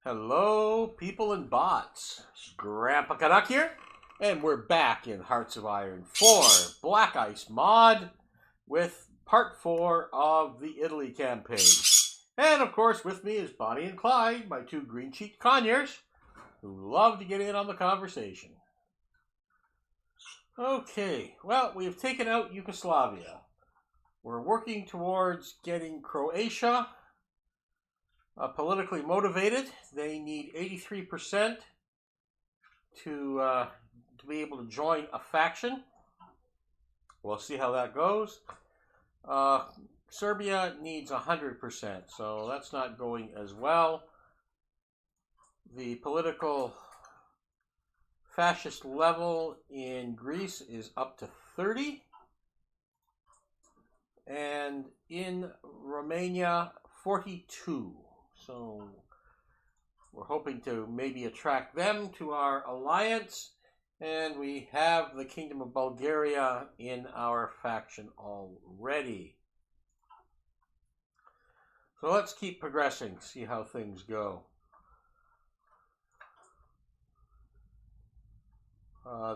Hello, people and bots. It's Grandpa Canuck here, and we're back in Hearts of Iron 4 Black Ice mod with part 4 of the Italy campaign. And of course, with me is Bonnie and Clyde, my two green cheeked conures, who love to get in on the conversation. Okay, well, we have taken out Yugoslavia. We're working towards getting Croatia politically motivated. They need 83% to be able to join a faction. We'll see how that goes. Serbia needs 100%, so that's not going as well. The political fascist level in Greece is up to 30. And in Romania, 42. So we're hoping to maybe attract them to our alliance. And we have the Kingdom of Bulgaria in our faction already. So let's keep progressing, see how things go.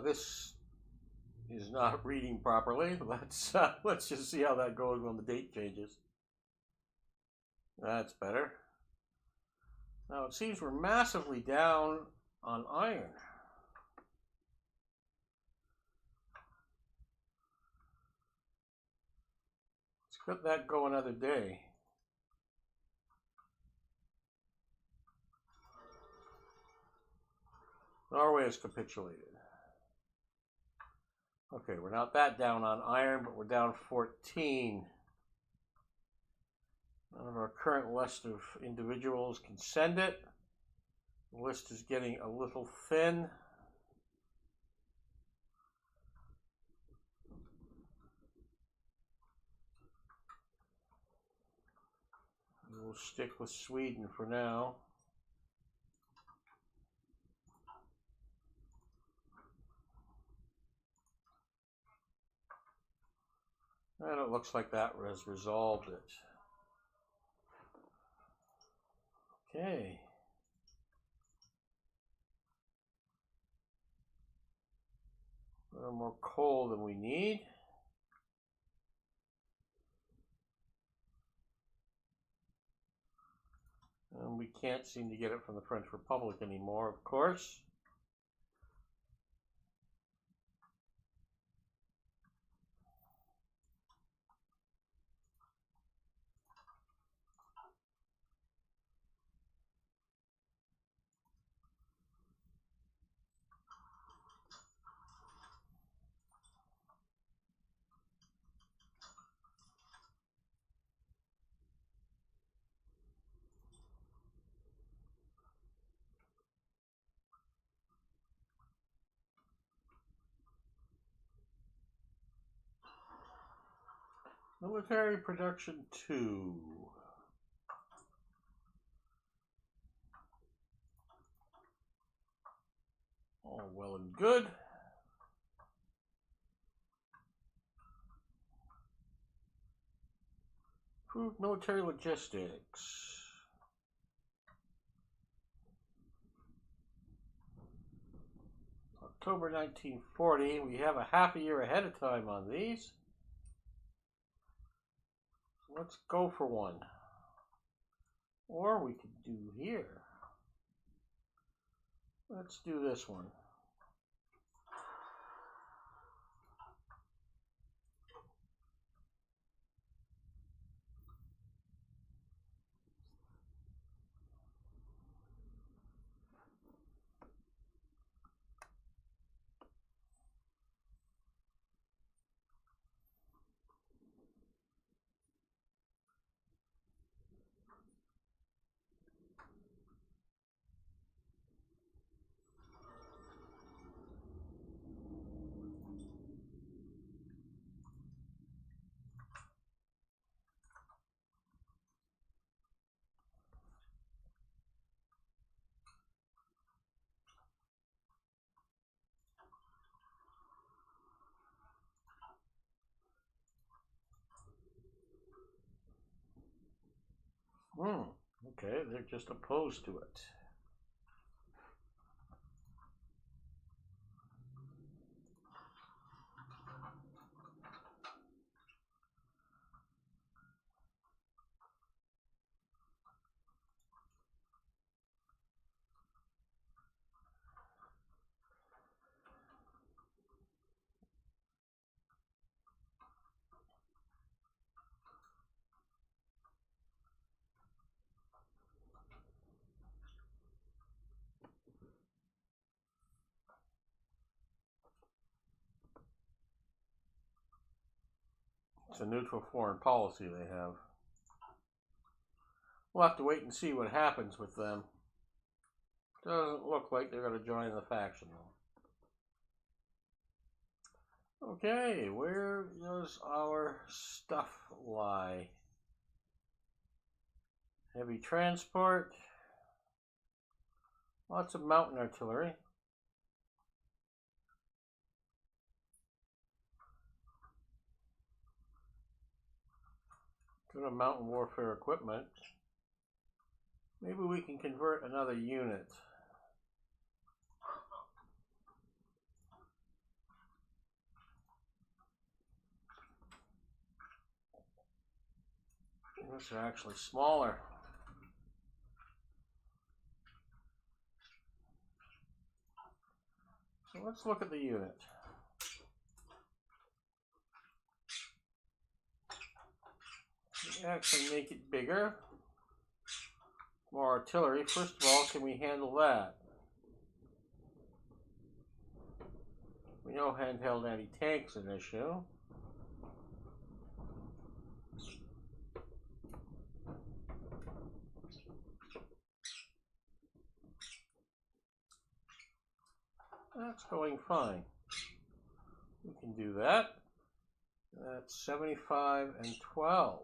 This is not reading properly. Let's just see how that goes when the date changes. That's better. Now it seems we're massively down on iron. Let's let that go another day. Norway has capitulated. Okay, we're not that down on iron, but we're down 14. None of our current list of individuals can send it. The list is getting a little thin. We'll stick with Sweden for now. And it looks like that has resolved it. Okay. A little more coal than we need. And we can't seem to get it from the French Republic anymore, of course. Military production 2. All well and good. Improved military logistics. October 1940. We have a half a year ahead of time on these. Let's go for one. Or we could do here. Let's do this one. Okay, they're just opposed to it. It's a neutral foreign policy they have. We'll have to wait and see what happens with them. Doesn't look like they're going to join the faction, though. Okay, where does our stuff lie? Heavy transport. Lots of mountain artillery. Good of mountain warfare equipment. Maybe we can convert another unit. These are actually smaller. So let's look at the unit. We actually make it bigger. More artillery. First of all, can we handle that? We know handheld anti-tank's an issue. That's going fine. We can do that. That's 75 and 12.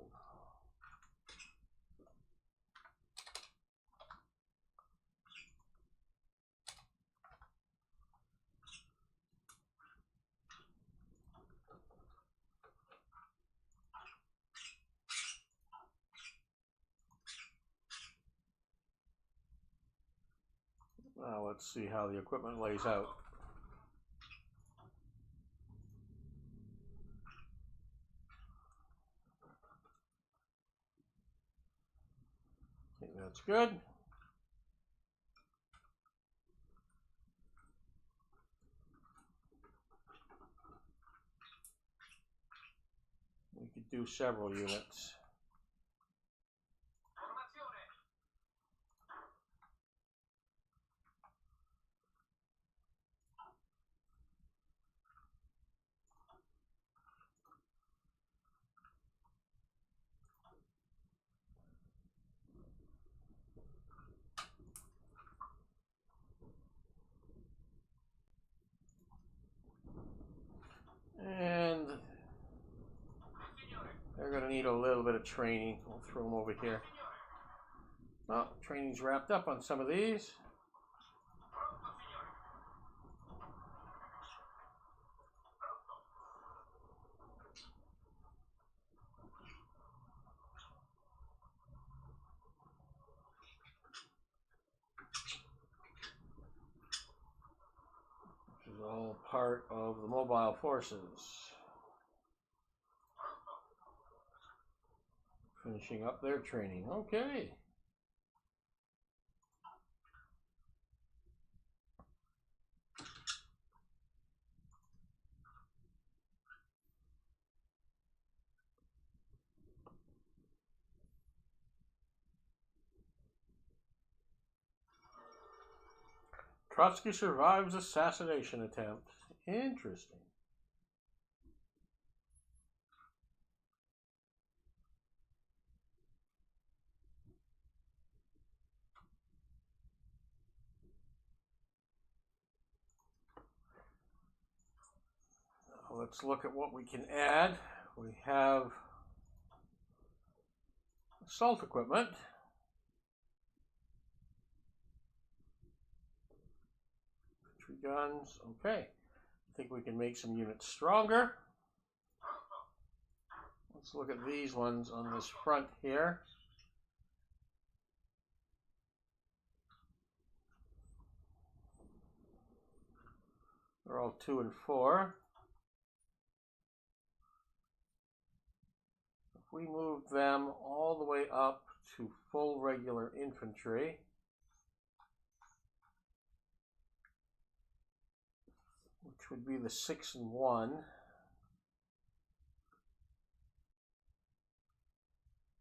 Now let's see how the equipment lays out. I think that's good. We could do several units. And they're going to need a little bit of training. We'll throw them over here. Well, training's wrapped up on some of these. Which is all part of the mobile forces. Finishing up their training. Okay. Trotsky survives assassination attempt. Interesting. Now let's look at what we can add. We have assault equipment. Guns. Okay. I think we can make some units stronger. Let's look at these ones on this front here. They're all 2 and 4. If we move them all the way up to full regular infantry, which would be the 6 and 1.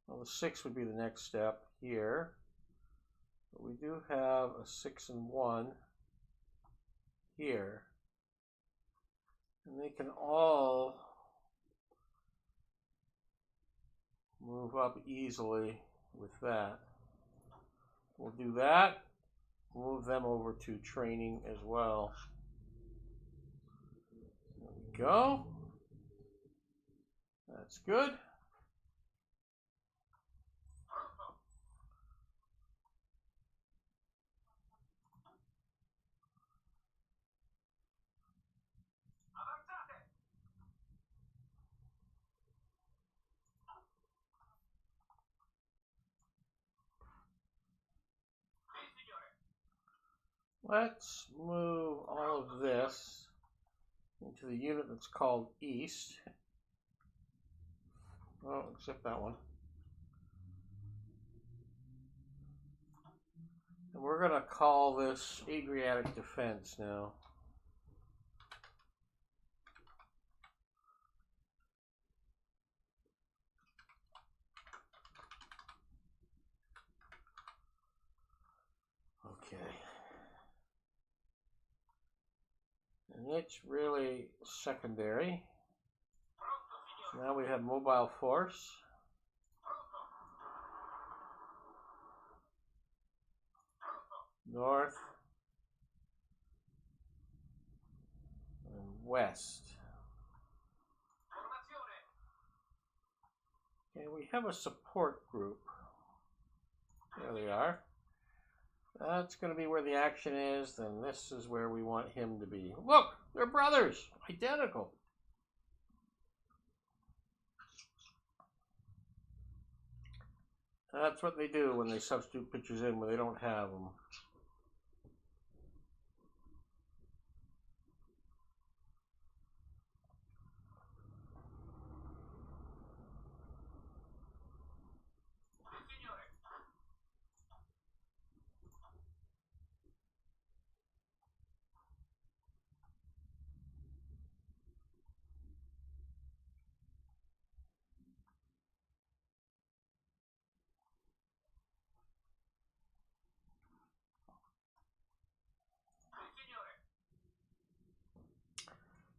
Well, the 6 would be the next step here. But we do have a 6 and 1 here. And they can all move up easily with that. We'll do that. Move them over to training as well. There we go. That's good. Let's move all of this into the unit that's called East. Oh, except that one. And we're going to call this Adriatic Defense now. Okay. And it's really secondary. So now we have mobile force. North and west. Okay, we have a support group. There they are. That's going to be where the action is. Then this is where we want him to be. Look, they're brothers. Identical. That's what they do when they substitute pictures in where they don't have them.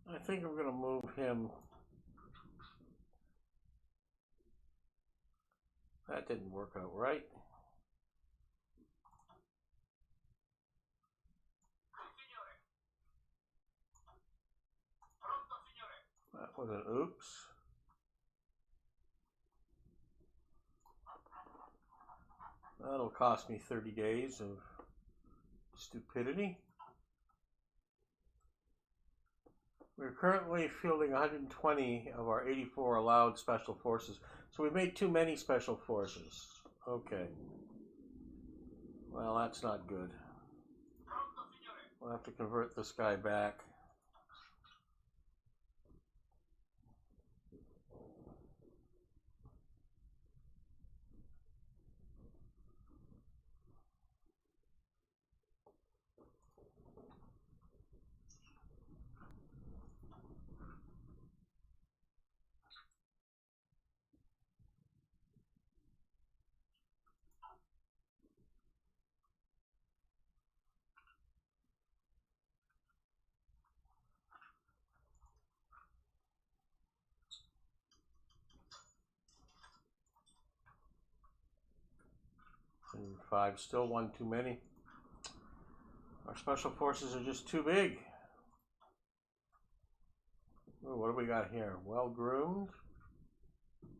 I think I'm going to move him. That didn't work out right. That was an oops. That'll cost me 30 days of stupidity. We're currently fielding 120 of our 84 allowed special forces. So we made too many special forces. Okay. Well, that's not good. We'll have to convert this guy back. And 5, still one too many. Our special forces are just too big. Ooh, what do we got here? Well-groomed,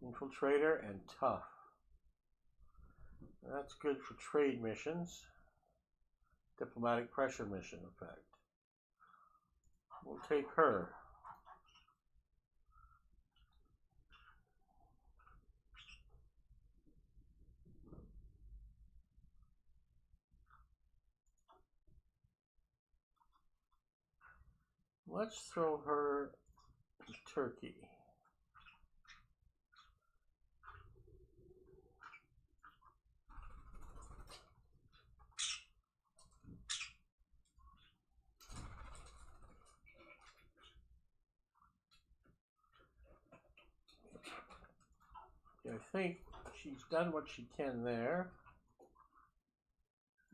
infiltrator, and tough. That's good for trade missions. Diplomatic pressure mission effect. We'll take her. Let's throw her turkey. I think she's done what she can there.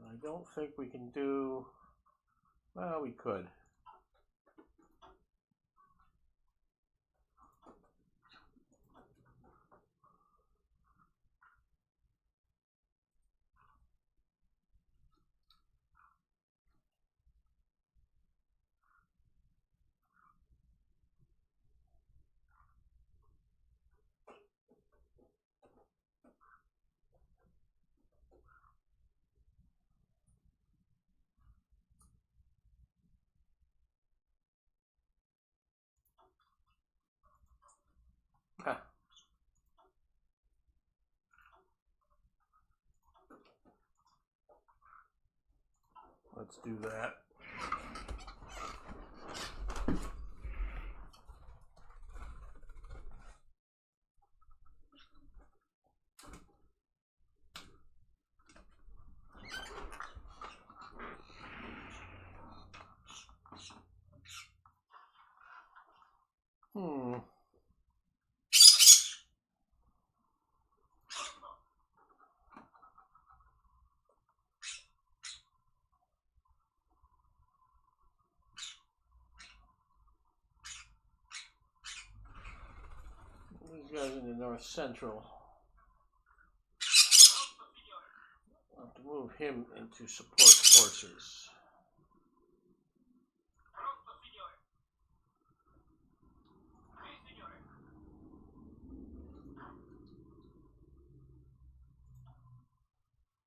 I don't think we can do, well, we could. Ah. Let's do that. These guys in the north central. I'll have to move him into support forces.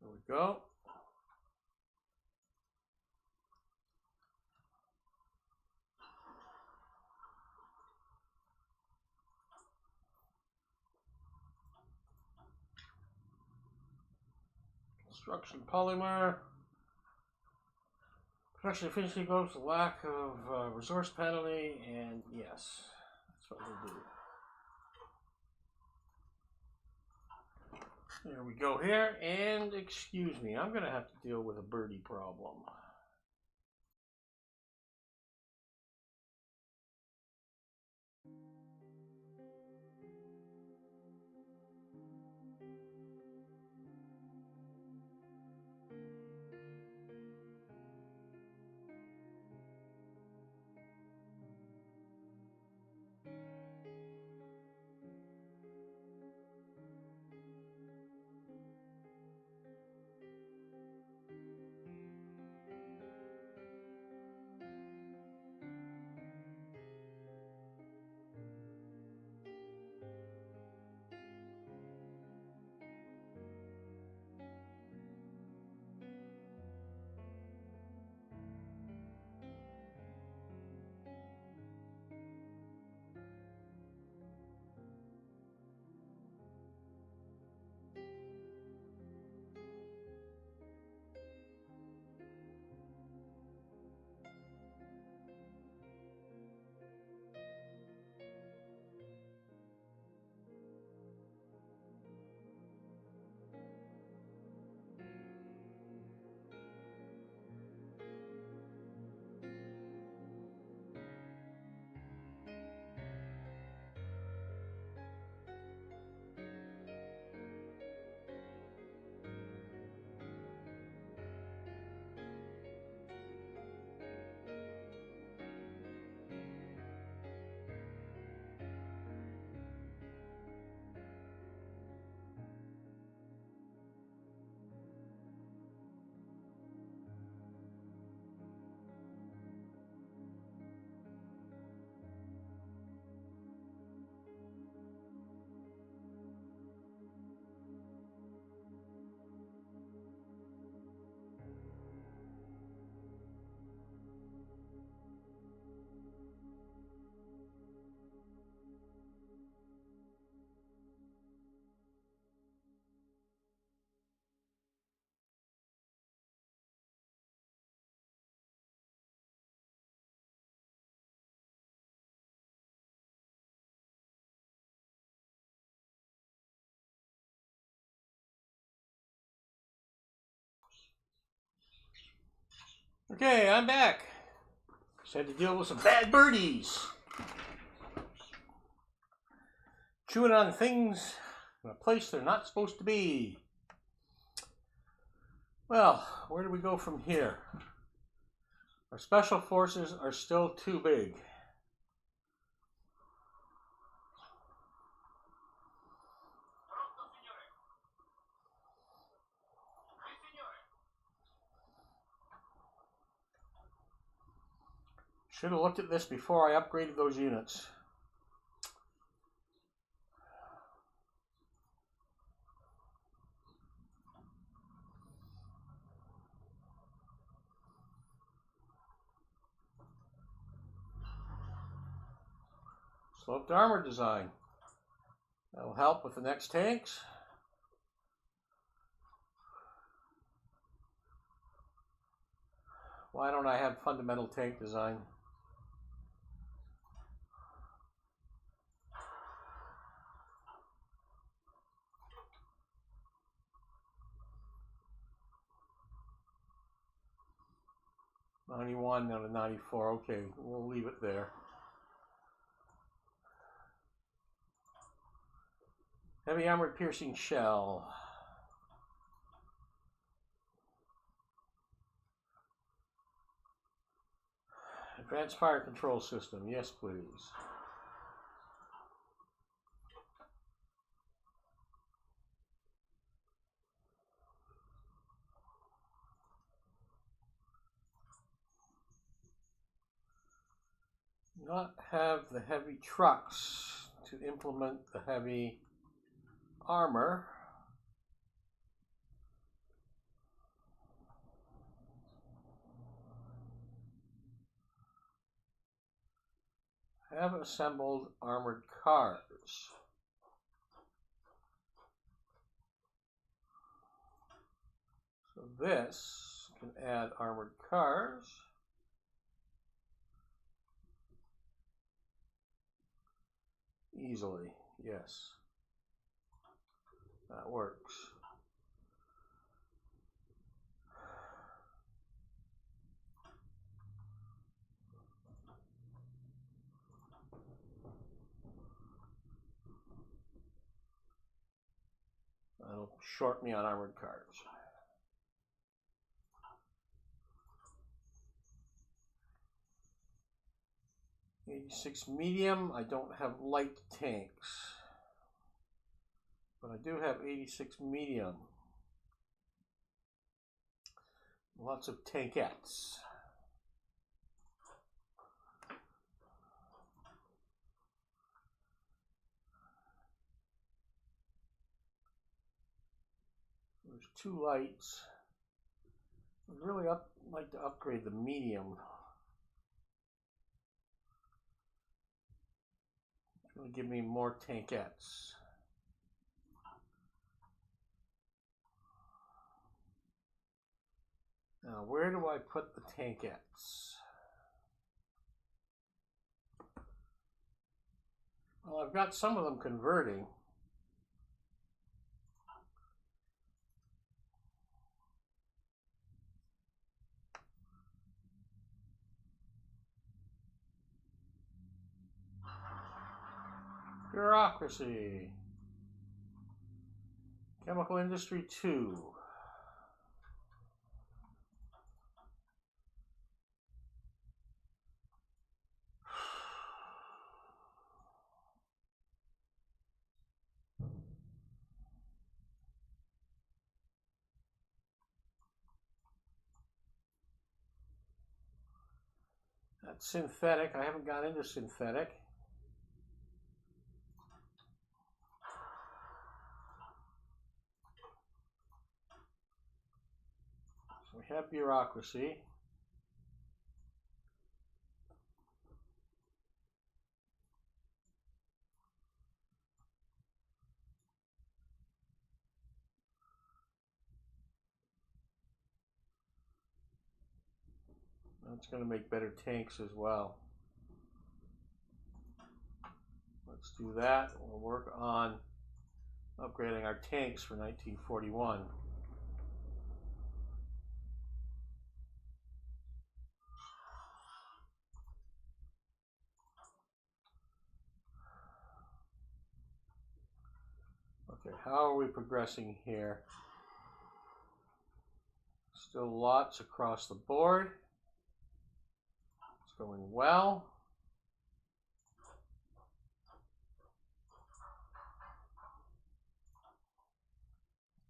There we go. Construction polymer. Production efficiency goes to lack of resource penalty, and yes, that's what we'll do. There we go here, and excuse me, I'm going to have to deal with a birdie problem. Okay, I'm back. Just had to deal with some bad birdies. Chewing on things in a place they're not supposed to be. Well, where do we go from here? Our special forces are still too big. Should have looked at this before I upgraded those units. Sloped armor design. That'll help with the next tanks. Why don't I have fundamental tank design? '91 down to '94. Okay, we'll leave it there. Heavy armored piercing shell. Advanced fire control system. Yes, please. Not have the heavy trucks to implement the heavy armor. Have assembled armored cars. So this can add armored cars. Easily, yes. That works. That'll short me on armored cars. '86 medium. I don't have light tanks, but I do have '86 medium. Lots of tankettes. There's 2 lights. I'd really like to upgrade the medium. It's going to give me more tankettes. Now, where do I put the tankettes? Well, I've got some of them converting. Bureaucracy. Chemical industry 2. That's synthetic. I haven't got into synthetic. So we have bureaucracy. That's going to make better tanks as well. Let's do that. We'll work on upgrading our tanks for 1941. Okay, how are we progressing here? Still lots across the board. It's going well.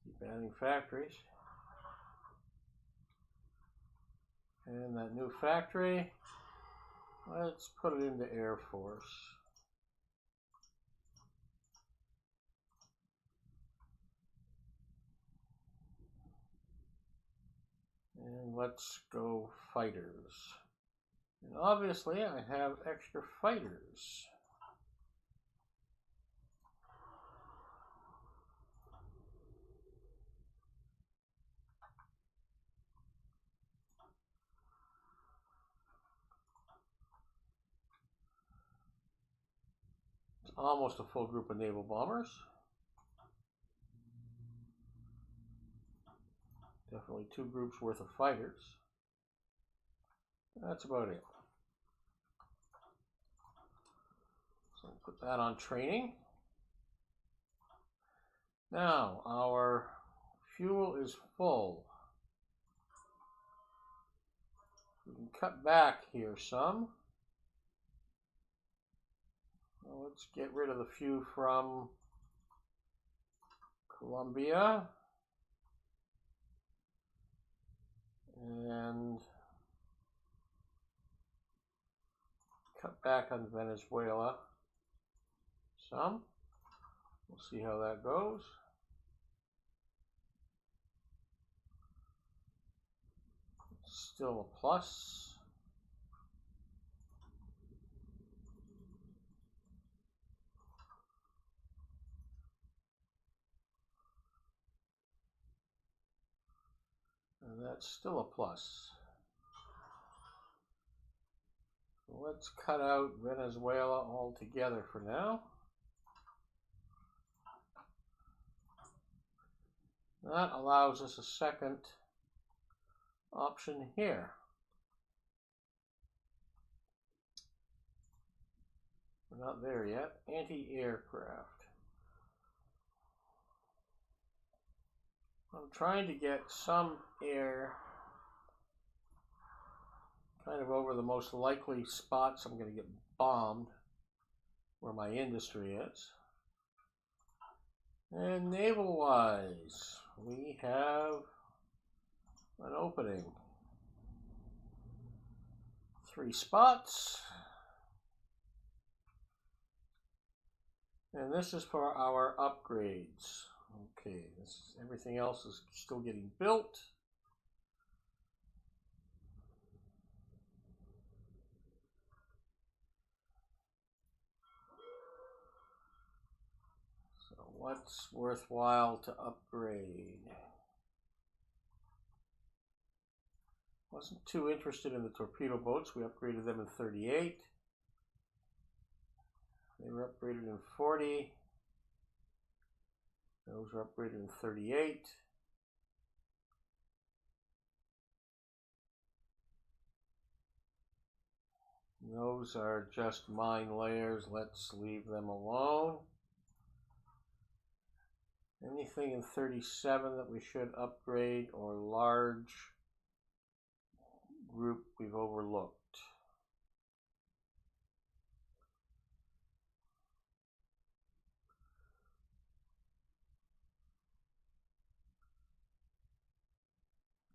Keep adding factories. And that new factory, let's put it into Air Force. And let's go fighters. And obviously I have extra fighters. It's almost a full group of naval bombers. Definitely 2 groups worth of fighters. That's about it. So put that on training. Now our fuel is full. We can cut back here some. Well, let's get rid of the few from Colombia. And cut back on Venezuela some. We'll see how that goes. Still a plus. And that's still a plus. Let's cut out Venezuela altogether for now. That allows us a second option here. We're not there yet. Anti-aircraft. I'm trying to get some air kind of over the most likely spots I'm going to get bombed, where my industry is. And naval-wise, we have an opening. 3 spots. And this is for our upgrades. Okay, everything else is still getting built. So what's worthwhile to upgrade? Wasn't too interested in the torpedo boats. We upgraded them in 38. They were upgraded in 40. Those were upgraded in 38. Those are just mine layers. Let's leave them alone. Anything in 37 that we should upgrade or large group we've overlooked?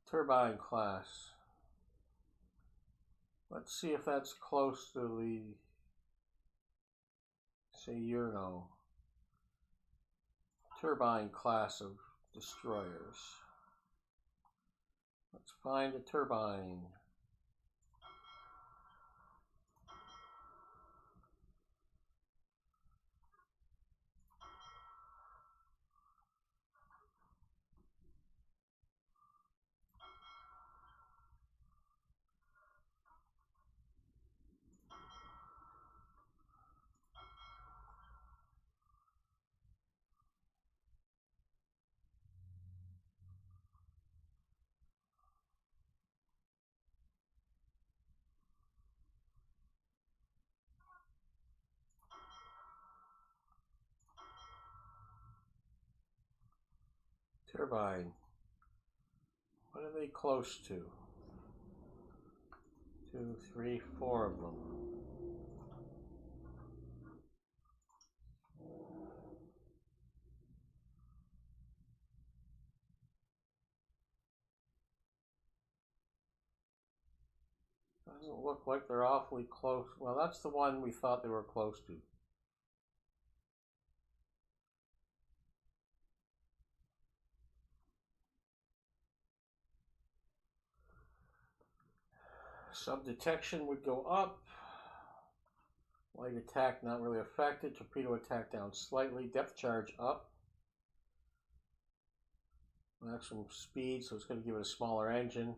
Turbine class. Let's see if that's close to the, say, Urno. Turbine class of destroyers. Let's find a turbine. Turbine. What are they close to? 2, 3, 4 of them. Doesn't look like they're awfully close. Well, that's the one we thought they were close to. Sub-detection would go up. Light attack not really affected. Torpedo attack down slightly. Depth charge up. Maximum speed, so it's going to give it a smaller engine.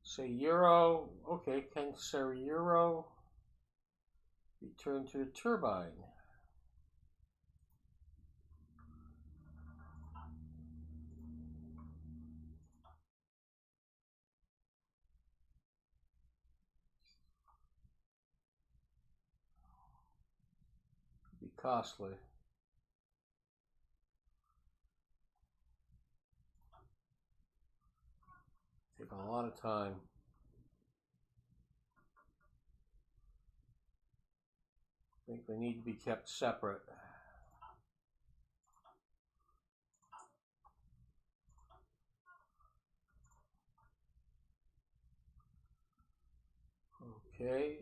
Say Euro. Okay, can Say Euro be turned to a turbine? Be costly. Take a lot of time. I think they need to be kept separate. Okay.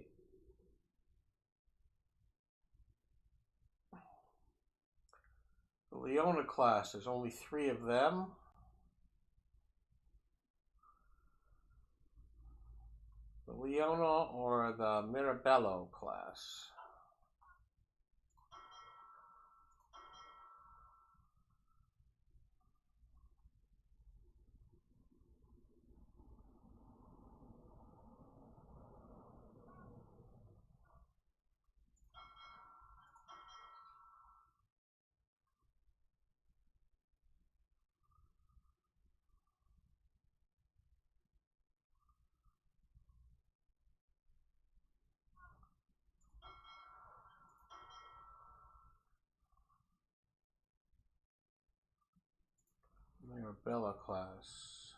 The Leona class, there's only 3 of them. The Leona or the Mirabello class. Mirabella class.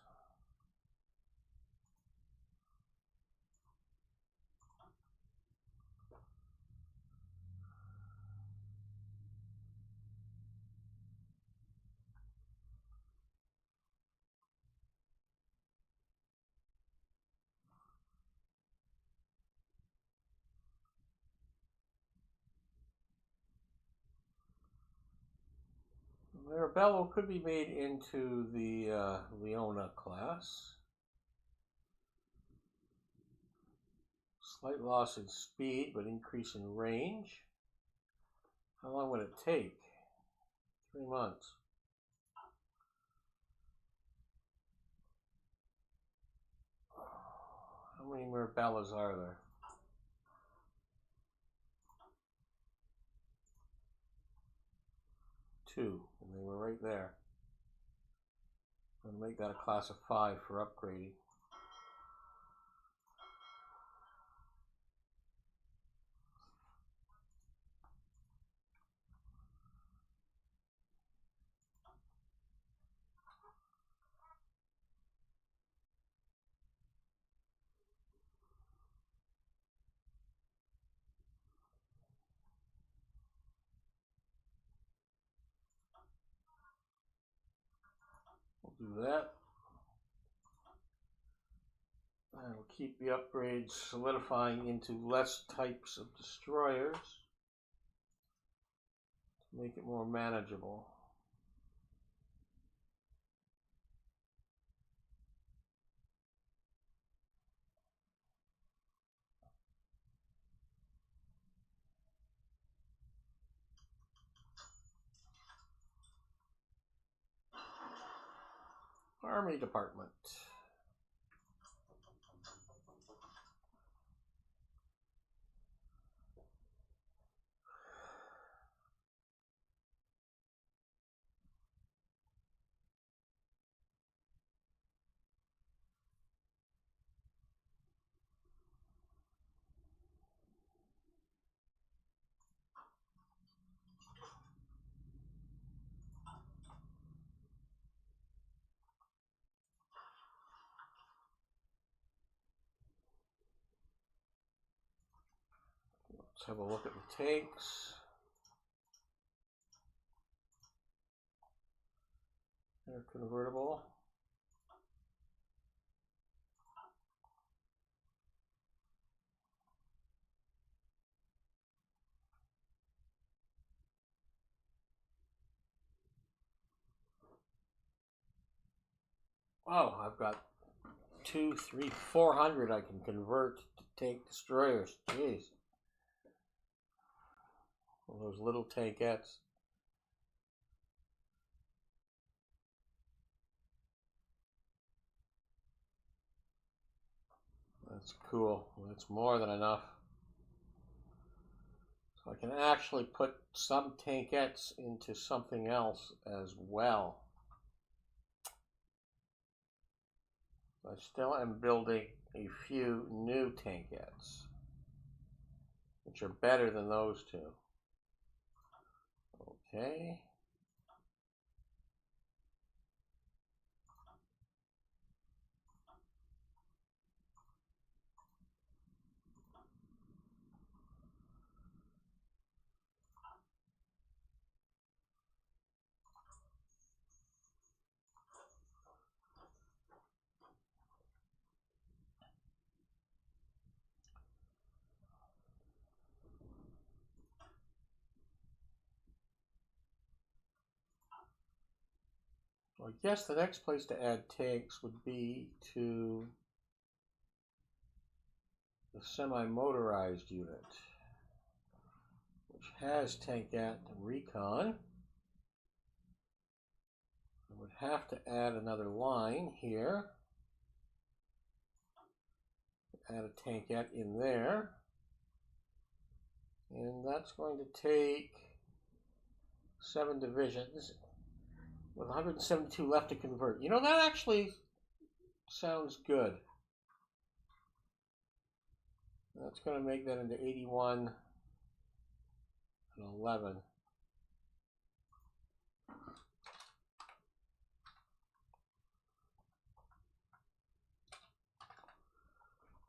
Mirabello could be made into the Leona class. Slight loss in speed, but increase in range. How long would it take? 3 months. How many Mirabellas are there? 2, and they were right there. I'm going to make that a class of 5 for upgrading. We'll do that. And we'll keep the upgrades solidifying into less types of destroyers to make it more manageable. Army Department. Let's have a look at the tanks. They're convertible. Oh, I've got 2, 3, 400 I can convert to tank destroyers. Jeez. All those little tankettes. That's cool. That's more than enough. So I can actually put some tankettes into something else as well. I still am building a few new tankettes, which are better than those two. Okay. I guess the next place to add tanks would be to the semi-motorized unit, which has tankette recon. I would have to add another line here. Add a tankette in there. And that's going to take 7 divisions with 172 left to convert. You know, that actually sounds good. That's going to make that into 81 and 11.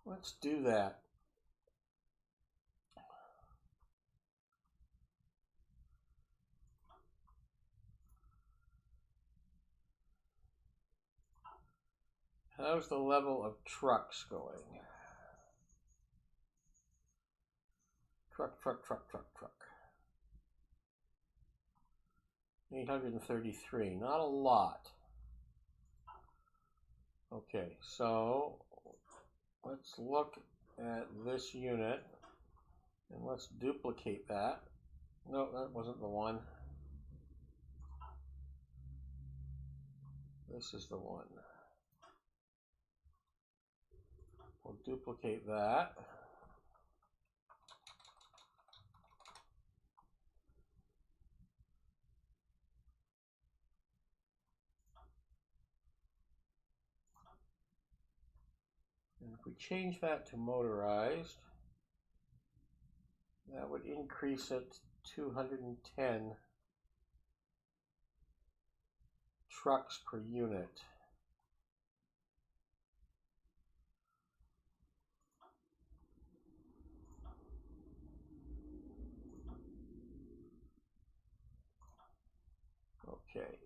Let's do that. How's the level of trucks going? Truck. 833, not a lot. Okay, so let's look at this unit and let's duplicate that. No, that wasn't the one. This is the one. We'll duplicate that. And if we change that to motorized, that would increase it to 210 trucks per unit. Okay.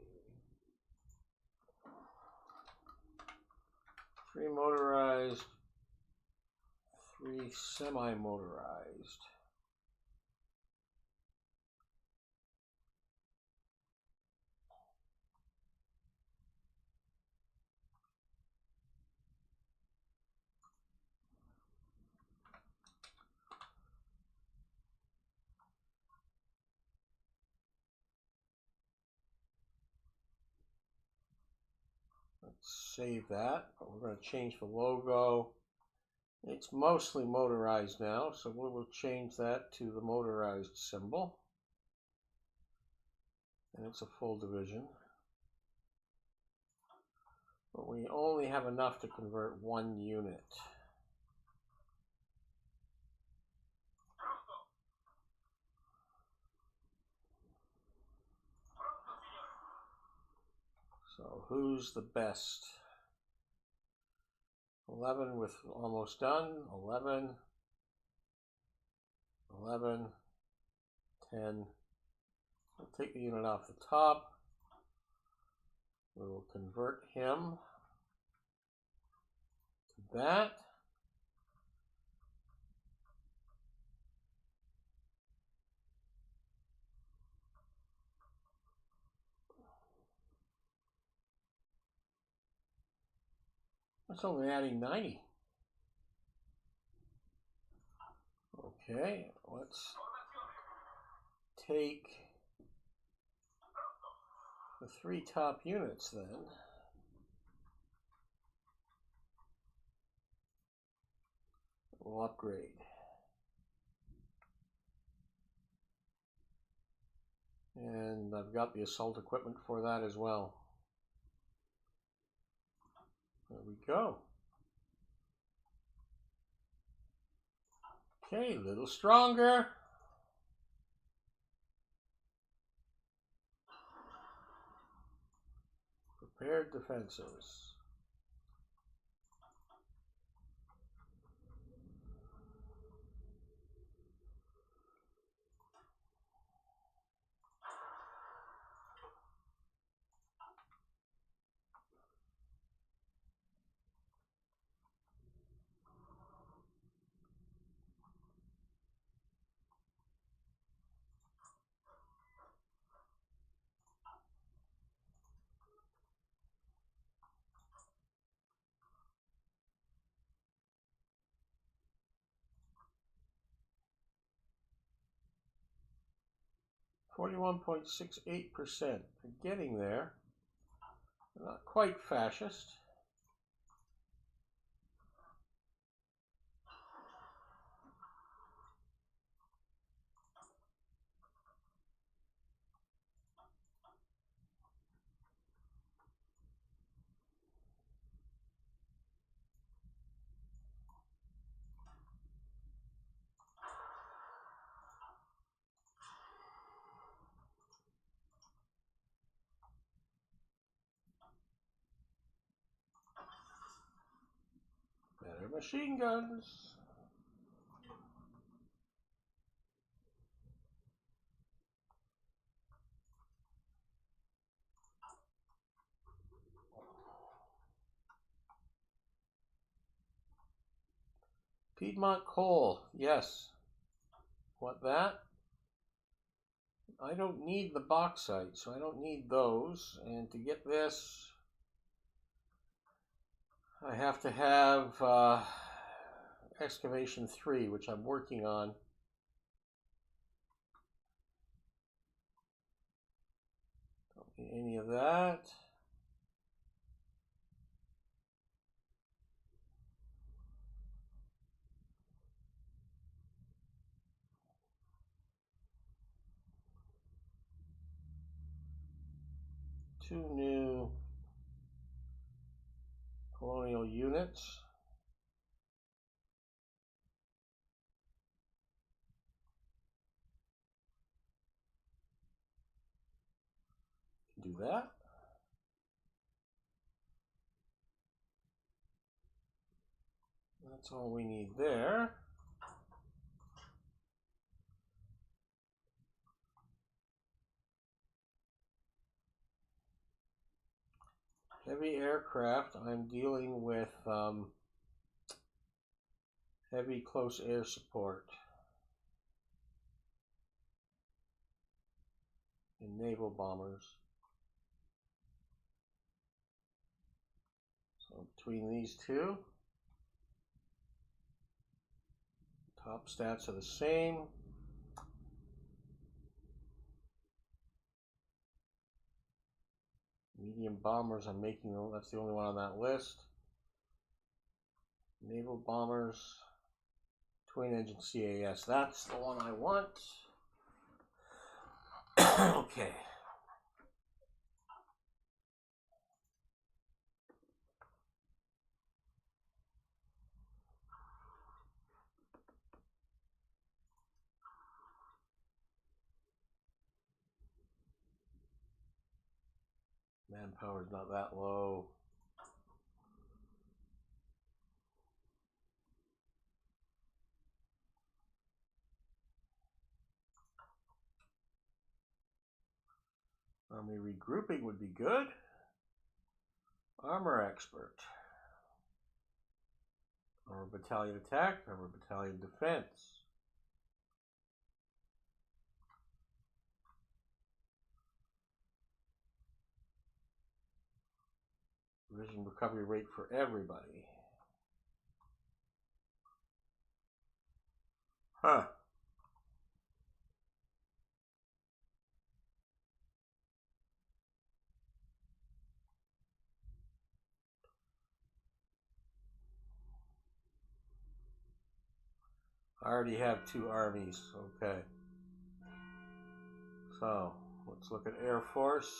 3 motorized, 3 semi-motorized. Let's save that. We're going to change the logo. It's mostly motorized now, so we will change that to the motorized symbol. And it's a full division. But we only have enough to convert 1 unit. So who's the best? 11 with almost done, 11, 11, 10. We'll take the unit off the top. We will convert him to that. That's only adding 90. Okay, let's take the 3 top units then. We'll upgrade. And I've got the assault equipment for that as well. There we go. Okay, a little stronger. Prepared defenses. (41.68%). They're getting there. They're not quite fascist. Better machine guns. Piedmont coal, yes. Want that? I don't need the bauxite, so I don't need those. And to get this, I have to have excavation 3, which I'm working on. Don't need any of that. Two new colonial units. Do that. That's all we need there. Heavy aircraft, I'm dealing with heavy close air support and naval bombers. So between these two, top stats are the same. Medium bombers, I'm making them, that's the only one on that list. Naval bombers, twin engine CAS, that's the one I want. Okay. Manpower is not that low. Army regrouping would be good. Armor expert. Armor battalion attack, armor battalion defense. Division recovery rate for everybody. Huh. I already have 2 armies. Okay. So, let's look at Air Force.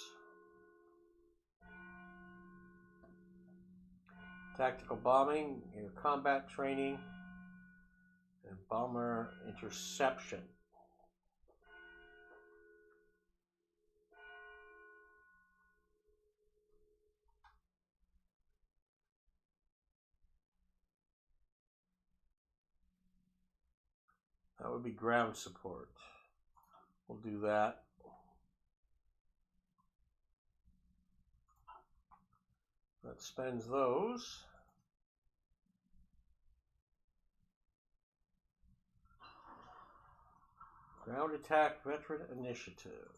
Tactical bombing, air combat training, and bomber interception. That would be ground support. We'll do that. That spends those. Ground attack veteran initiative.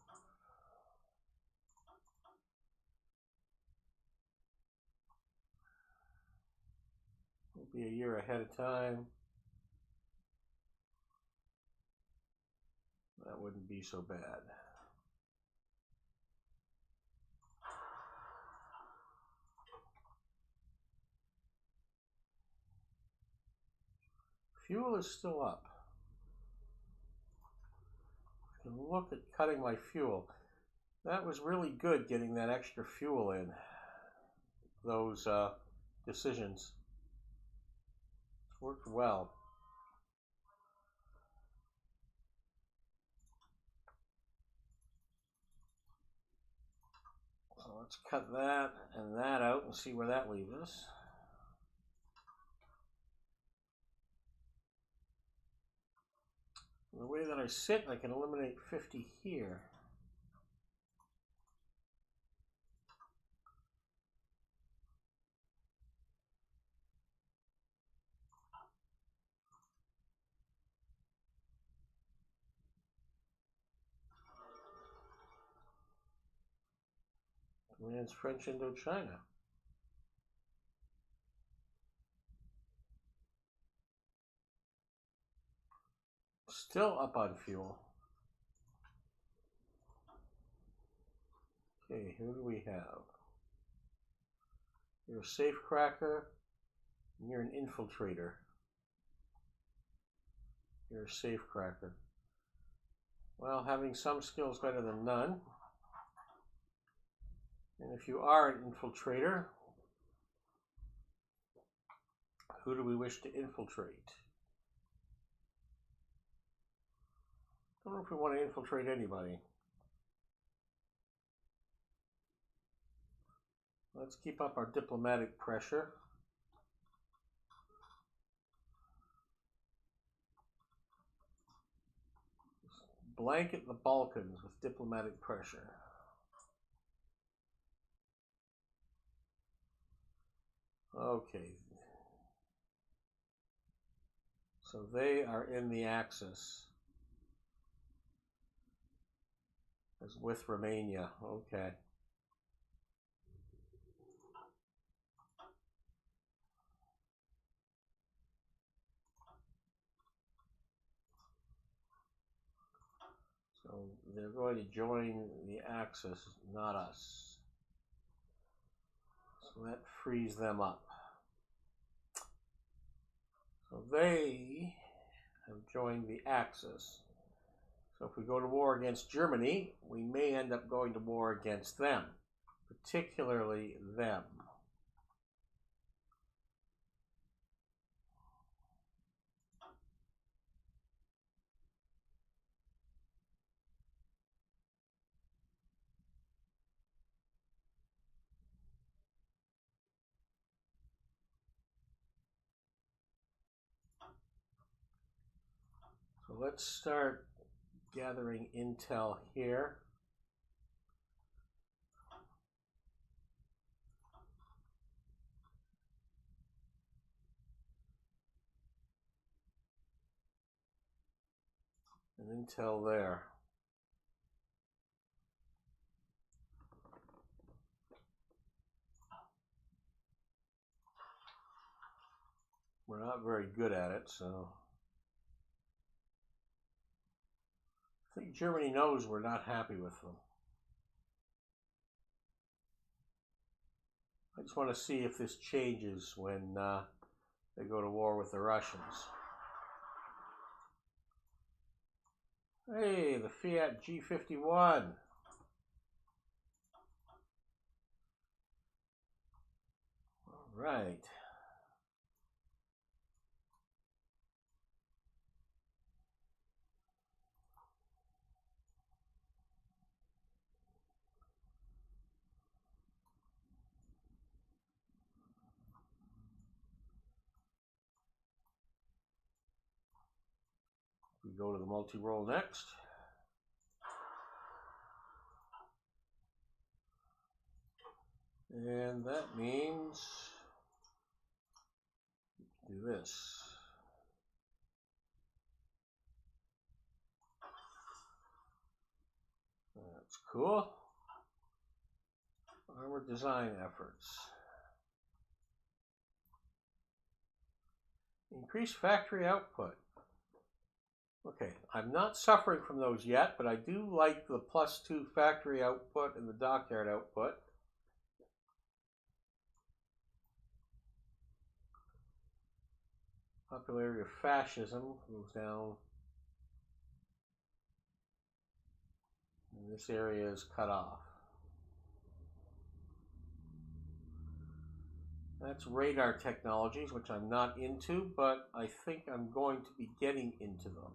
We'll be a year ahead of time. That wouldn't be so bad. Fuel is still up. I can look at cutting my fuel. That was really good getting that extra fuel in. Those decisions. It's worked well. So let's cut that and that out and see where that leaves us. The way that I sit, I can eliminate 50 here. Commands French Indochina. Still up on fuel. Okay, who do we have? You're a safecracker, and you're an infiltrator. You're a safecracker. Well, having some skills better than none. And if you are an infiltrator, who do we wish to infiltrate? I don't know if we want to infiltrate anybody. Let's keep up our diplomatic pressure. Blanket the Balkans with diplomatic pressure. Okay. So they are in the Axis. As with Romania. Okay. So they're going to join the Axis, not us. So that frees them up. So they have joined the Axis. So if we go to war against Germany, we may end up going to war against them, particularly them. So let's start gathering intel here. and Intel there. We're not very good at it, so I think Germany knows we're not happy with them. I just want to see if this changes when they go to war with the Russians. Hey, the Fiat G51. All right. We go to the multi-roll next. And that means do this. That's cool. Armor design efforts. Increase factory output. Okay, I'm not suffering from those yet, but I do like the +2 factory output and the dockyard output. Popularity of fascism goes down. And this area is cut off. That's radar technologies, which I'm not into, but I think I'm going to be getting into them.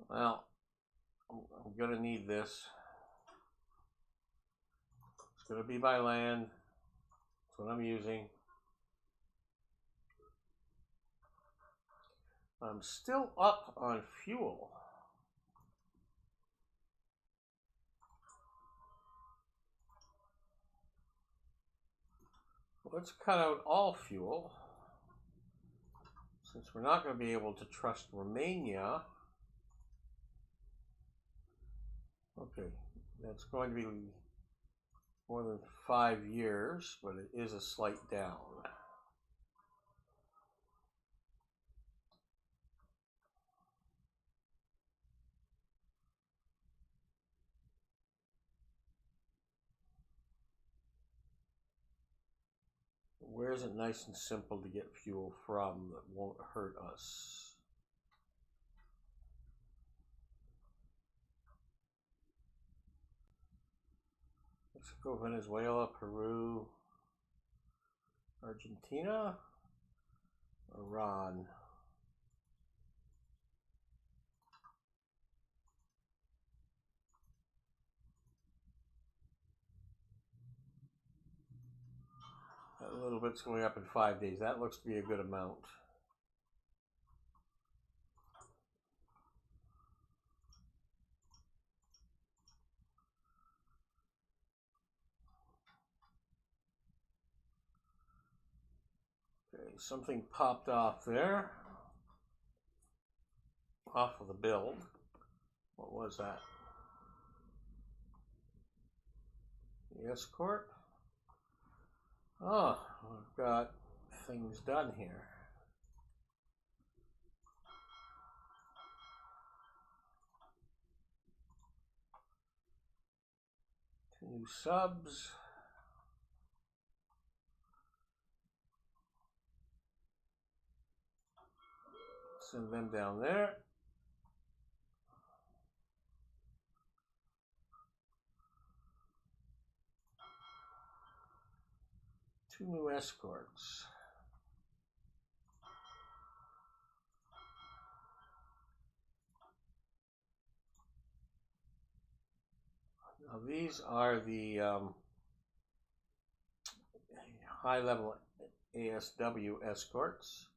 Well, I'm going to need this. It's going to be by land. That's what I'm using. I'm still up on fuel. Let's cut out all fuel, since we're not going to be able to trust Romania. Okay, that's going to be more than 5 years, but it is a slight down. Where is it nice and simple to get fuel from that won't hurt us? Mexico, Venezuela, Peru, Argentina, Iran. That little bit's going up in 5 days. That looks to be a good amount. Okay, something popped off there. Off of the build. What was that? The escort. Oh, we've got things done here. 2 new subs. Send them down there. Two new escorts. Now these are the high-level ASW escorts.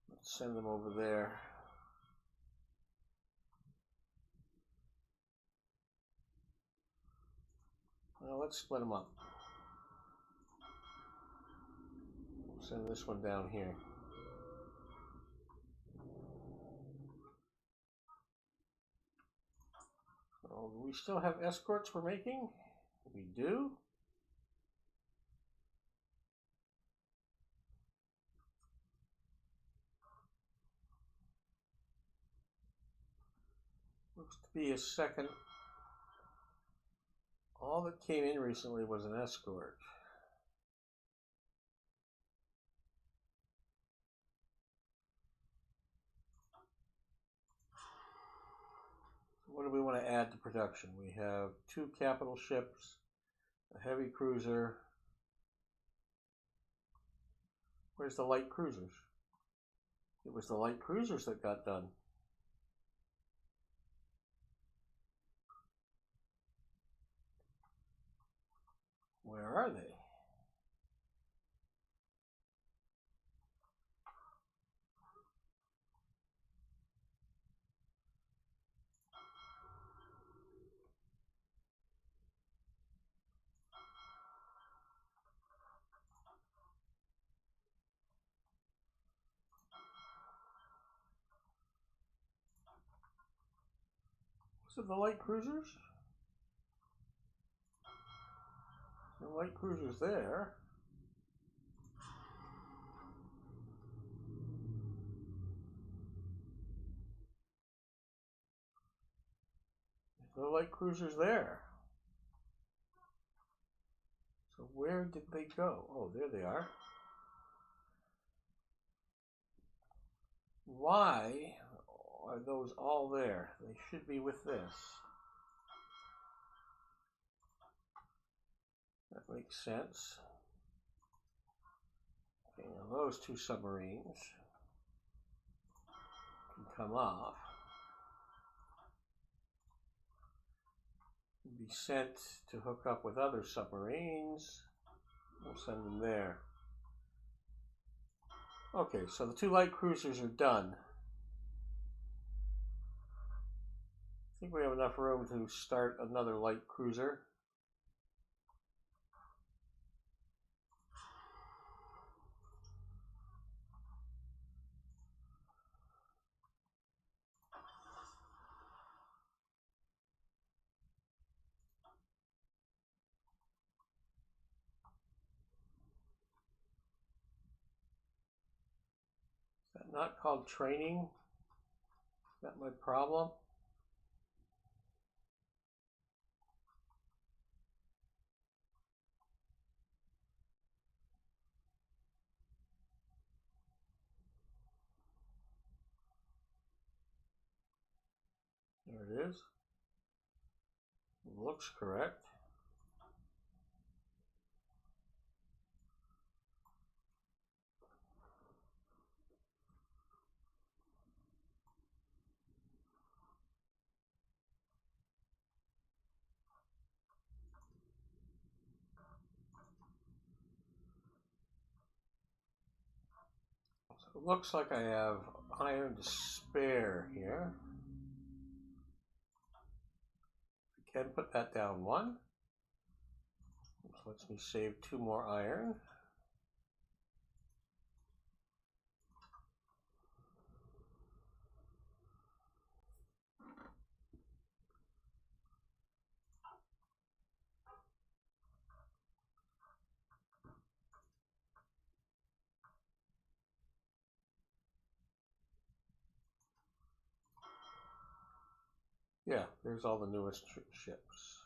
Let's send them over there. Well, let's split them up. Send this one down here. So we still have escorts we're making? We do. Looks to be a second. All that came in recently was an escort. What do we want to add to production? We have 2 capital ships, a heavy cruiser. Where's the light cruisers? It was the light cruisers that got done. Where are they? Was it the light cruisers? The light cruisers there. The light cruisers there. So where did they go? Oh, there they are. Why are those all there? They should be with this. That makes sense. Okay, now those 2 submarines can come off. Be sent to hook up with other submarines. We'll send them there. Okay, so the 2 light cruisers are done. I think we have enough room to start another light cruiser. Is that not called training? Is that my problem? There it is. It looks correct. So it looks like I have iron to spare here. I can put that down 1. Which lets me save 2 more iron. Yeah, there's all the newest ships.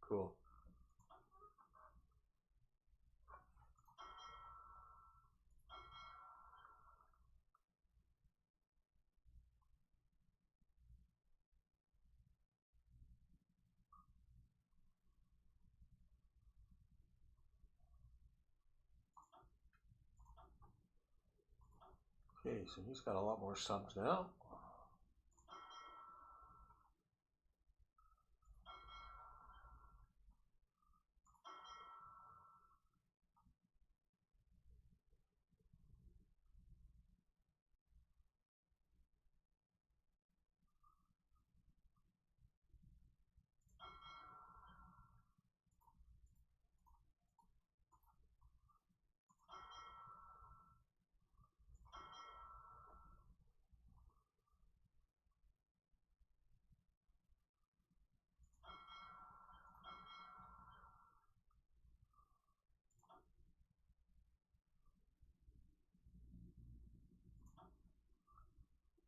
Cool. Okay, so he's got a lot more subs now.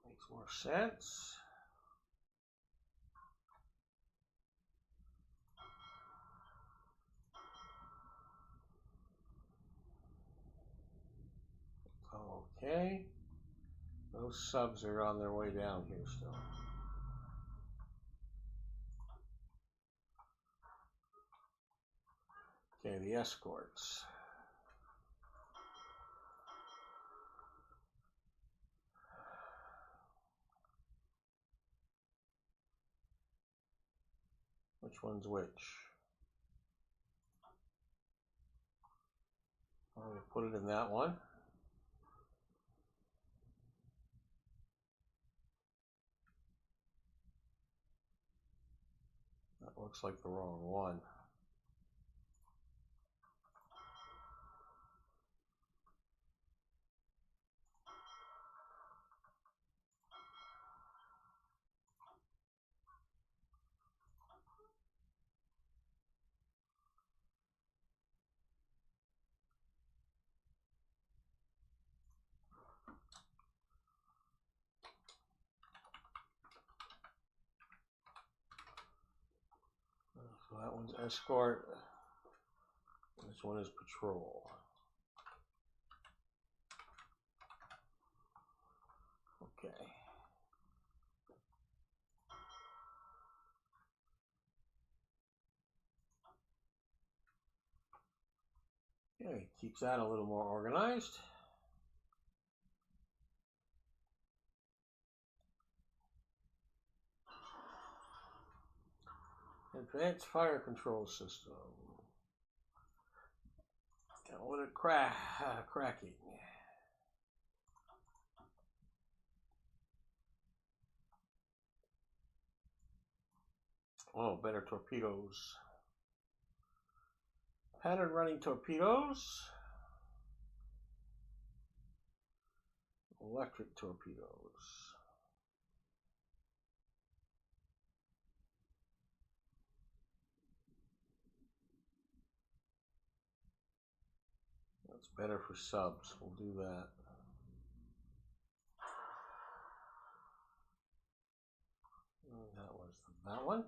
Makes more sense. Okay. Those subs are on their way down here still. Okay, the escorts. Which one's which? I'm going to put it in that one. That looks like the wrong one. So that one's escort. This one is patrol. Okay. Okay, keeps that a little more organized. Advanced fire control system. Got a little cracking. Oh, better torpedoes. Pattern running torpedoes. Electric torpedoes. That's better for subs. We'll do that. And that was that one.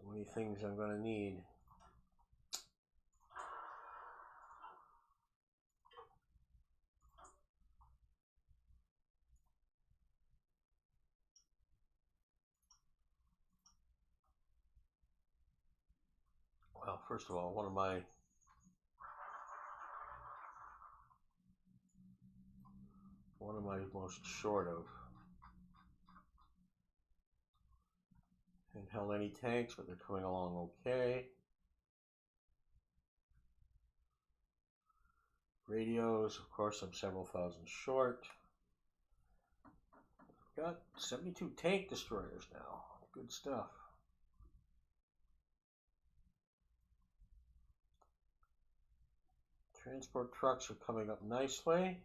So many things I'm going to need. Well, first of all, one of my most short of handheld any tanks, but they're coming along okay. Radios, of course, I'm several thousand short. I've got 72 tank destroyers now. Good stuff. Transport trucks are coming up nicely.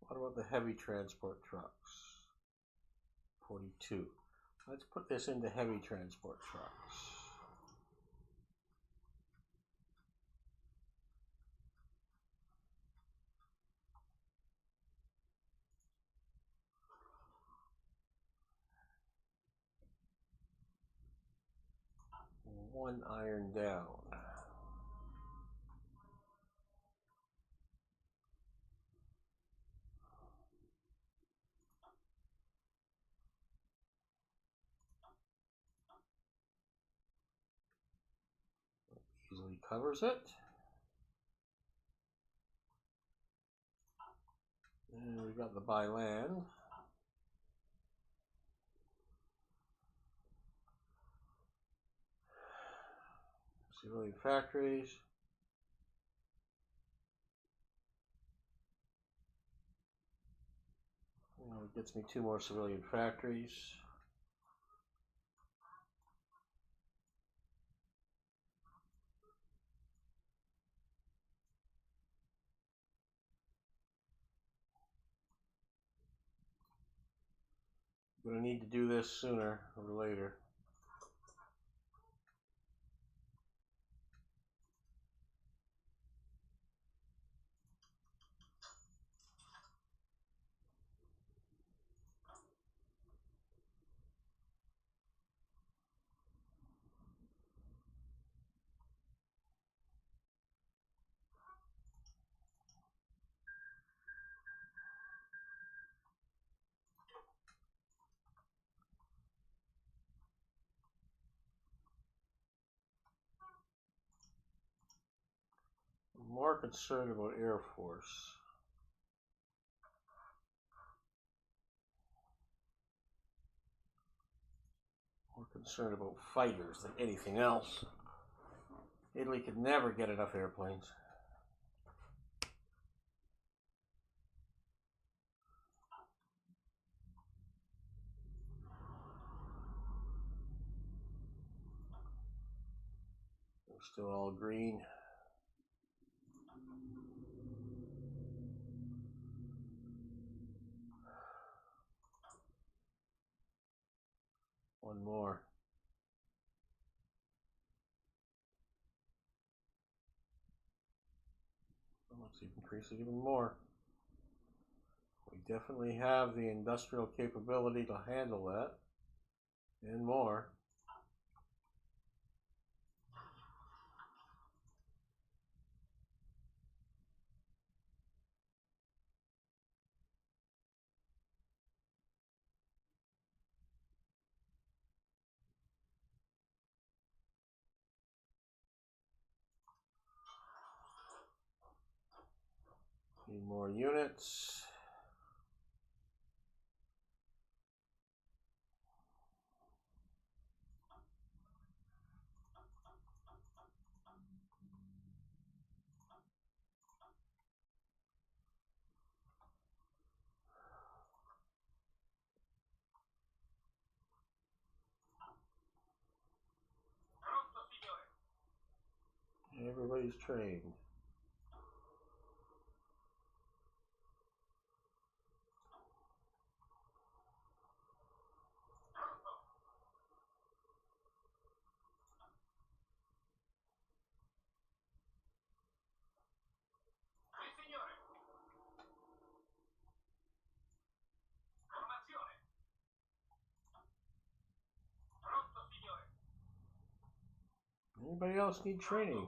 What about the heavy transport trucks? 42. Let's put this into heavy transport trucks. One iron down. covers it. And we've got the buy land. Civilian factories. It gets me 2 more civilian factories. I'm going to need to do this sooner or later. I'm more concerned about Air Force. More concerned about fighters than anything else. Italy could never get enough airplanes. We're still all green. One more. Let's increase it even more. We definitely have the industrial capability to handle that and more. Need more units. Everybody's trained. Anybody else need training?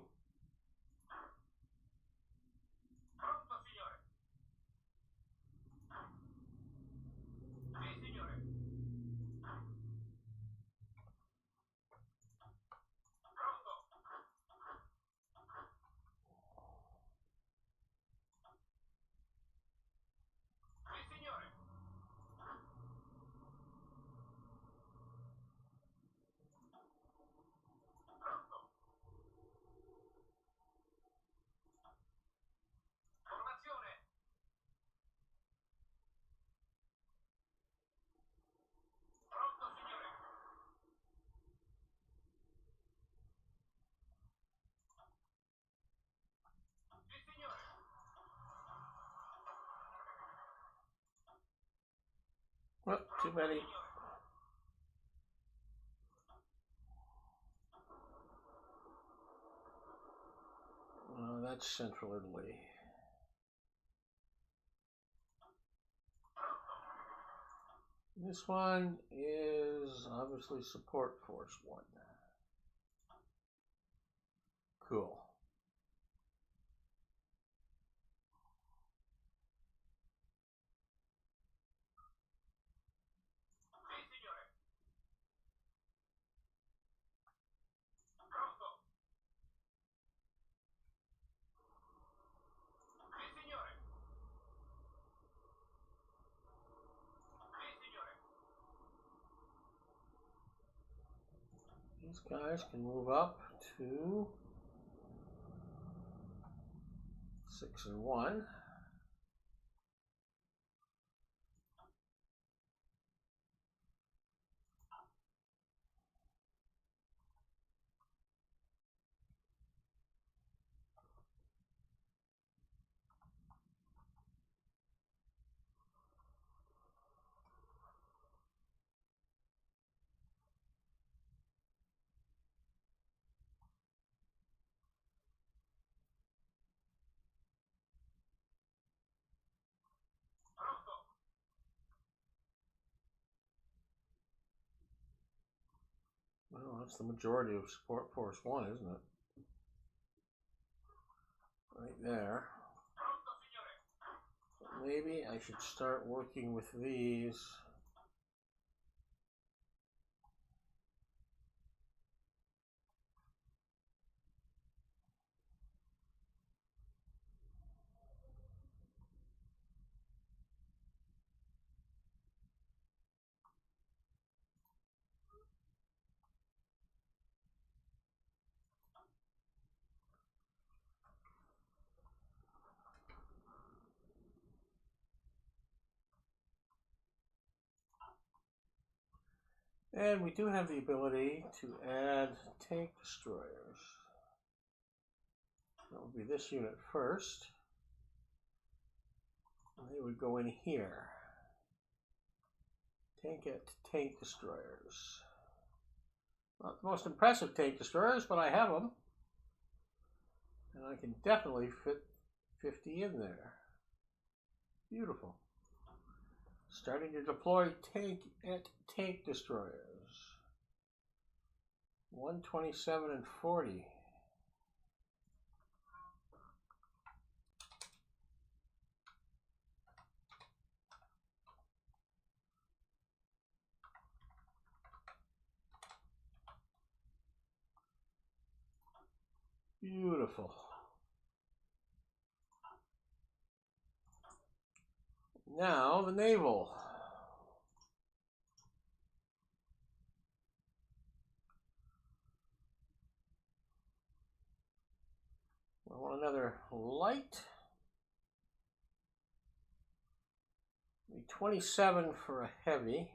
Well, too many. That's Central Italy. This one is obviously Support Force 1. Cool. These guys can move up to 6 and 1. Well, that's the majority of support force 1, isn't it? Right there. So maybe I should start working with these. And we do have the ability to add tank destroyers. That would be this unit first. And they would go in here. Tank destroyers. Not the most impressive tank destroyers, but I have them. And I can definitely fit 50 in there. Beautiful. Starting to deploy tank destroyers. 127 and 40. Beautiful. Now the naval. I want another light. 27 for a heavy.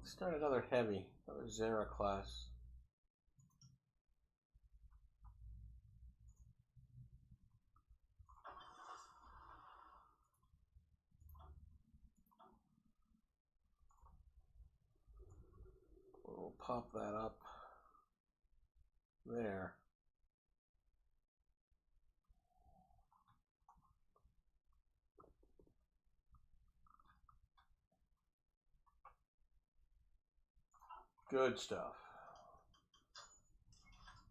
Start another heavy, another Zara class. We'll pop that up there. Good stuff.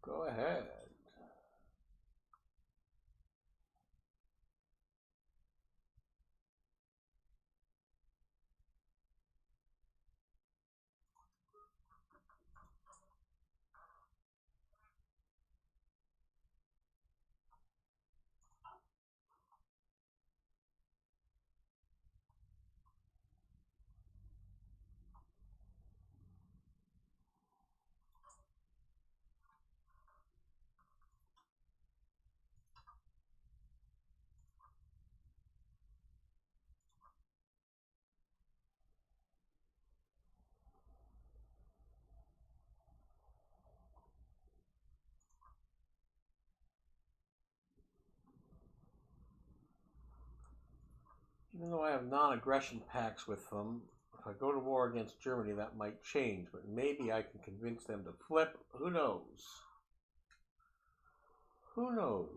Go ahead. Even though I have non-aggression pacts with them, if I go to war against Germany, that might change, but maybe I can convince them to flip. Who knows? Who knows?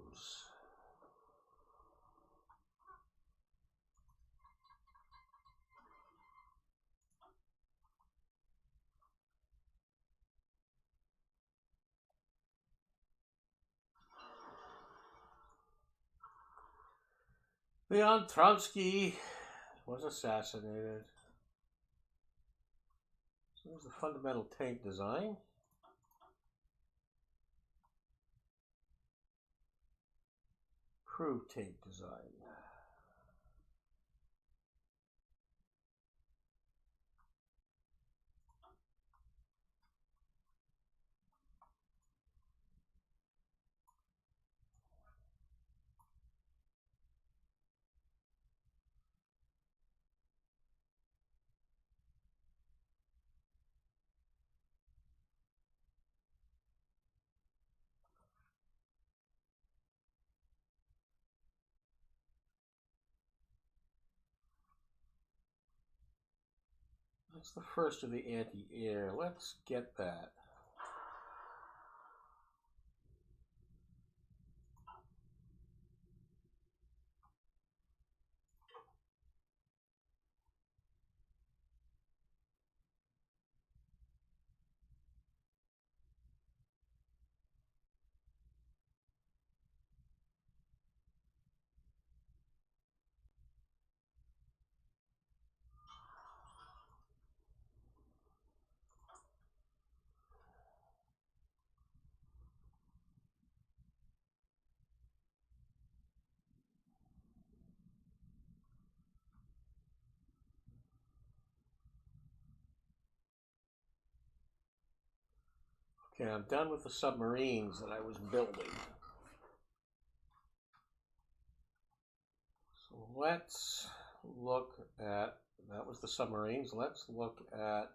Leon Trotsky was assassinated. So there's the fundamental tank design. Prove tank design. That's the first of the anti-air. Let's get that. Okay, I'm done with the submarines that I was building. So let's look at, that was the submarines. Let's look at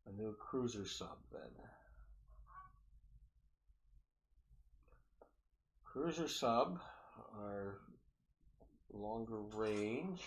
a new cruiser sub then. Cruiser sub are longer range.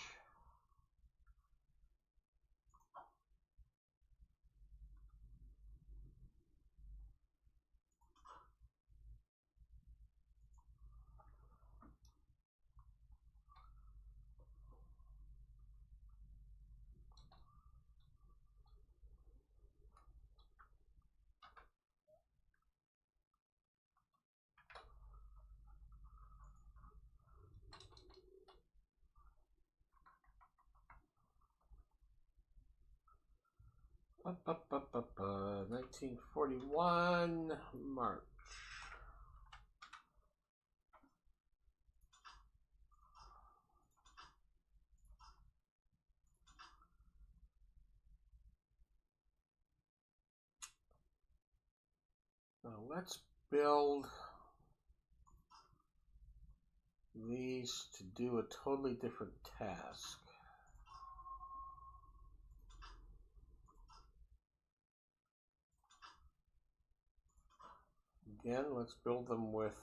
Up, 1941, March. Now let's build these to do a totally different task. Again, let's build them with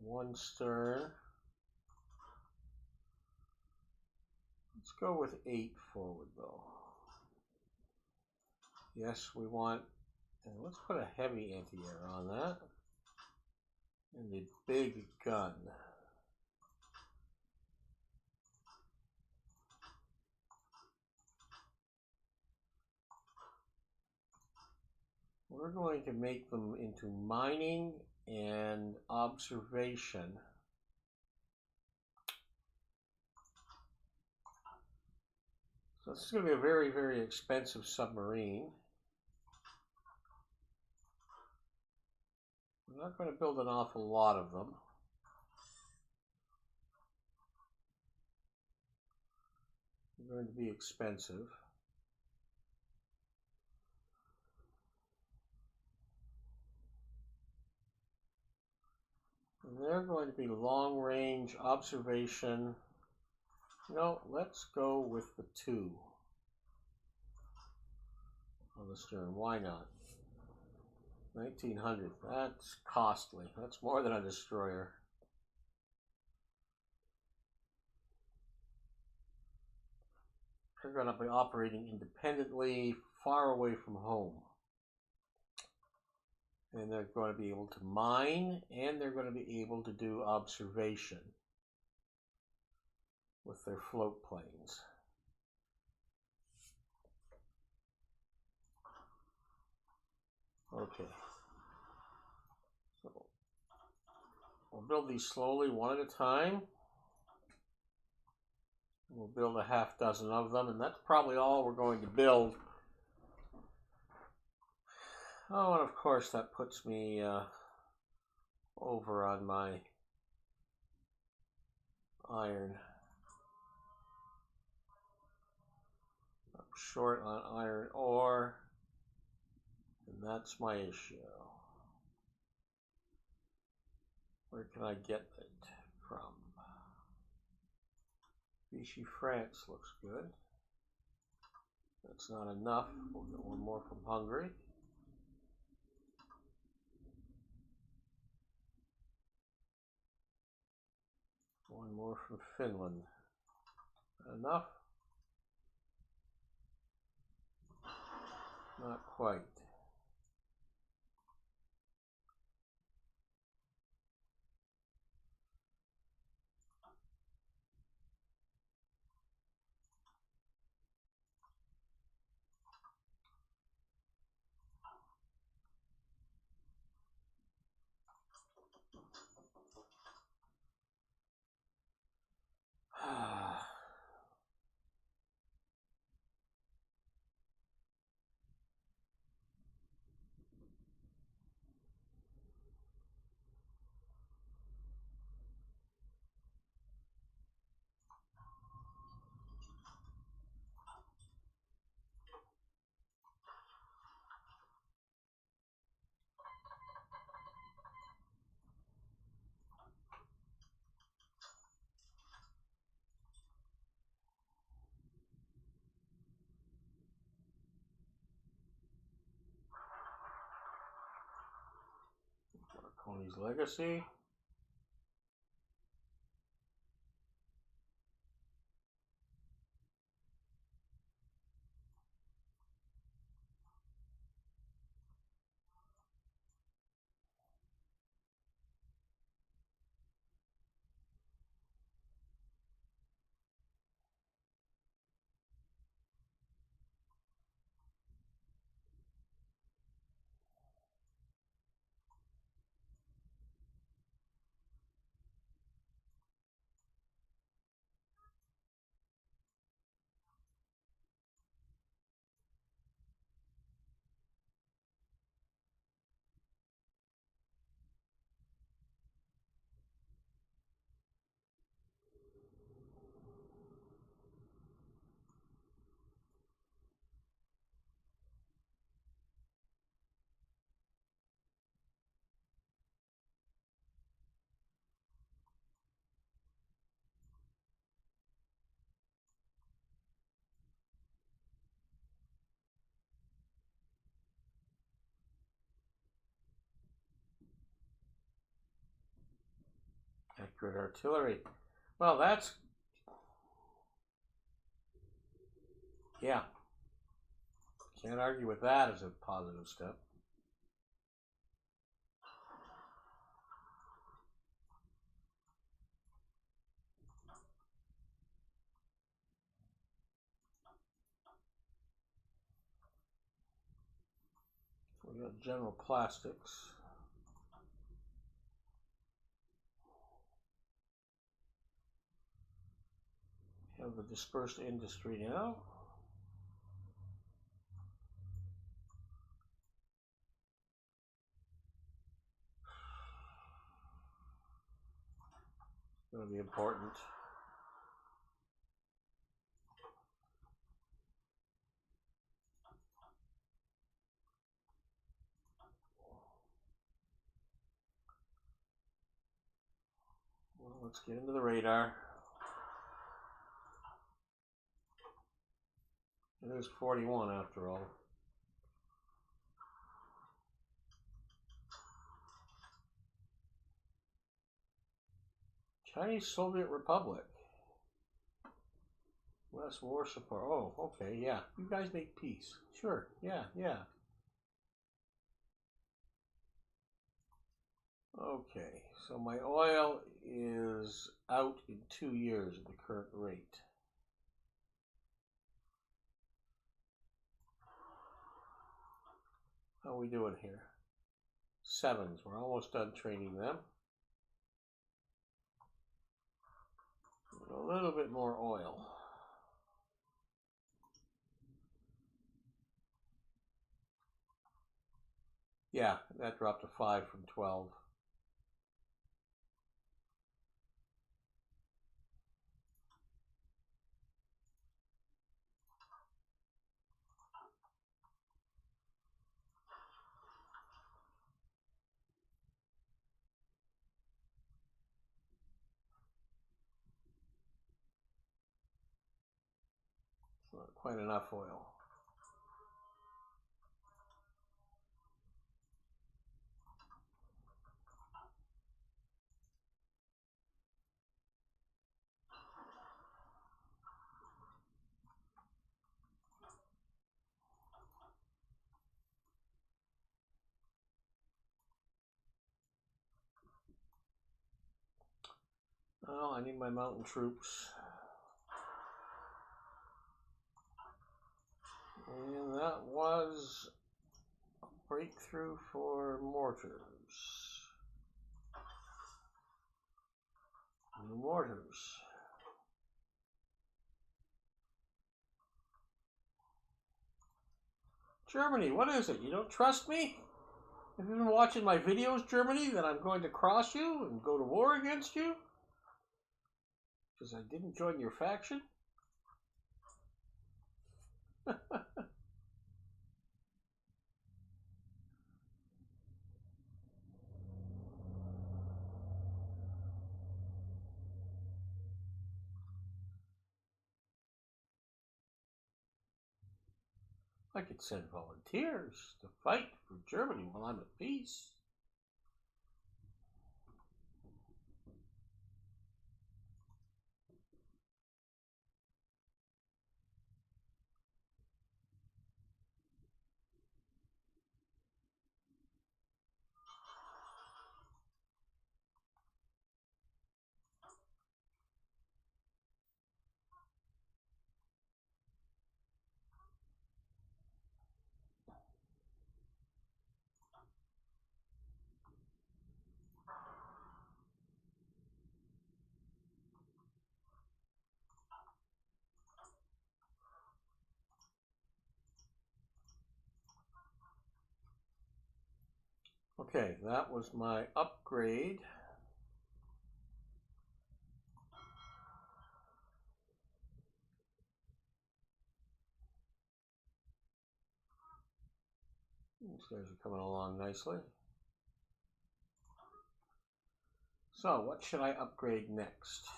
one stern. Let's go with 8 forward though. Yes, we want, and let's put a heavy anti-air on that. And the big gun. We're going to make them into mining and observation. So this is going to be a very, very expensive submarine. We're not going to build an awful lot of them. They're going to be expensive. And they're going to be long-range observation. No, let's go with the 2 on the stern. Why not? 1900. That's costly. That's more than a destroyer. They're going to be operating independently, far away from home. And they're going to be able to mine, and they're going to be able to do observation with their float planes. Okay. So we'll build these slowly, one at a time. We'll build a half dozen of them, and that's probably all we're going to build. Oh, and of course that puts me over on my iron. I'm short on iron ore, and that's my issue. Where can I get it from? Vichy, France looks good. That's not enough. We'll get one more from Hungary. One more from Finland. Enough. Not quite. Coney's Legacy. Accurate artillery. Well, that's... yeah. Can't argue with that as a positive step. We got General Plastics. Have the dispersed industry now. It's going to be important. Well, let's get into the radar. It is 41 after all. Chinese Soviet Republic. Less war support. Oh, okay, yeah. You guys make peace. Sure, yeah, yeah. Okay, so my oil is out in 2 years at the current rate. How are we doing here? 7s. We're almost done training them. A little bit more oil. Yeah, that dropped to 5 from 12. Not quite enough oil. Oh, I need my mountain troops. And that was a breakthrough for mortars. New mortars. Germany, what is it? You don't trust me? If you've been watching my videos, Germany, then I'm going to cross you and go to war against you? Because I didn't join your faction? I could send volunteers to fight for Germany while I'm at peace. Okay, that was my upgrade. These guys are coming along nicely. So, what should I upgrade next?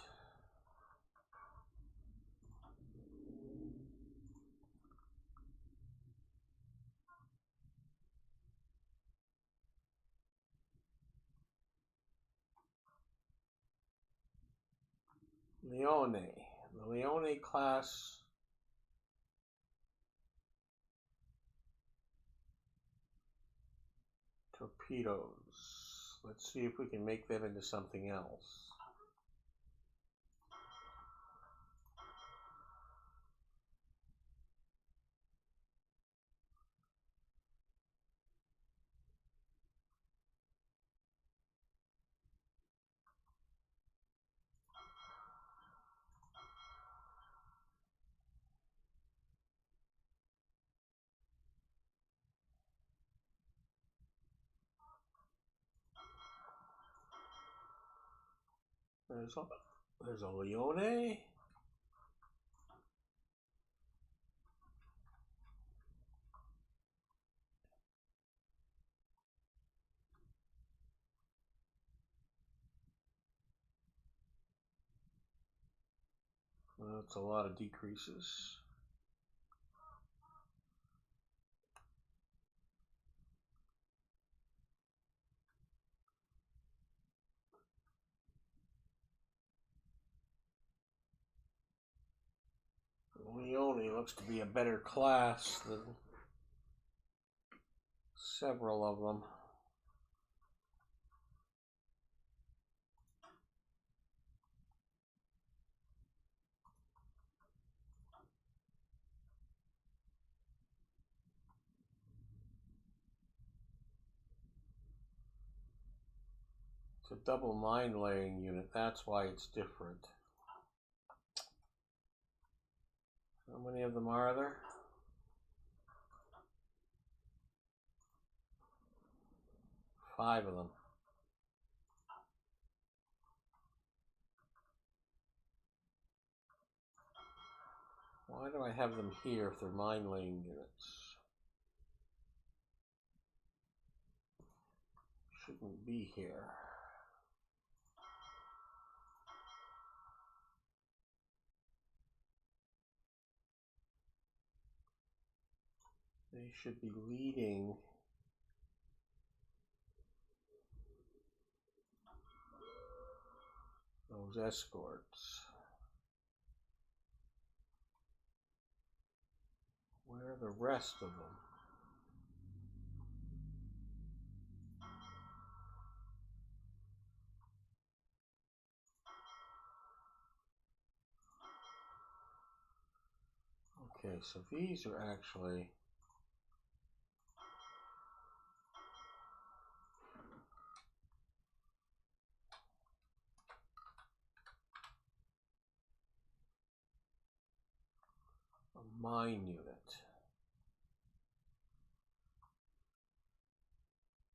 Leone. The Leone class torpedoes. Let's see if we can make them into something else. There's a Leone. That's a lot of decreases. Leone looks to be a better class than several of them. It's a double mine laying unit, that's why it's different. How many of them are there? 5 of them. Why do I have them here if they're mine laying units? Shouldn't be here. They should be leading those escorts. Where are the rest of them? Okay, so these are actually a mine unit.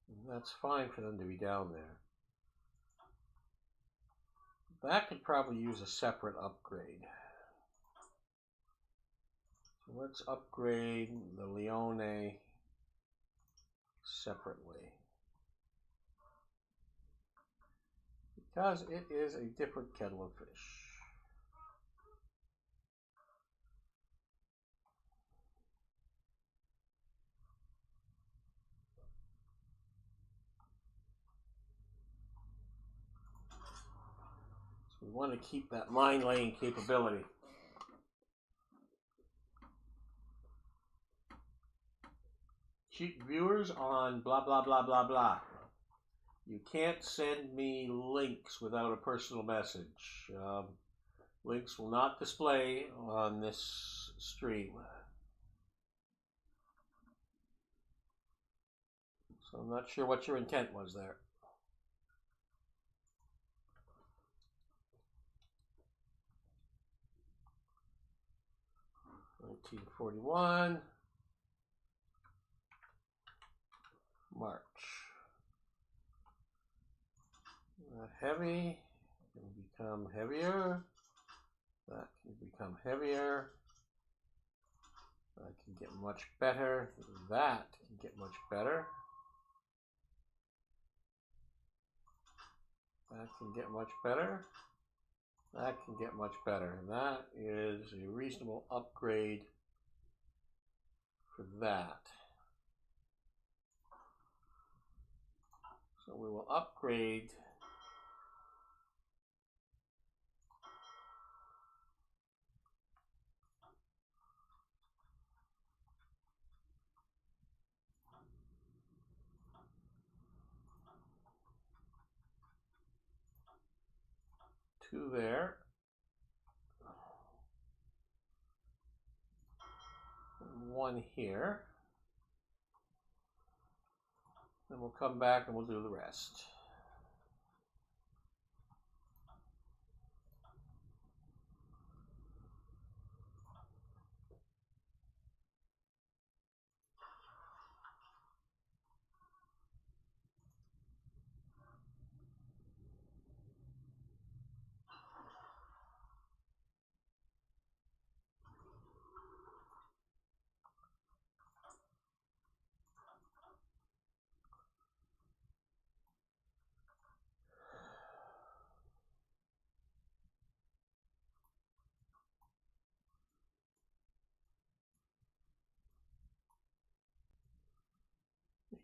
And that's fine for them to be down there. That could probably use a separate upgrade. So let's upgrade the Leone separately, because it is a different kettle of fish. So we want to keep that mine laying capability. Cheap viewers on blah blah blah blah blah. You can't send me links without a personal message. Links will not display on this stream. So I'm not sure what your intent was there. $1941. March. Heavy can become heavier. That can become heavier. That can get much better. That can get much better. That can get much better. That can get much better. And that is a reasonable upgrade for that. So we will upgrade two there. And one here. Then we'll come back and we'll do the rest.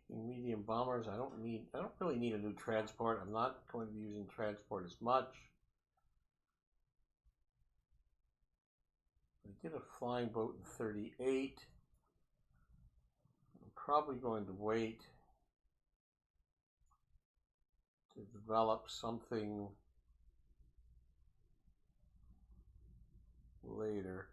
Medium bombers. I don't really need a new transport. I'm not going to be using transport as much. I did a flying boat in 38. I'm probably going to wait to develop something later.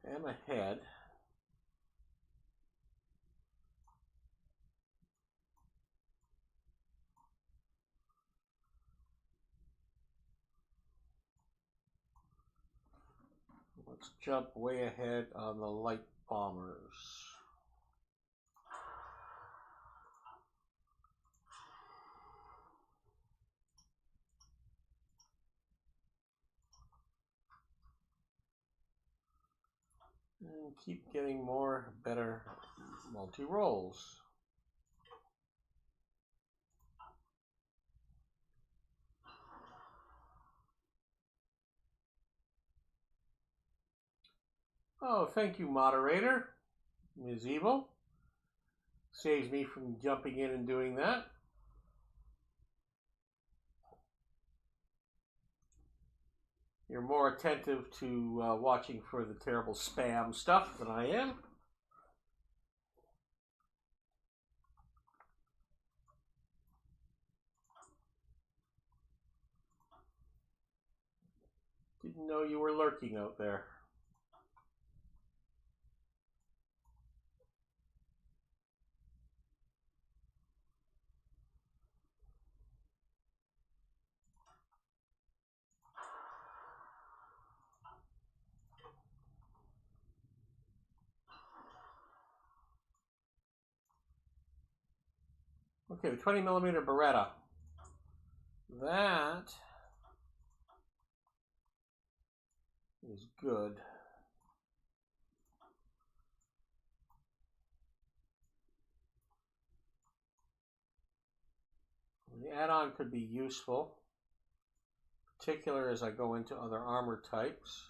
I am ahead. Let's jump way ahead on the light bombers. And keep getting more, better multi-rolls. Oh, thank you, moderator. Ms. Evil. Saves me from jumping in and doing that. You're more attentive to watching for the terrible spam stuff than I am. Didn't know you were lurking out there. Okay, the 20mm Beretta. That is good. The add-on could be useful, particularly as I go into other armor types.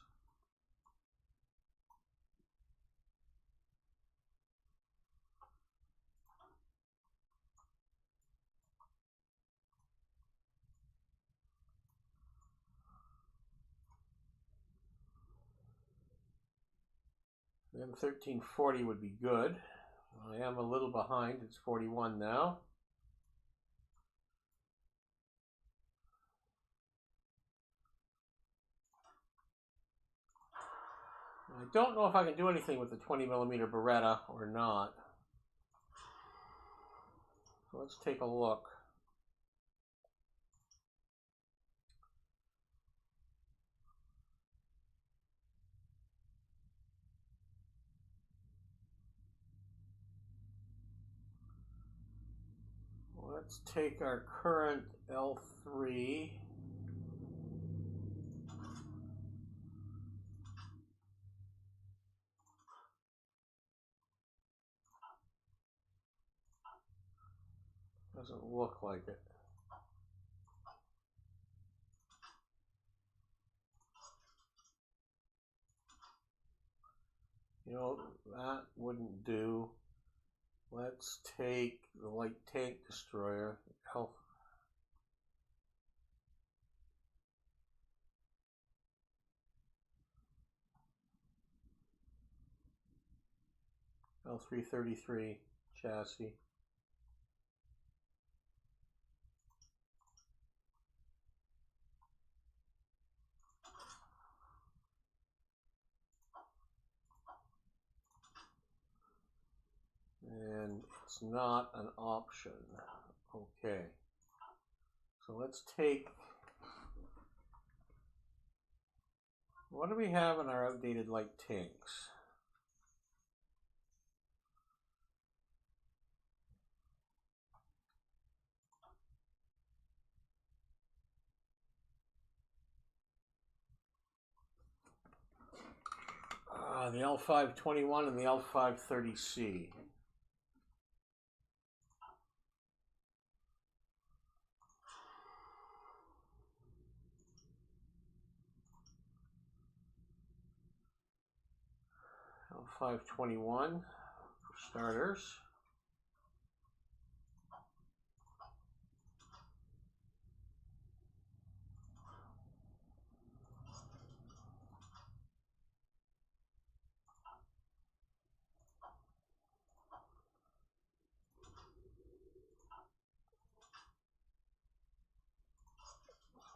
The M1340 would be good. I am a little behind. It's 41 now. I don't know if I can do anything with the 20mm Beretta or not. So let's take a look. Let's take our current L3. Doesn't look like it. You know, that wouldn't do. Let's take the light tank destroyer, L333 chassis. And it's not an option. Okay. So let's take, what do we have in our outdated light tanks? The L521 and the L530C. L521 for starters.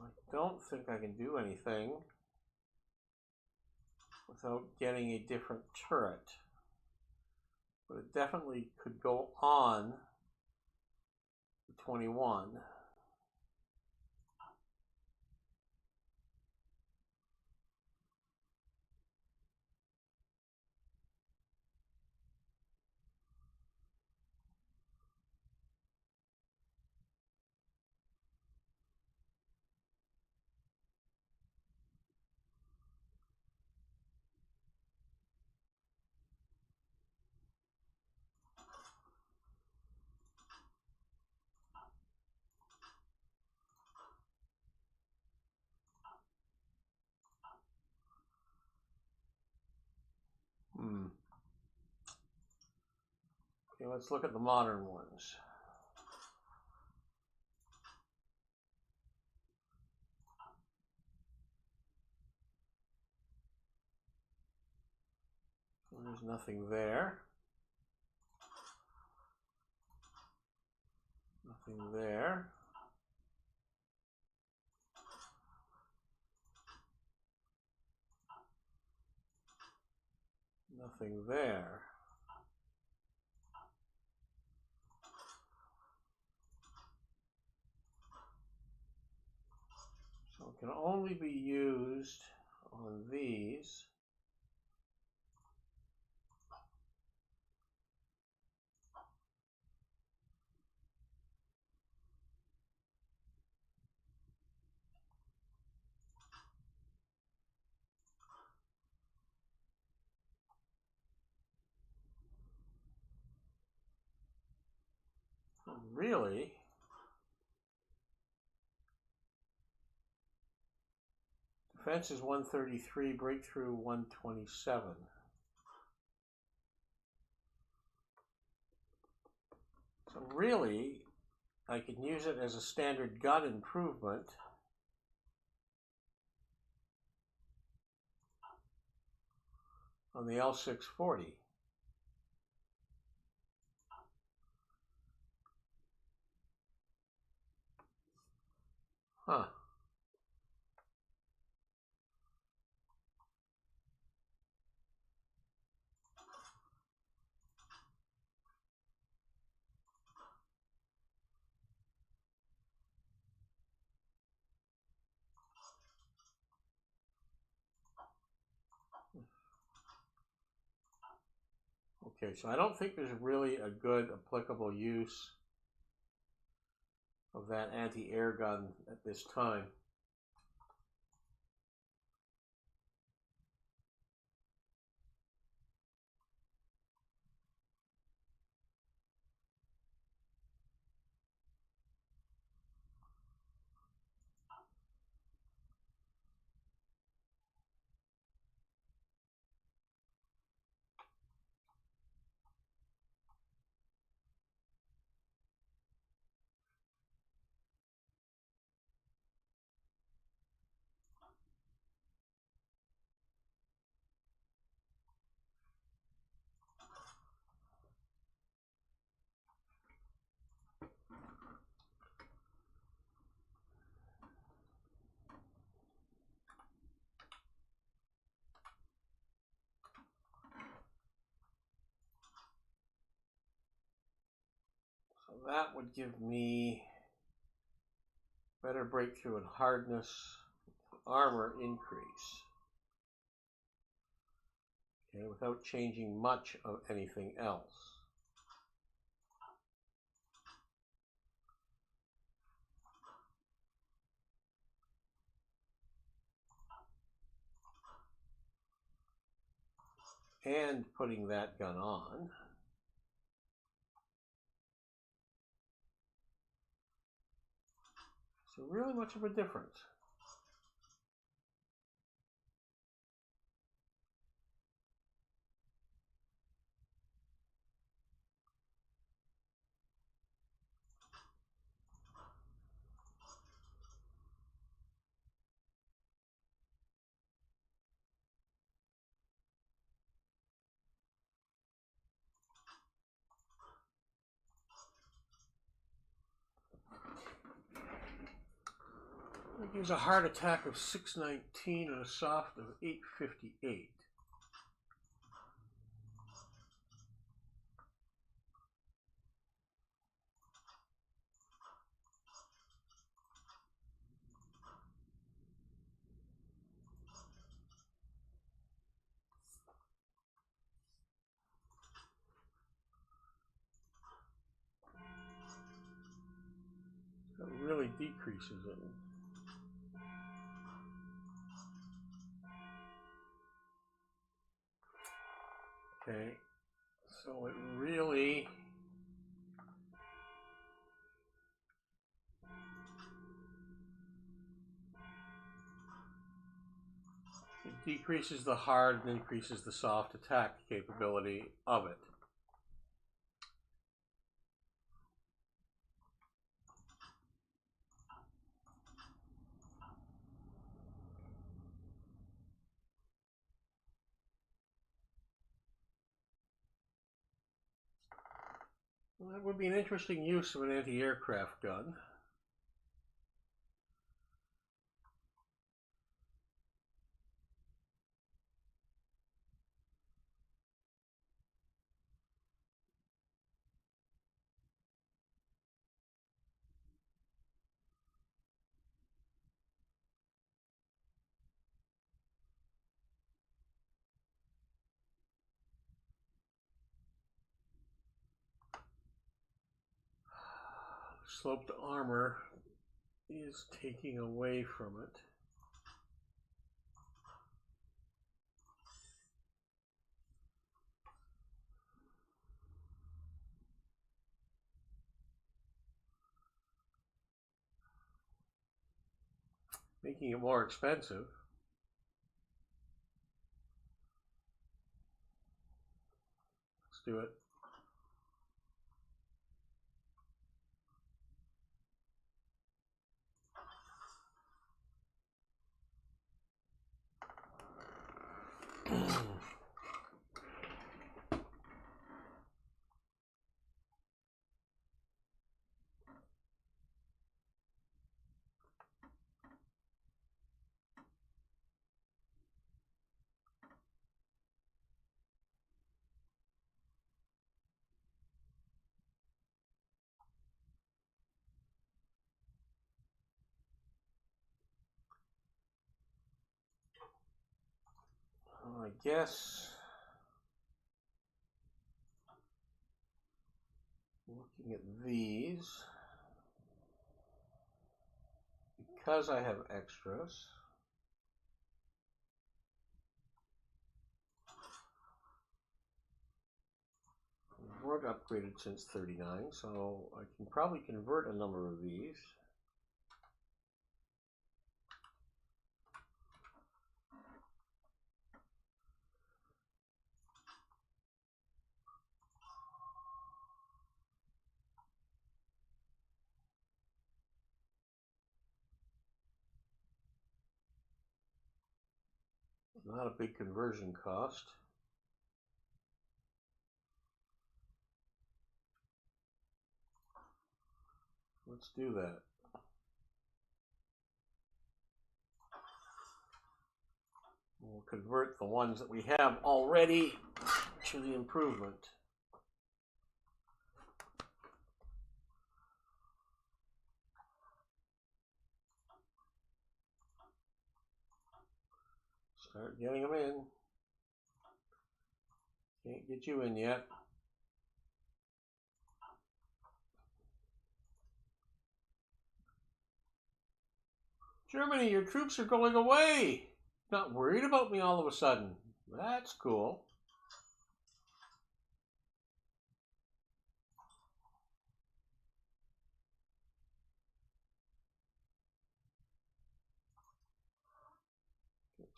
I don't think I can do anything without getting a different turret. But it definitely could go on the 21. Okay, let's look at the modern ones. There's nothing there. Nothing there. Nothing there. So it can only be used on these. Really, defense is 133, breakthrough 127. So really, I can use it as a standard gun improvement. On the L640. Huh. Okay, so I don't think there's really a good applicable use of that anti-air gun at this time. So that would give me better breakthrough and hardness, armor increase. Okay, without changing much of anything else. And putting that gun on. So really much of a difference. Gives a hard attack of 619 and a soft of 858. That really decreases it. Okay, so it really decreases the hard and increases the soft attack capability of it. Well, that would be an interesting use of an anti-aircraft gun. sloped armor is taking away from it. Making it more expensive. Let's do it. I guess looking at these, because I have extras, they weren't upgraded since 39, so I can probably convert a number of these. Not a big conversion cost. Let's do that. We'll convert the ones that we have already to the improvement. Start getting them in. Can't get you in yet. Germany, your troops are going away. Not worried about me all of a sudden. That's cool.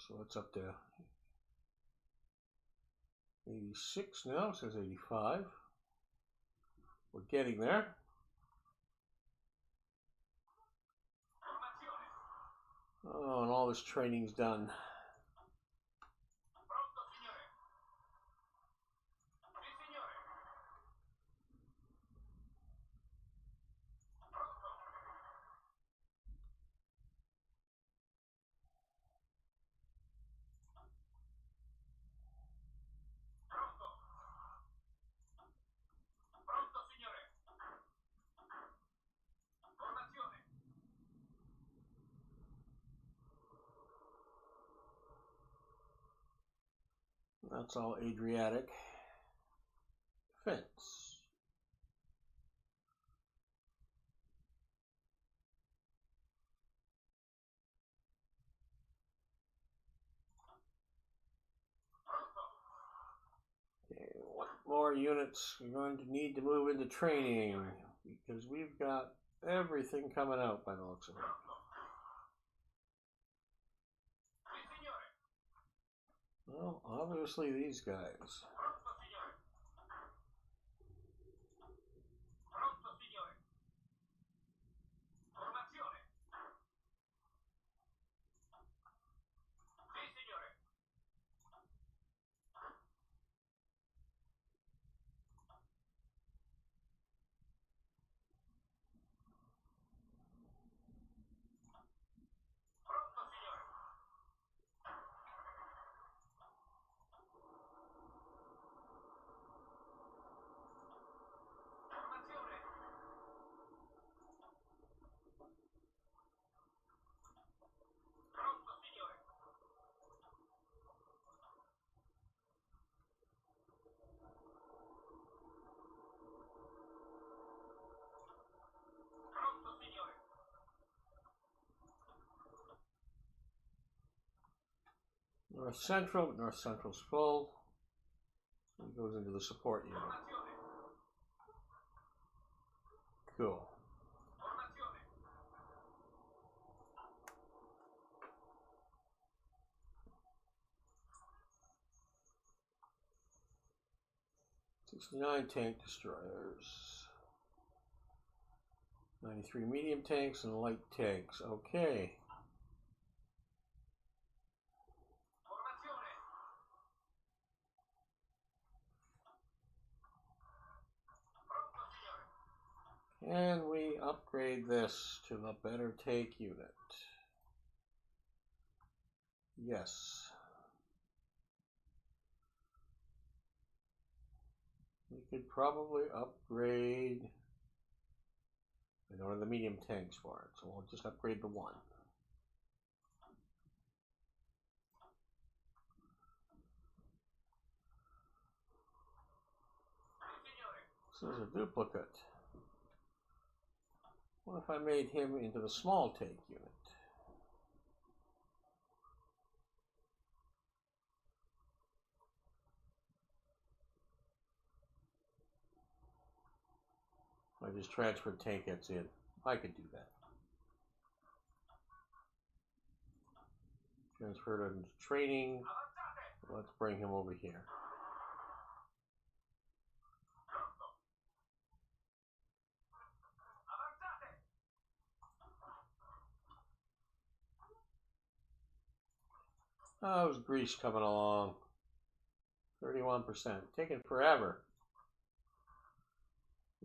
So it's up to 86 now. It says 85. We're getting there. Oh, and all this training's done. That's all Adriatic fence. Okay, what more units are going to need to move into training? Because we've got everything coming out by the looks of it. Well, obviously these guys. North Central, but North Central's full. So it goes into the support unit. Cool. 69 tank destroyers. 93 medium tanks and light tanks. Okay. And we upgrade this to the better take unit. Yes. We could probably upgrade. I don't have the medium tanks for it, so we'll just upgrade the one. This is a duplicate. What if I made him into the small take unit? I just transferred tankettes in. I could do that. Transferred into training. Let's bring him over here. Oh, it was Greece coming along. 31%. Taking forever.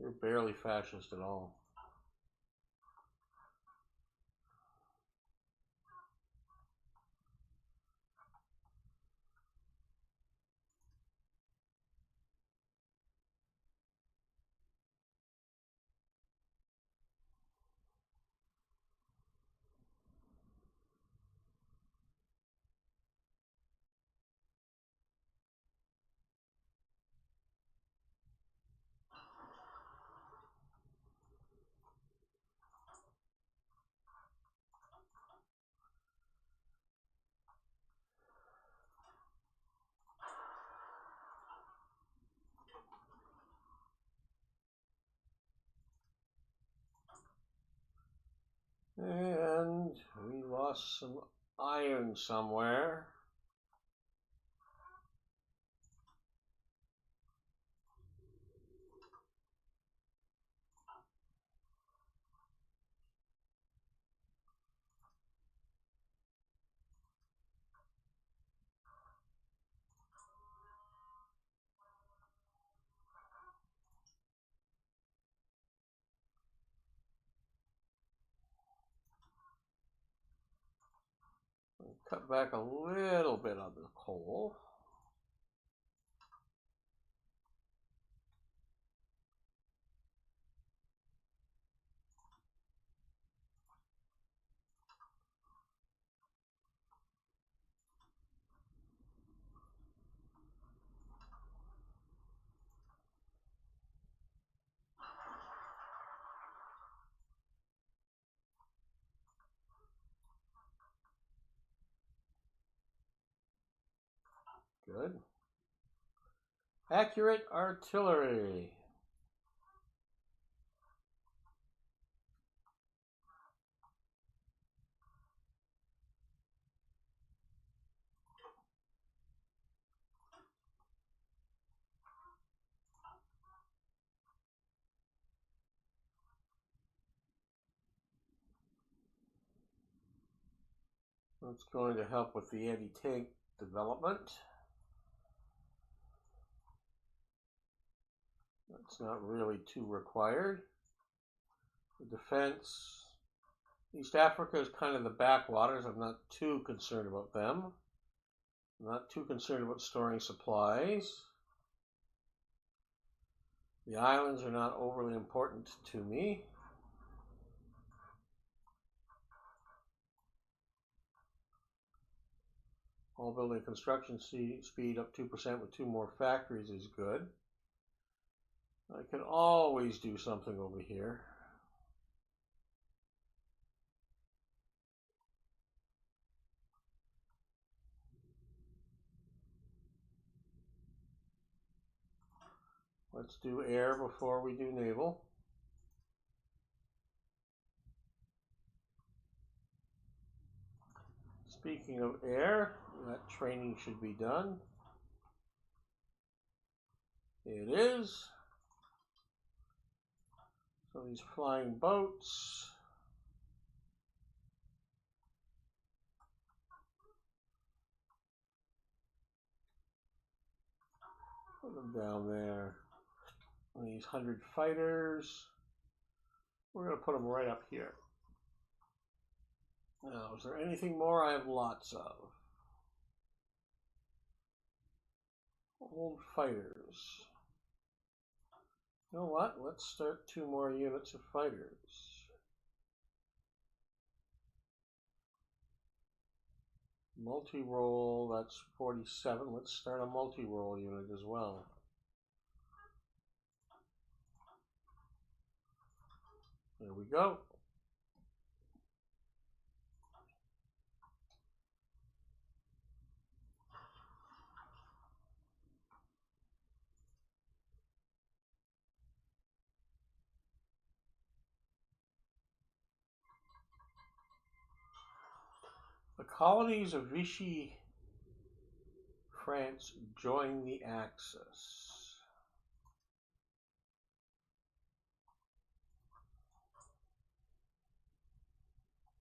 You're barely fascist at all. And we lost some iron somewhere. Cut back a little bit on the coal. Good. Accurate artillery. That's going to help with the anti-tank development. That's not really too required. The defense. East Africa is kind of the backwaters. I'm not too concerned about them. I'm not too concerned about storing supplies. The islands are not overly important to me. All building construction speed up 2% with 2 more factories is good. I can always do something over here. Let's do air before we do naval. Speaking of air, that training should be done. It is. So these flying boats. Put them down there. And these 100 fighters. We're going to put them right up here. Now, is there anything more? I have lots of. Old fighters. You know what? Let's start 2 more units of fighters. Multi-role, that's 47. Let's start a multi-role unit as well. There we go. The colonies of Vichy France joined the Axis.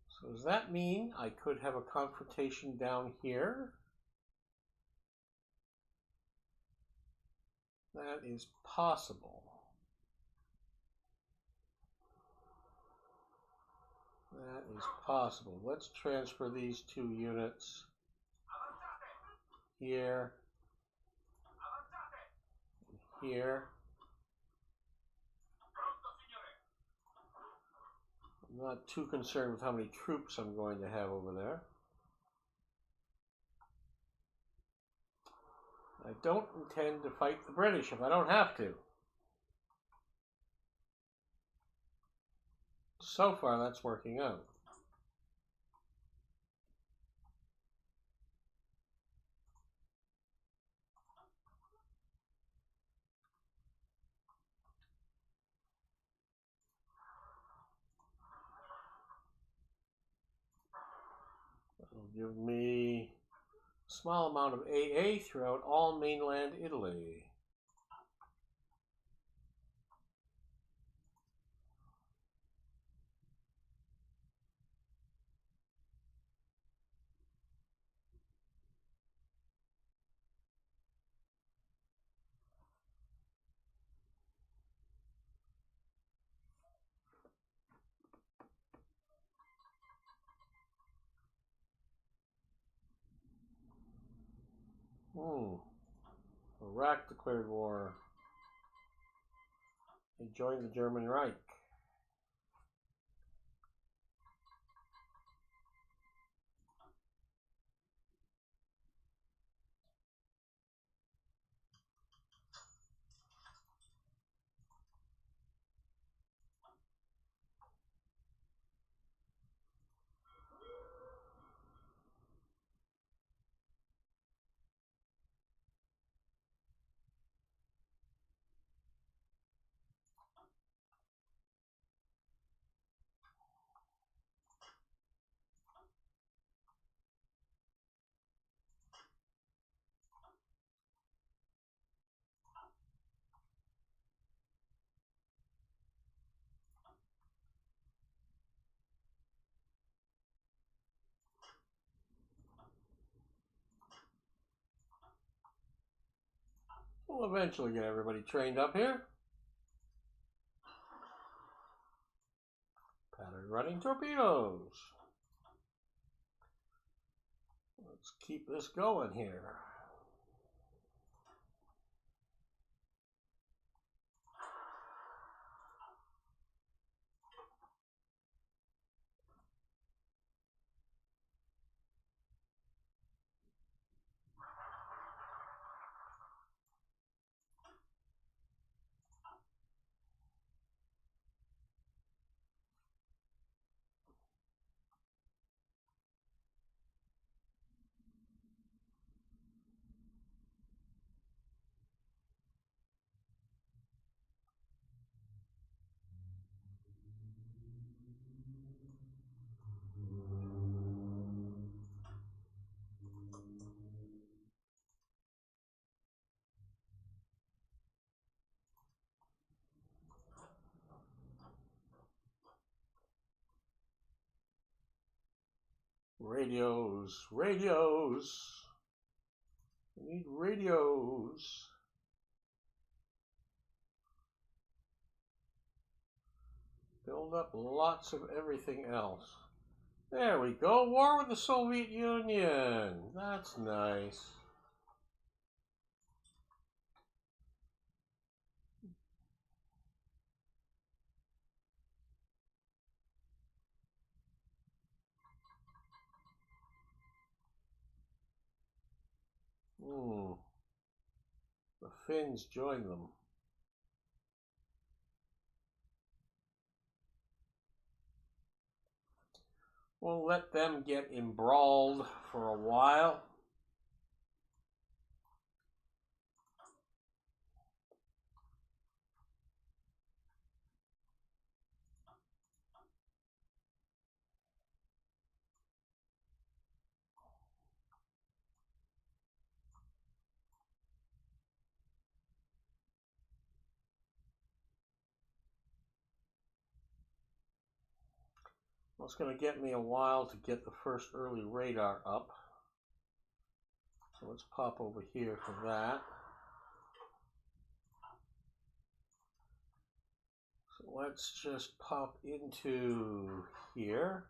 So does that mean I could have a confrontation down here? That is possible. That is possible. Let's transfer these 2 units here, here. I'm not too concerned with how many troops I'm going to have over there. I don't intend to fight the British if I don't have to. So far, that's working out. That'll give me a small amount of AA throughout all mainland Italy. Iraq declared war. They joined the German Reich. We'll eventually get everybody trained up here. Pattern running torpedoes. Let's keep this going here. Radios, radios. We need radios. Build up lots of everything else. There we go. War with the Soviet Union. That's nice. The Finns joined them. We'll let them get embroiled for a while. Well, it's going to get me a while to get the first early radar up. So let's pop over here for that. So let's just pop into here.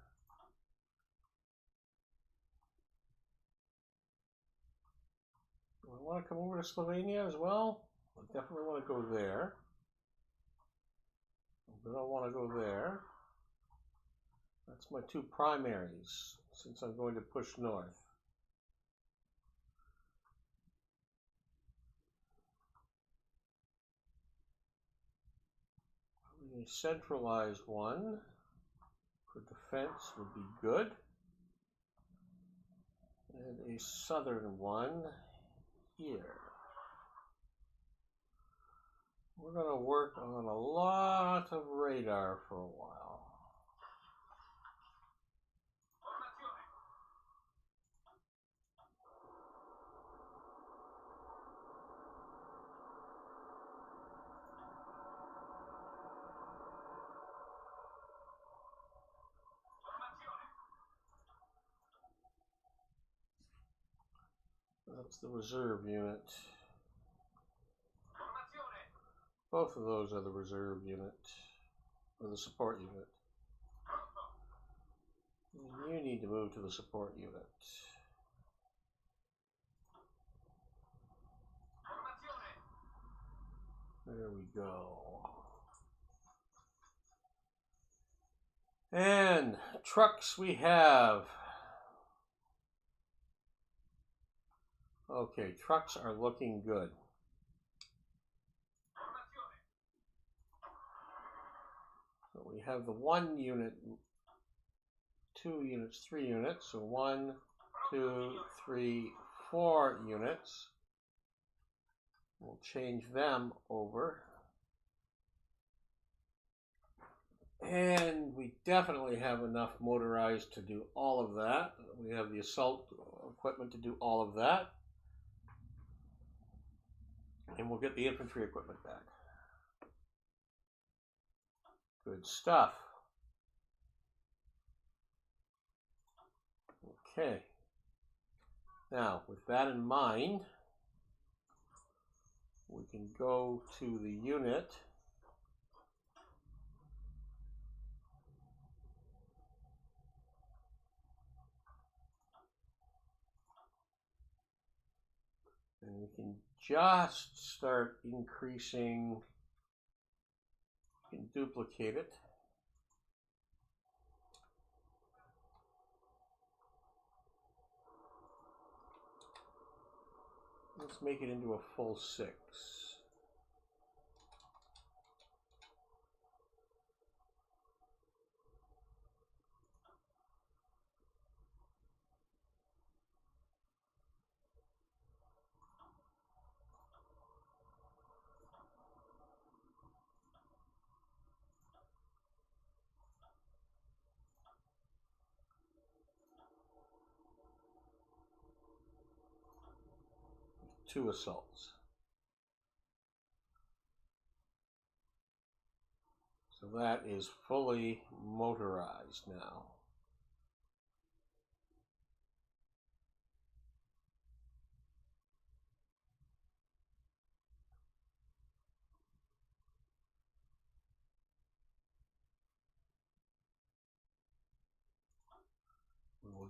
Do I want to come over to Slovenia as well? I definitely want to go there. But I don't want to go there. That's my two primaries, since I'm going to push north. A centralized one for defense would be good. And a southern one here. We're going to work on a lot of radar for a while. That's the reserve unit. Both of those are the reserve unit, or the support unit. And you need to move to the support unit. There we go. And trucks we have. Okay, trucks are looking good. So we have the 1 unit, 2 units, 3 units. So 1, 2, 3, 4 units. We'll change them over. And we definitely have enough motorized to do all of that. We have the assault equipment to do all of that. And we'll get the infantry equipment back. Good stuff. Okay. Now, with that in mind, we can go to the unit. And we can just start increasing. We can duplicate it. Let's make it into a full 6. Two assaults. So that is fully motorized now.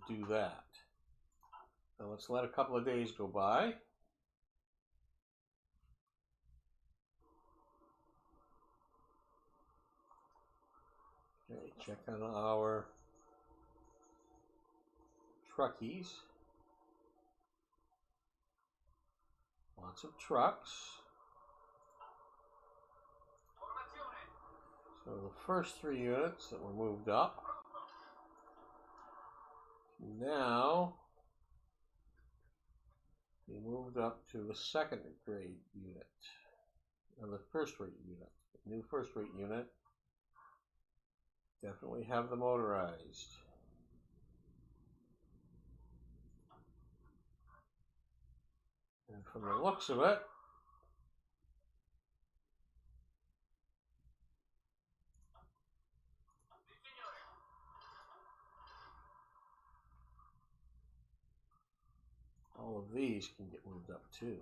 we'll do that. Now let's let a couple of days go by. Okay, check on our truckies. Lots of trucks. So the first 3 units that were moved up. Now we moved up to the second grade unit. Or the first rate unit. The new first rate unit. Definitely have the motorized. And from the looks of it, all of these can get moved up too.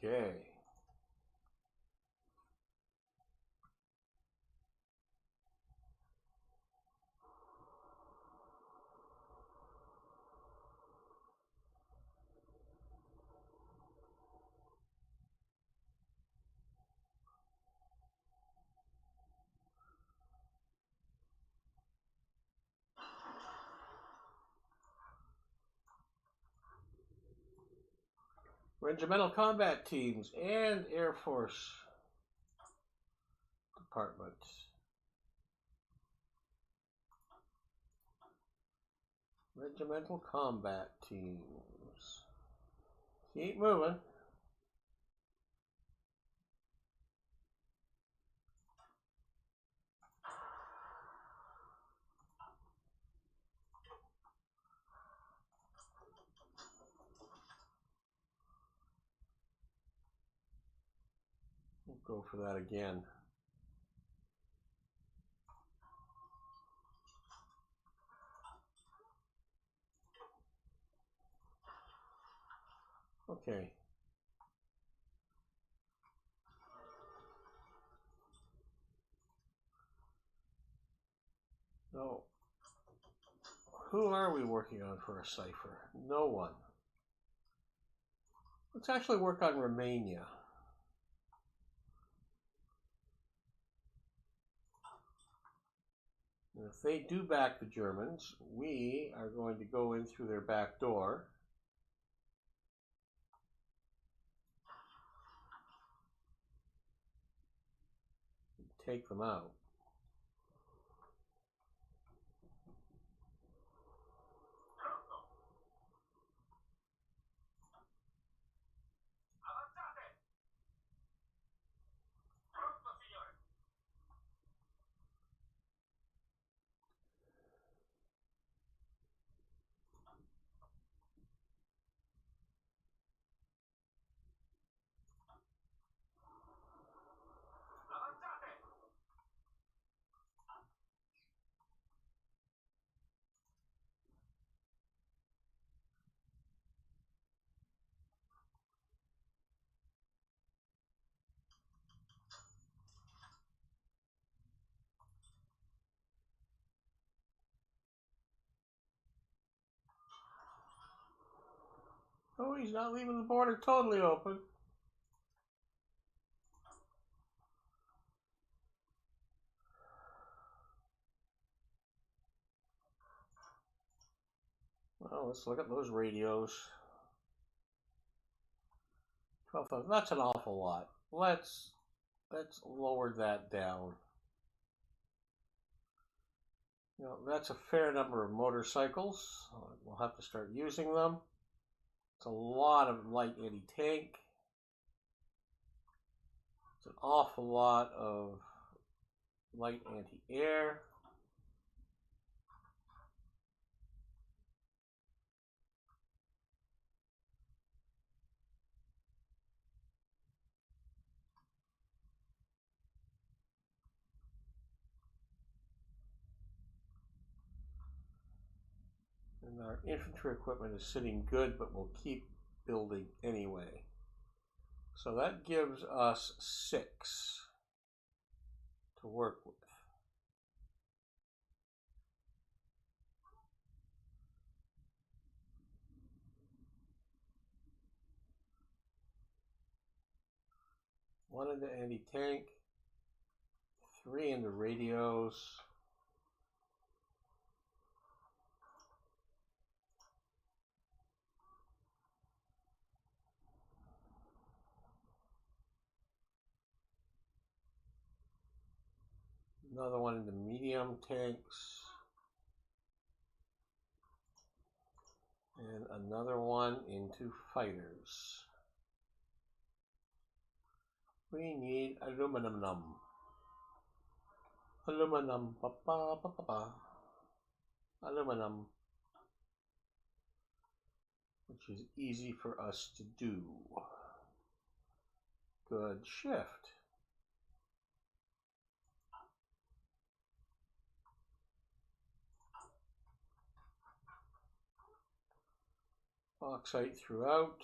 Okay. Regimental combat teams and Air Force departments. Regimental combat teams. Keep moving. We'll go for that again. Okay. So, who are we working on for a cipher? No one. Let's actually work on Romania. And if they do back the Germans, we are going to go in through their back door. And take them out. Oh, he's not leaving the border totally open. Well, let's look at those radios. 12,000. That's an awful lot. Let's lower that down. You know, that's a fair number of motorcycles. We'll have to start using them. It's a lot of light anti-tank. It's an awful lot of light anti-air. And our infantry equipment is sitting good, but we'll keep building anyway. So that gives us 6 to work with. One in the anti-tank, 3 in the radios. Another one in the medium tanks. And another one into fighters. We need aluminum. Aluminum. Pa, pa, pa, pa, pa. Aluminum. Which is easy for us to do. Good shift. Bauxite throughout.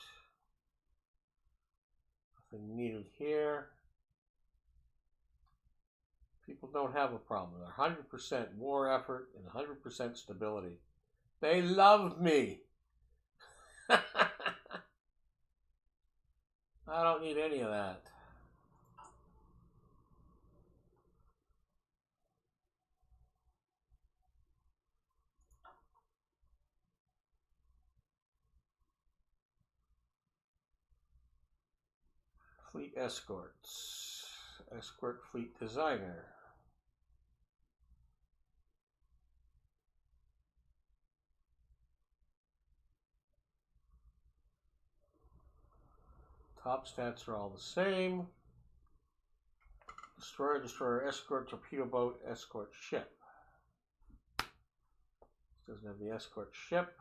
Nothing needed here. People don't have a problem. They're 100% war effort and 100% stability. They love me. I don't need any of that. Fleet escorts. Escort fleet designer. Top stats are all the same. Destroyer, destroyer, escort, torpedo boat, escort ship. This doesn't have the escort ship.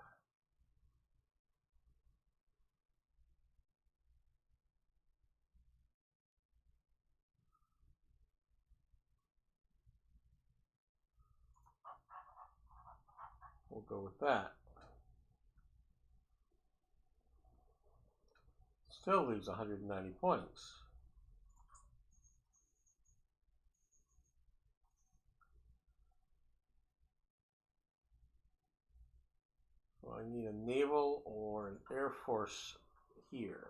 We'll go with that. Still leaves 190 points. So I need a naval or an air force here.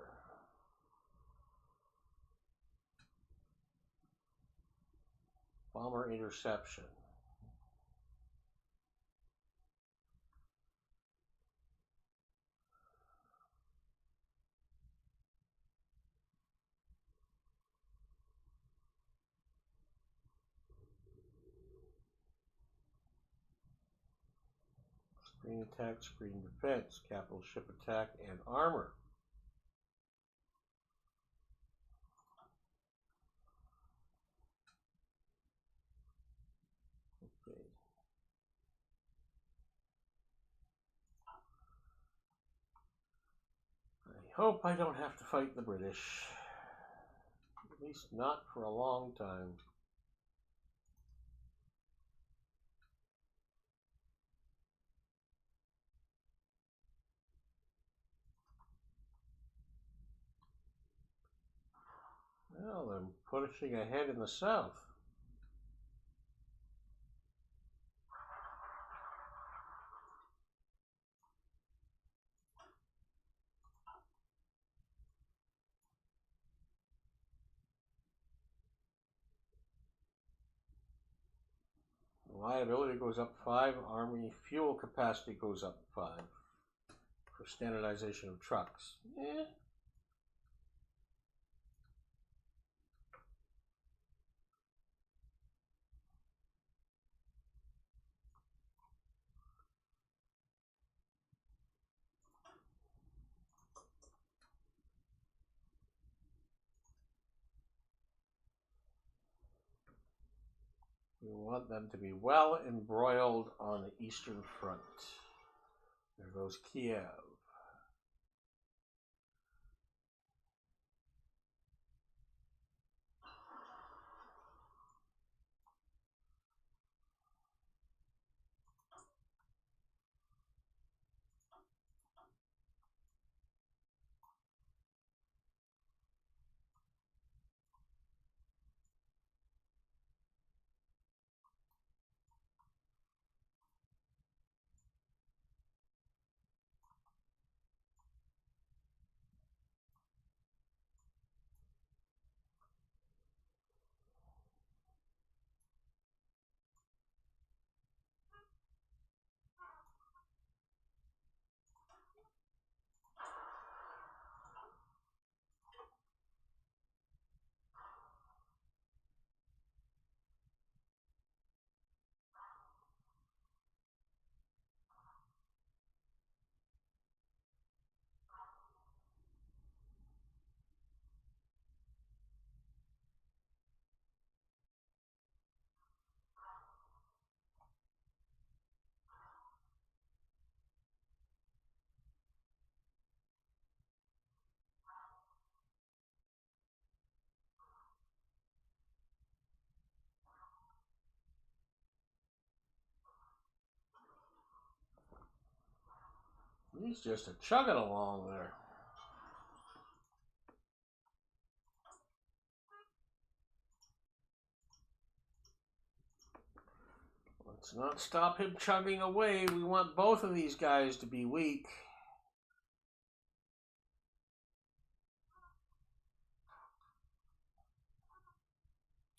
Bomber interception. Screen attack, screen defense, capital ship attack, and armor. Okay. I hope I don't have to fight the British. At least not for a long time. Well, they're pushing ahead in the south. Reliability goes up 5, army fuel capacity goes up 5 for standardization of trucks. We want them to be well embroiled on the Eastern Front. There goes Kiev. He's just a chugging along there. Let's not stop him chugging away. We want both of these guys to be weak.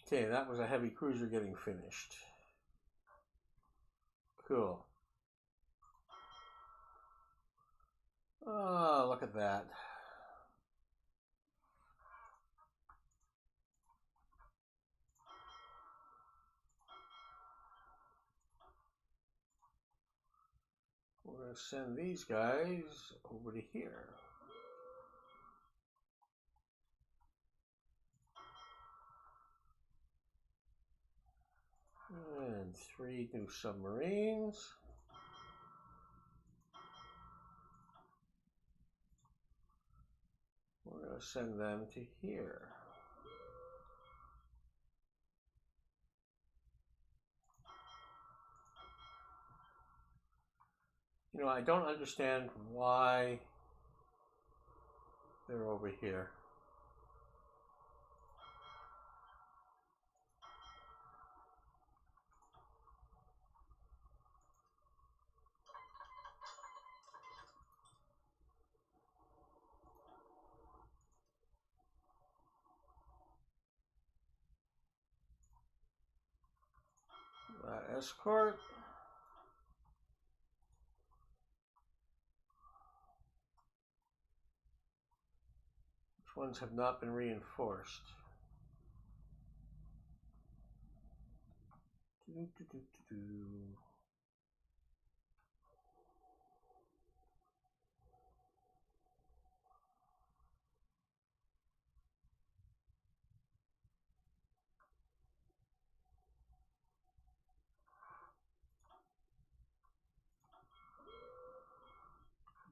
Okay, that was a heavy cruiser getting finished. Cool. Oh, look at that. We're going to send these guys over to here. And 3 new submarines. We're going to send them to here. You know, I don't understand why they're over here. Escort. Which ones have not been reinforced?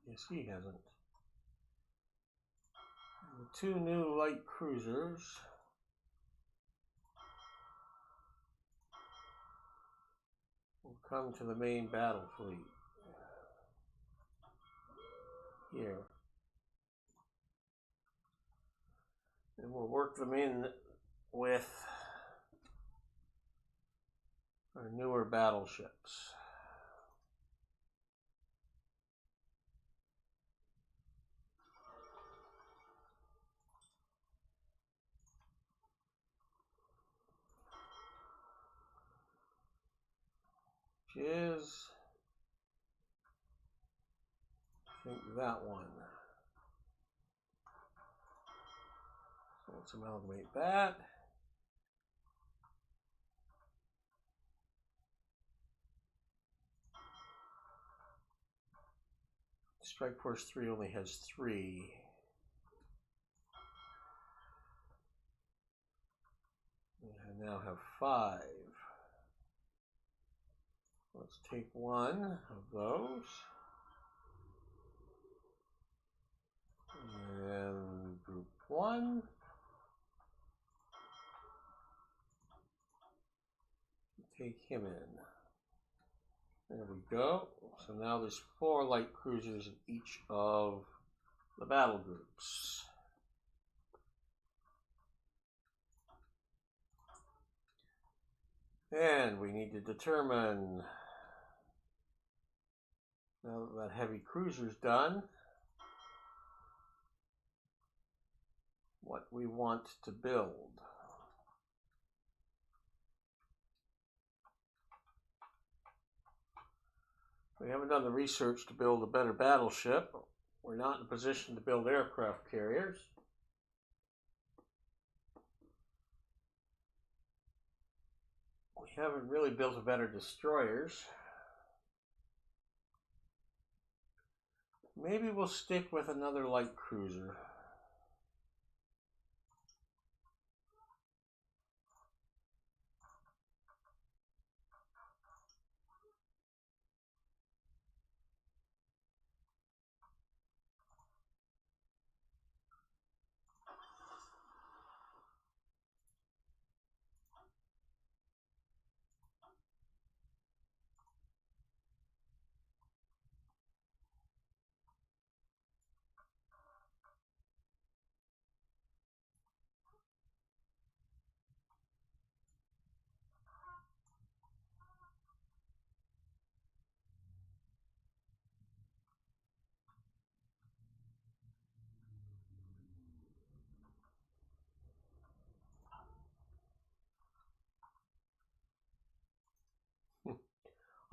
Yes, he hasn't. And the 2 new light cruisers. Will come to the main battle fleet. Here. And we'll work them in with our newer battleships. Which is, I think, that one. So let's amalgamate that. Strike Force 3 only has 3. I now have 5. Let's take one of those. And group 1. Take him in. There we go. So now there's 4 light cruisers in each of the battle groups. And we need to determine, now that heavy cruiser's done, what we want to build. We haven't done the research to build a better battleship. We're not in a position to build aircraft carriers. We haven't really built a better destroyers. Maybe we'll stick with another light cruiser.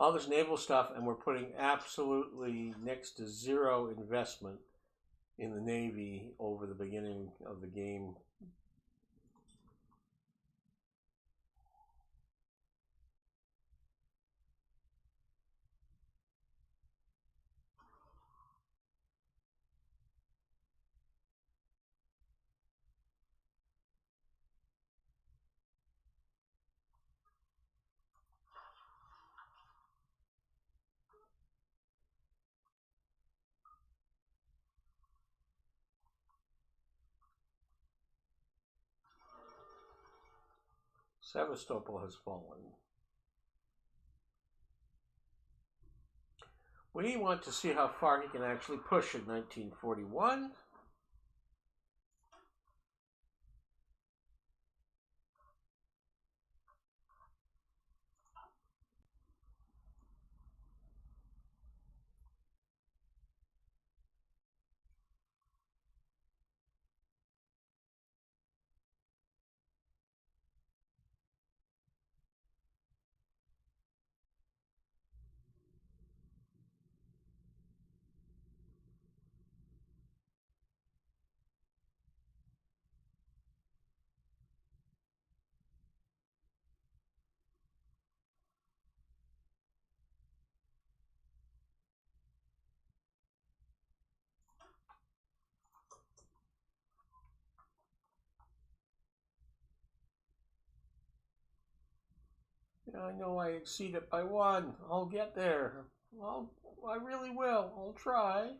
all this naval stuff, and we're putting absolutely next to zero investment in the Navy over the beginning of the game. Sevastopol has fallen. We want to see how far he can actually push in 1941. I know I exceed it by 1. I'll get there. I really will. I'll try.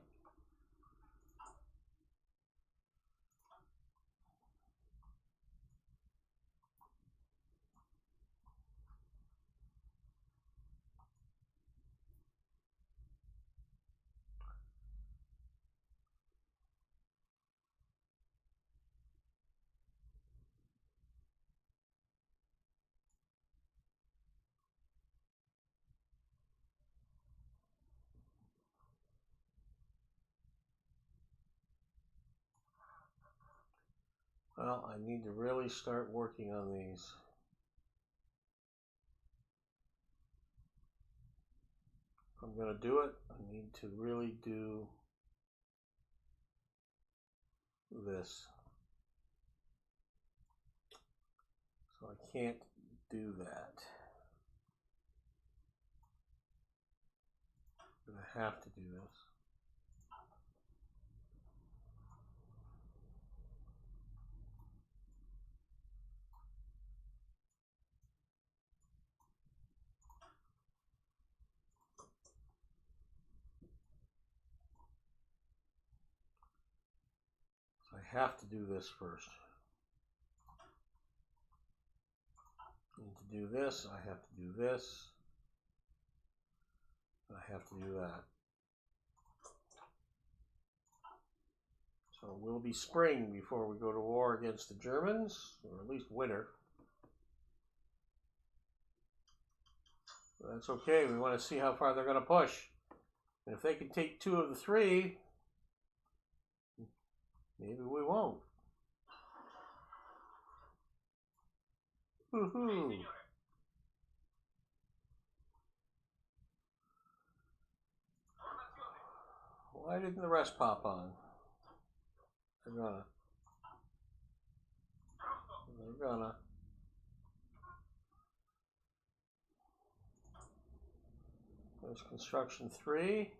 Well, I need to really start working on these. If I'm going to do it, I need to really do this. So I can't do that. But I have to do this. I have to do this first. And to do this, I have to do this. I have to do that. So it will be spring before we go to war against the Germans, or at least winter. But that's okay. We want to see how far they're going to push. And if they can take 2 of the 3, maybe we won't. Woohoo! Why didn't the rest pop on? They're gonna. They're gonna. There's construction 3.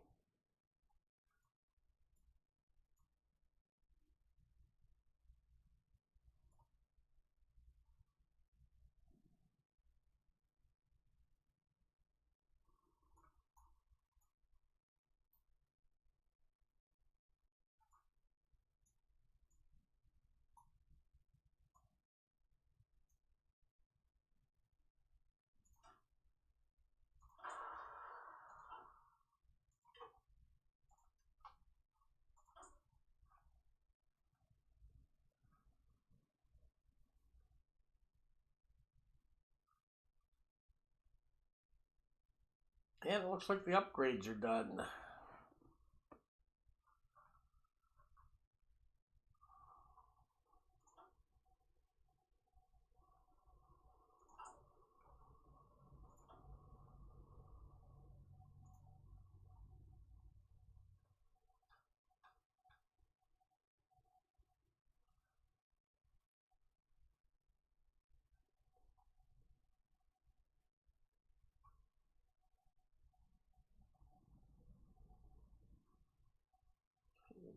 And it looks like the upgrades are done.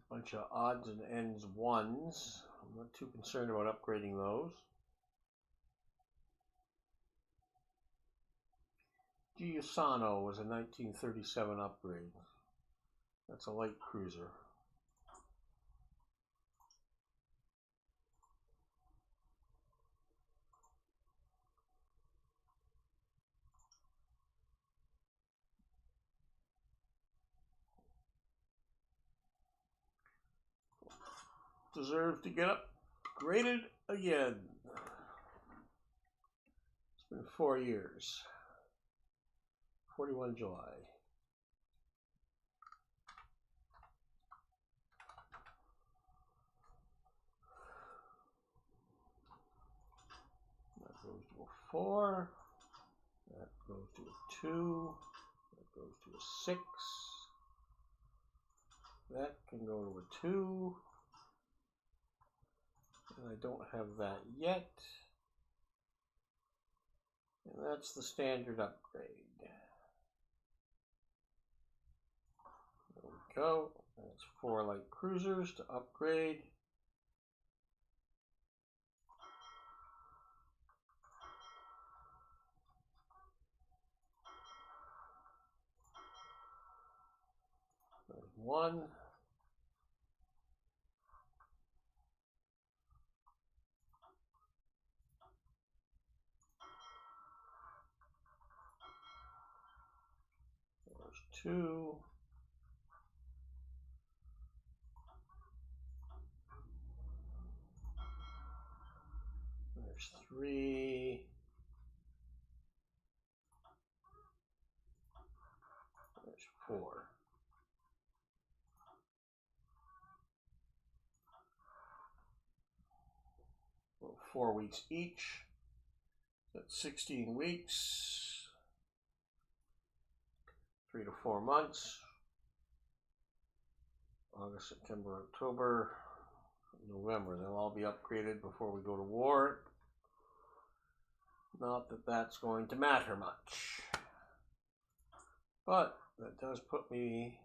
Bunch of odds and ends ones. I'm not too concerned about upgrading those. Giussano was a 1937 upgrade. That's a light cruiser. Deserves to get upgraded again. It's been 4 years. 41 July. That goes to a 4. That goes to a 2. That goes to a 6. That can go to a 2. And I don't have that yet. And that's the standard upgrade. There we go. That's 4 light cruisers to upgrade. There's 1. There's 2. There's 3. There's 4. Well, 4 weeks each. That's 16 weeks. 3 to 4 months. August, September, October, November. They'll all be upgraded before we go to war. Not that that's going to matter much. But that does put me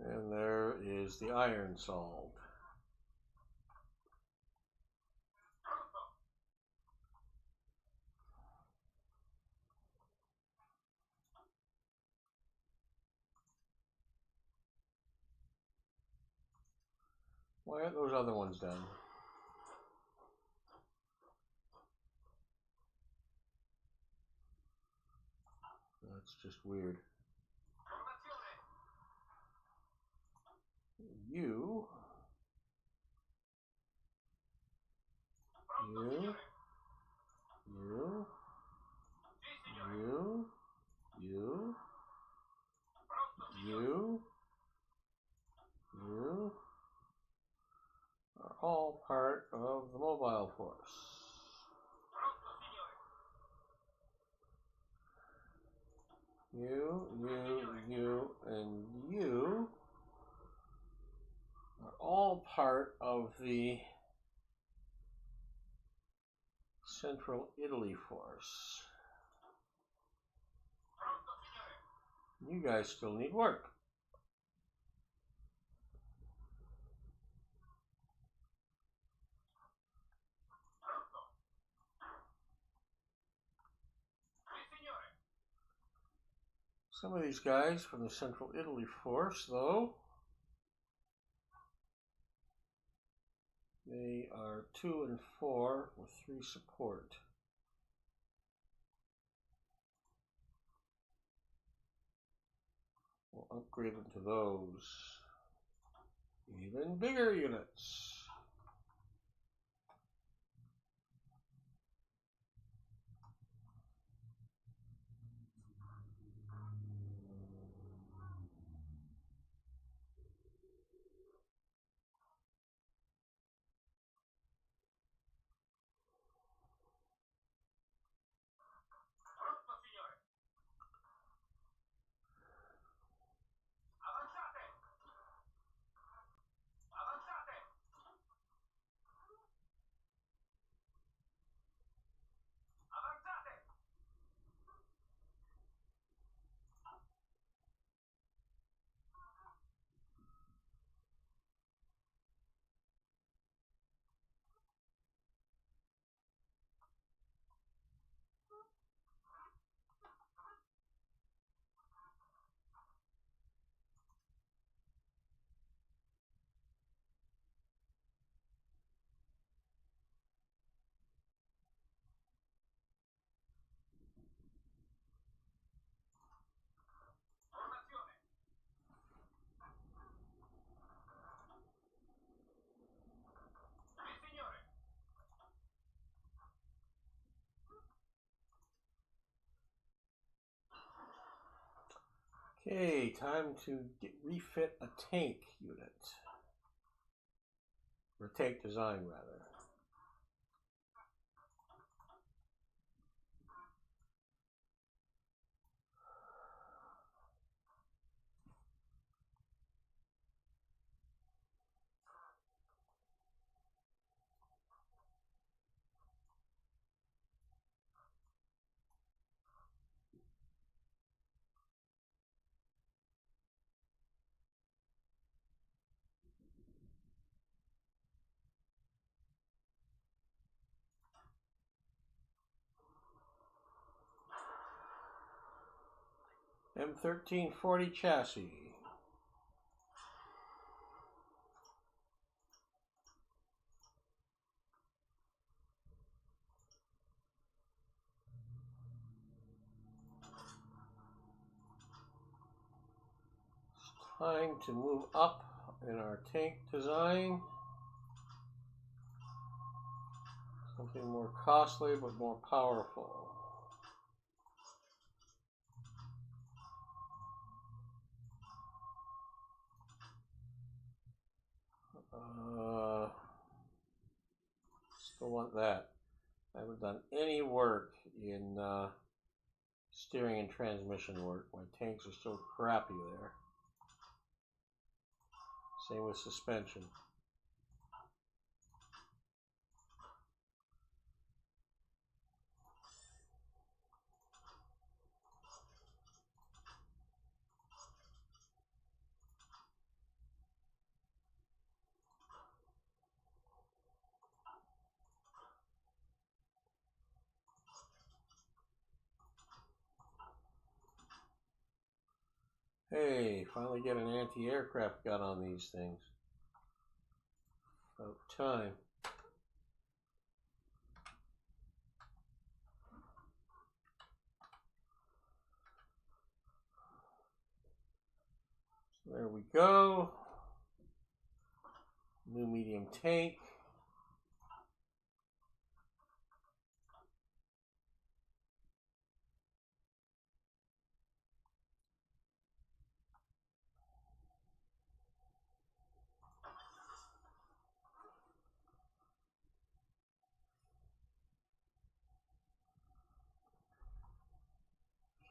and there is the iron solved. Why aren't those other ones done? That's just weird. You, you, you, you are all part of the mobile force. You, and you are all part of the Central Italy force. You guys still need work. Some of these guys from the Central Italy force, though, they are 2 and 4 with 3 support. We'll upgrade them to those. Even bigger units. Okay, time to refit a tank unit. Or tank design, rather. M1340 chassis. It's time to move up in our tank design. Something more costly but more powerful. Still want that. I haven't done any work in steering and transmission work. My tanks are still crappy there. Same with suspension. Hey, finally get an anti-aircraft gun on these things. About time. So there we go. New medium tank.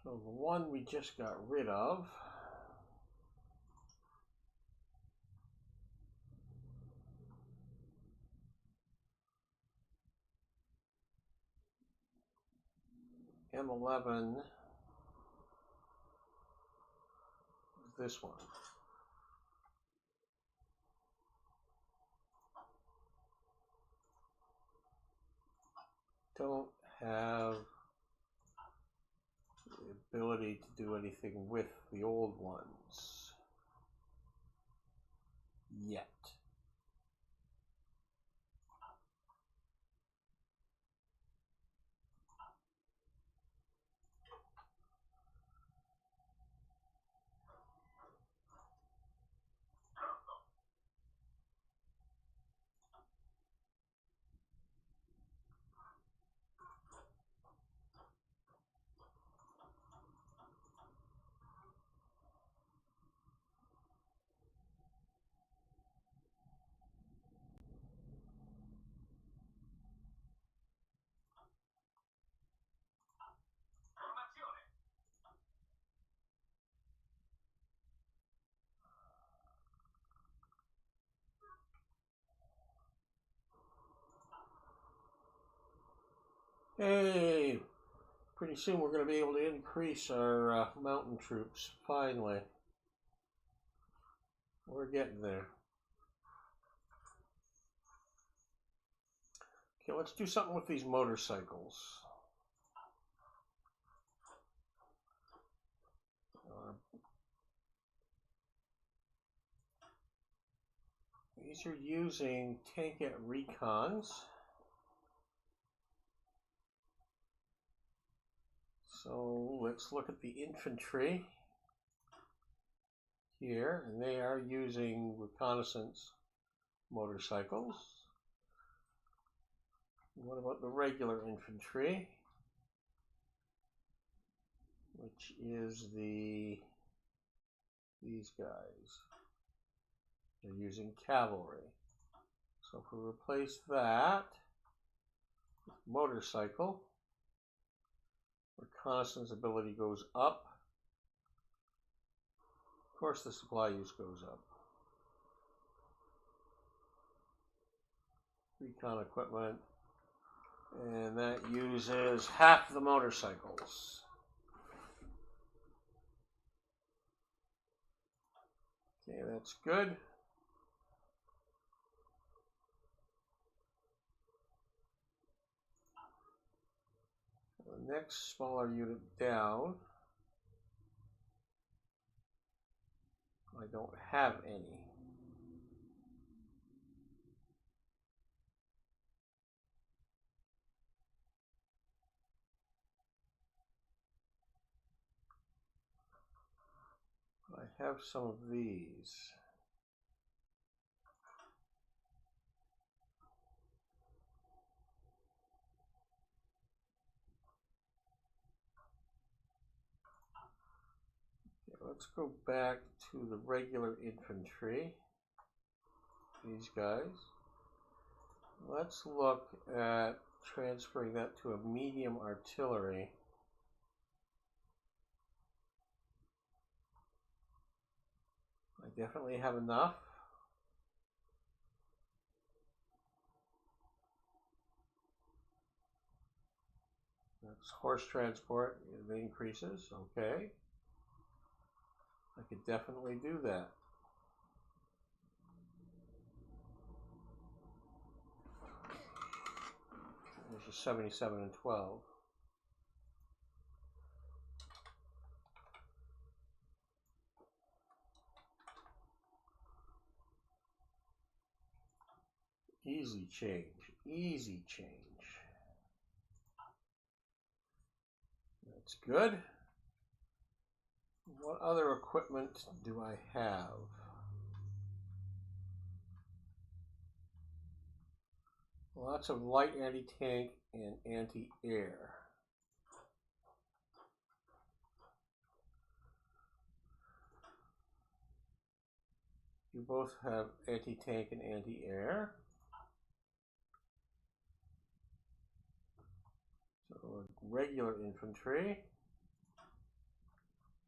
So the one we just got rid of. M11 is this one. Don't have the ability to do anything with the old ones yet. Hey, pretty soon we're going to be able to increase our mountain troops, finally. We're getting there. Okay, let's do something with these motorcycles. These are using tankette recons. So let's look at the infantry here, and they are using reconnaissance motorcycles. What about the regular infantry, which is the these guys. They're using cavalry. So if we replace that with motorcycle, reconnaissance ability goes up. Of course, the supply use goes up. Recon equipment, and that uses half the motorcycles. Okay, that's good. The next smaller unit down, I don't have any. I have some of these. Okay, let's go back to the regular infantry. These guys. Let's look at transferring that to a medium artillery. I definitely have enough. That's horse transport, it increases, okay. I could definitely do that. There's a 77 and 12. Easy change, easy change. That's good. What other equipment do I have? Lots of light anti-tank and anti-air. You both have anti-tank and anti-air. So regular infantry,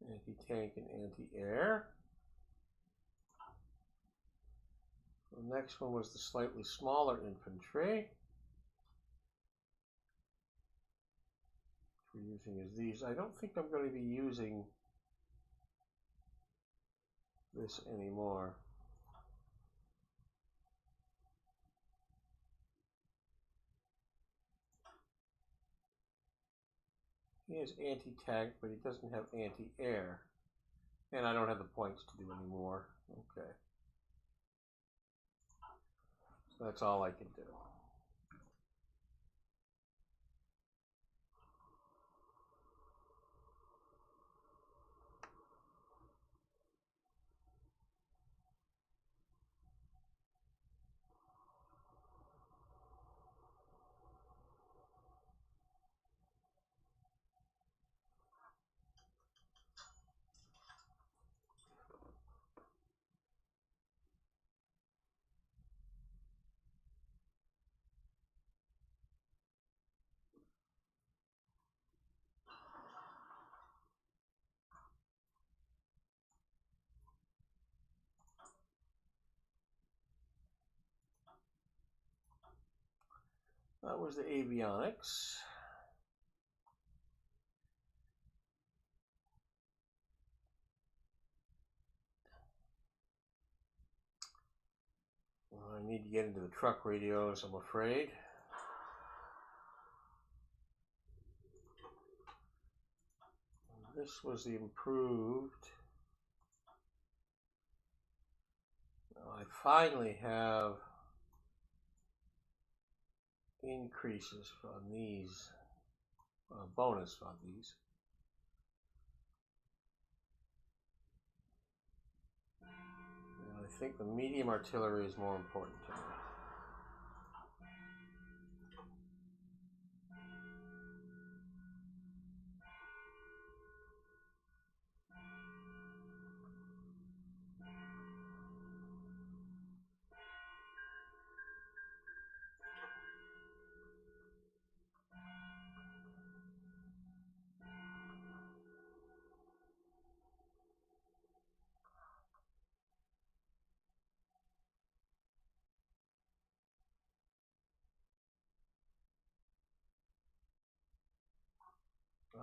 anti-tank and anti-air. The next one was the slightly smaller infantry. What we're using is these. I don't think I'm going to be using this anymore. He has anti-tank, but he doesn't have anti-air. And I don't have the points to do anymore. Okay. So that's all I can do. That was the avionics. I need to get into the truck radios, I'm afraid. This was the improved. I finally have increases on these, bonus on these. And I think the medium artillery is more important to me.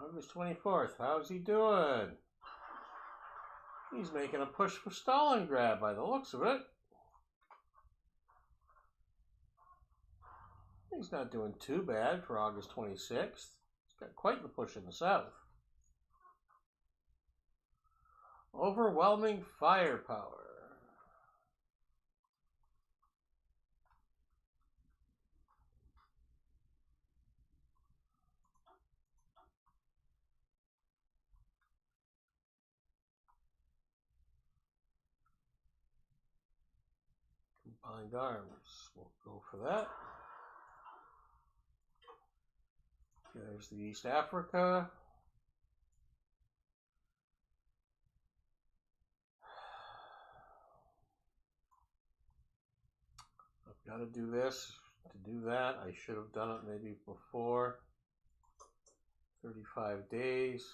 August 24th. How's he doing? He's making a push for Stalingrad by the looks of it. He's not doing too bad for August 26th. He's got quite the push in the south. Overwhelming firepower. Combined arms. We'll go for that. There's the East Africa. I've got to do this. To do that, I should have done it maybe before. 35 days.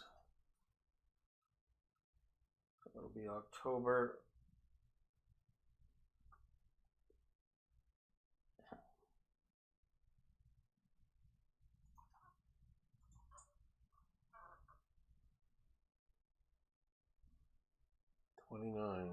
That'll be October. $29.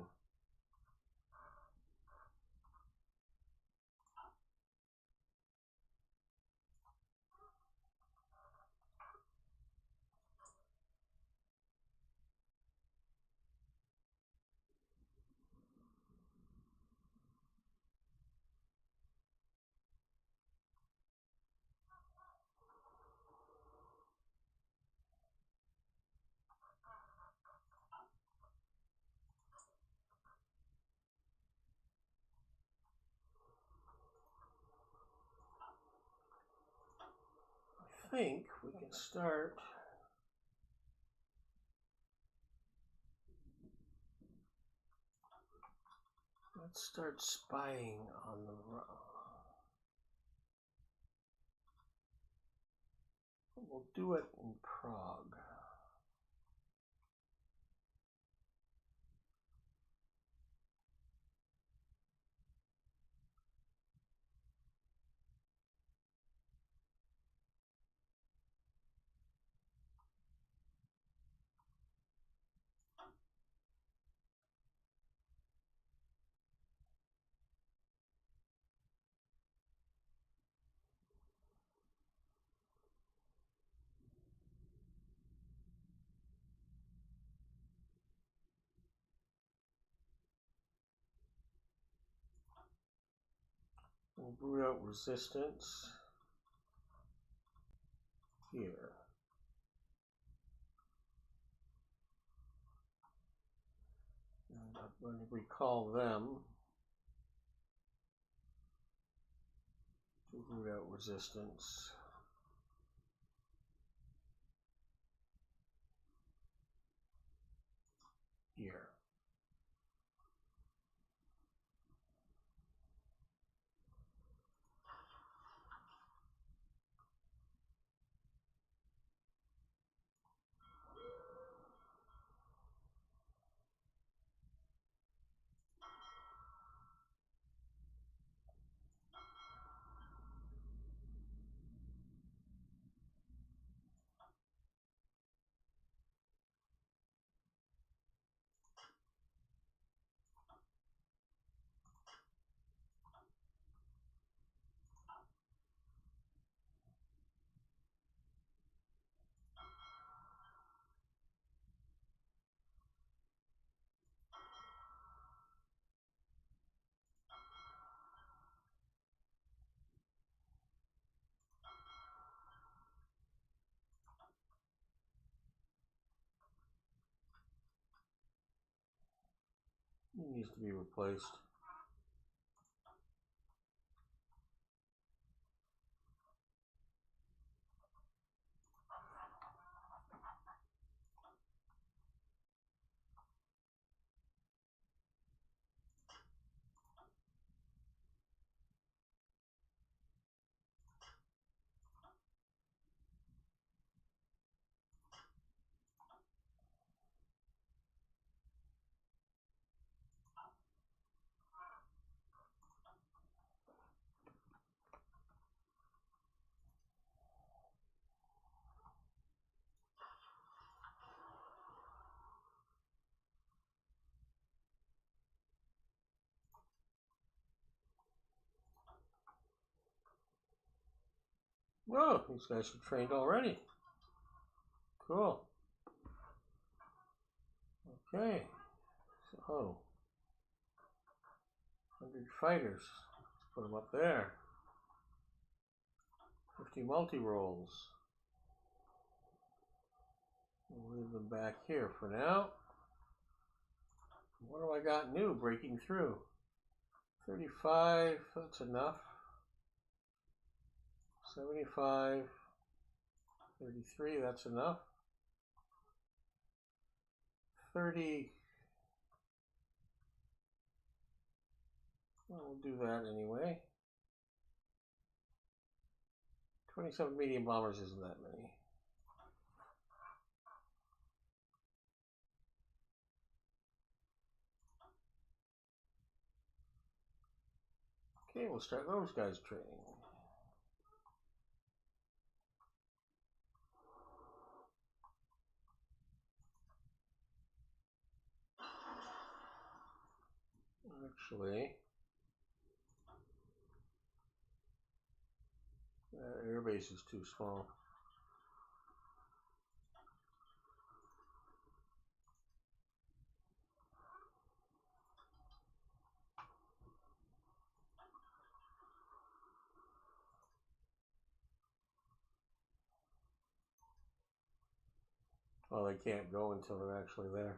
I think we can start. Let's start spying on the. We'll do it in Prague. We'll root out resistance here. And I'm going to recall them to root out resistance here. It needs to be replaced. Oh, these guys are trained already. Cool. Okay. So, 100 fighters. Let's put them up there. 50 multi-rolls. We'll leave them back here for now. What do I got new breaking through? 35, that's enough. 75, 33, that's enough. 30, well, we'll do that anyway. 27 medium bombers isn't that many. Okay, we'll start those guys training. Actually, that airbase is too small. Well, they can't go until they're actually there.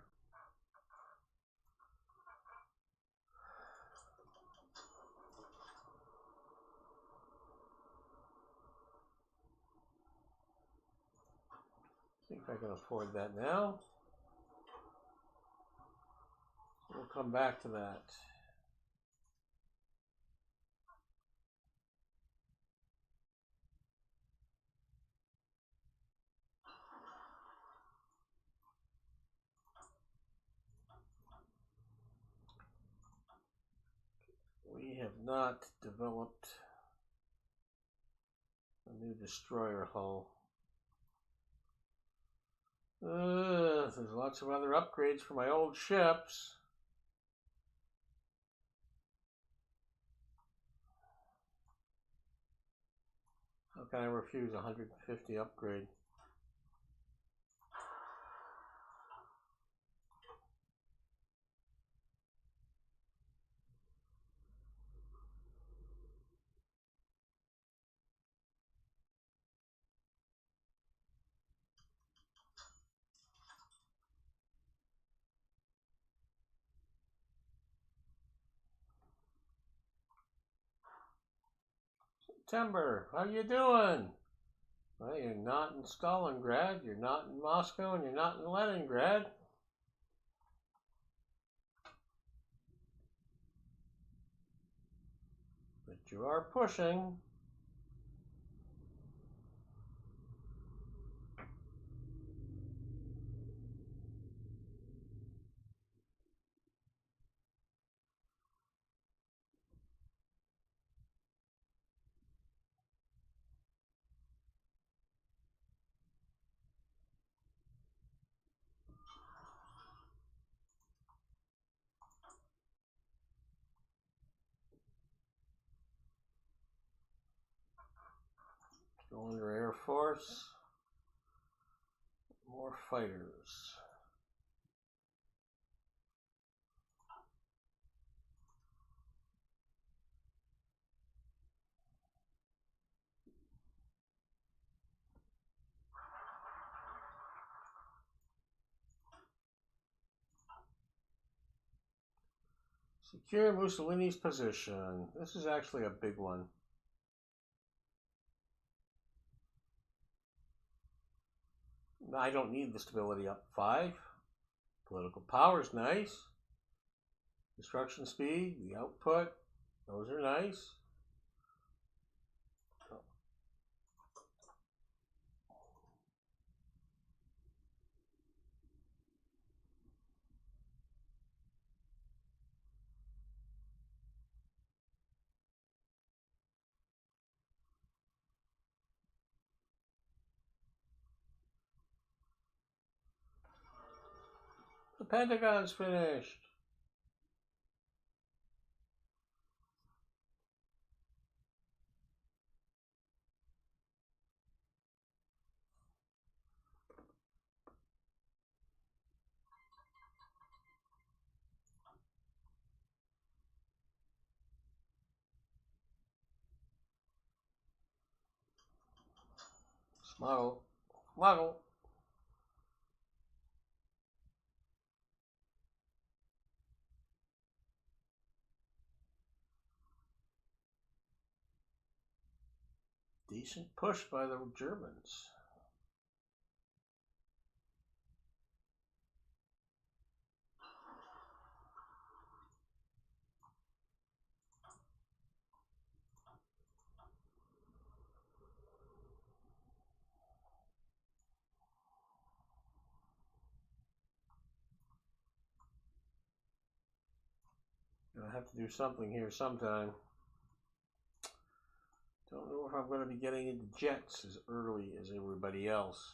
See if I can afford that now. We'll come back to that. We have not developed a new destroyer hull. There's lots of other upgrades for my old ships. How can I refuse a 150 upgrade? September, how you doing? Well, you're not in Stalingrad, you're not in Moscow, and you're not in Leningrad. But you are pushing. Go under Air Force. More fighters. Secure Mussolini's position. This is actually a big one. I don't need the stability up 5. Political power is nice. Destruction speed, the output, those are nice. The Pentagon's finished. Smuggle. Smuggle. Decent push by the Germans. Gonna have to do something here sometime. Don't know if I'm going to be getting into jets as early as everybody else.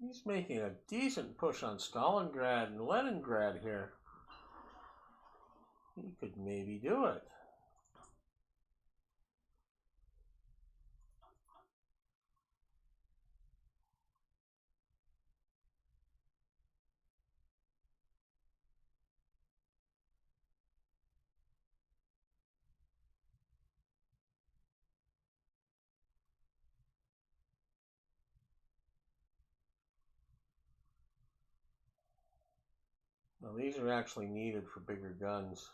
He's making a decent push on Stalingrad and Leningrad here. He could maybe do it. Well, these are actually needed for bigger guns.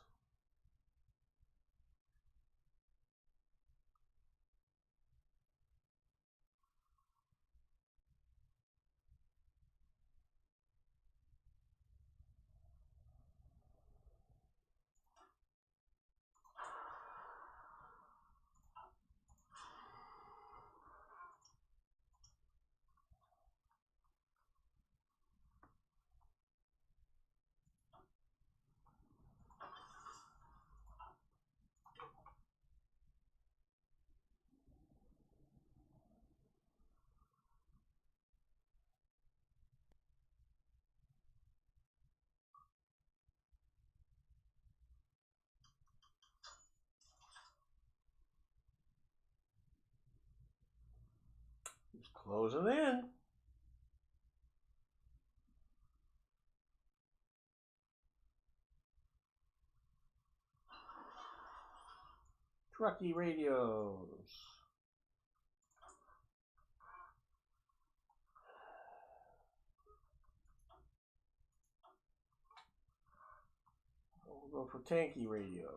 He's closing in. Truckee radios. We'll go for tanky radios.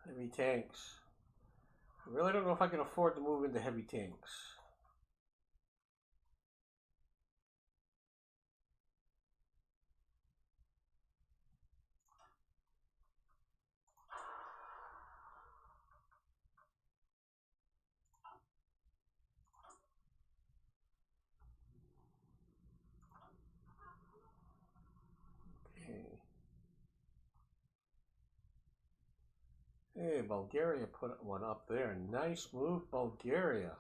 Heavy tanks. I really don't know if I can afford to move into heavy tanks. Hey, Bulgaria put one up there. Nice move, Bulgaria.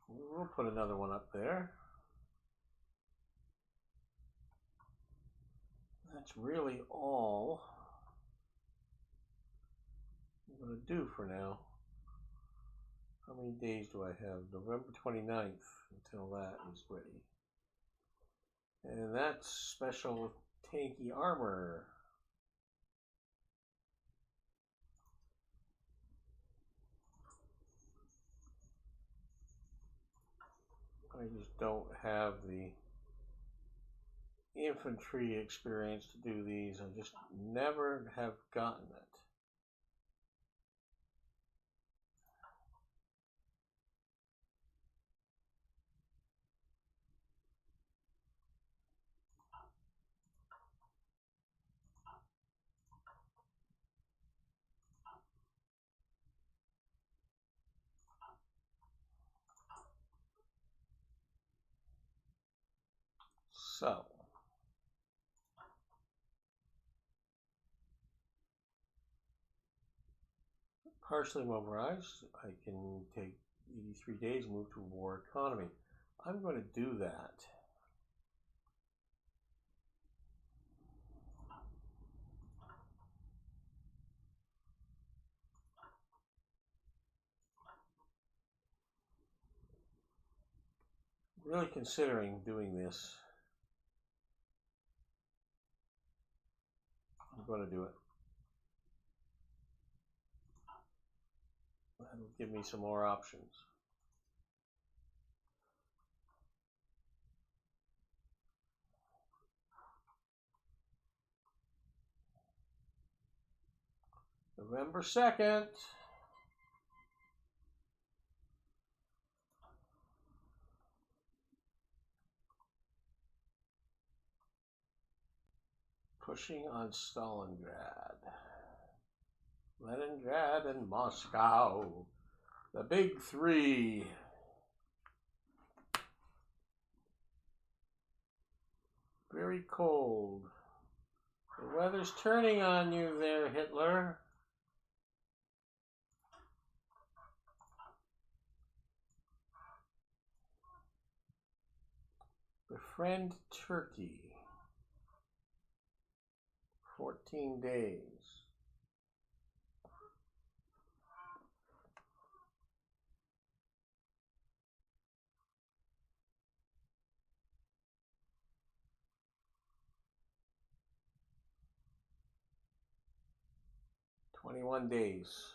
We'll put another one up there. That's really all I'm going to do for now. How many days do I have? November 29th until that is ready. And that's special tanky armor. I just don't have the infantry experience to do these. I just never have gotten it. So, partially mobilized. I can take 83 days, move to a war economy. I'm going to do that. Really considering doing this. I'm going to do it. That'll give me some more options. November 2nd. Pushing on Stalingrad. Leningrad and Moscow. The big three. Very cold. The weather's turning on you there, Hitler. Befriend Turkey. 14 days. "21 days.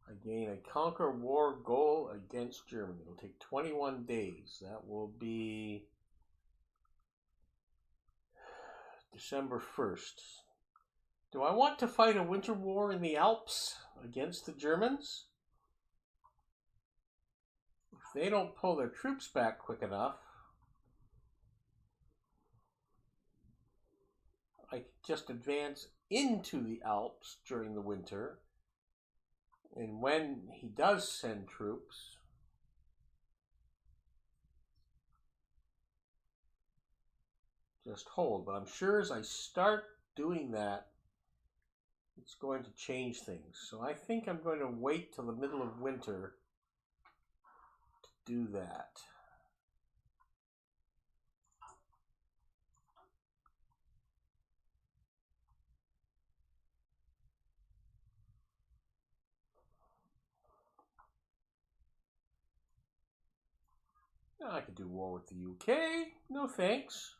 I gain a conquer war goal against Germany. It'll take 21 days. That will be December 1st. Do I want to fight a winter war in the Alps against the Germans? If they don't pull their troops back quick enough, I could just advance into the Alps during the winter. And when he does send troops, just hold. But I'm sure as I start doing that, it's going to change things. So I think I'm going to wait till the middle of winter to do that. I could do war with the UK. No thanks.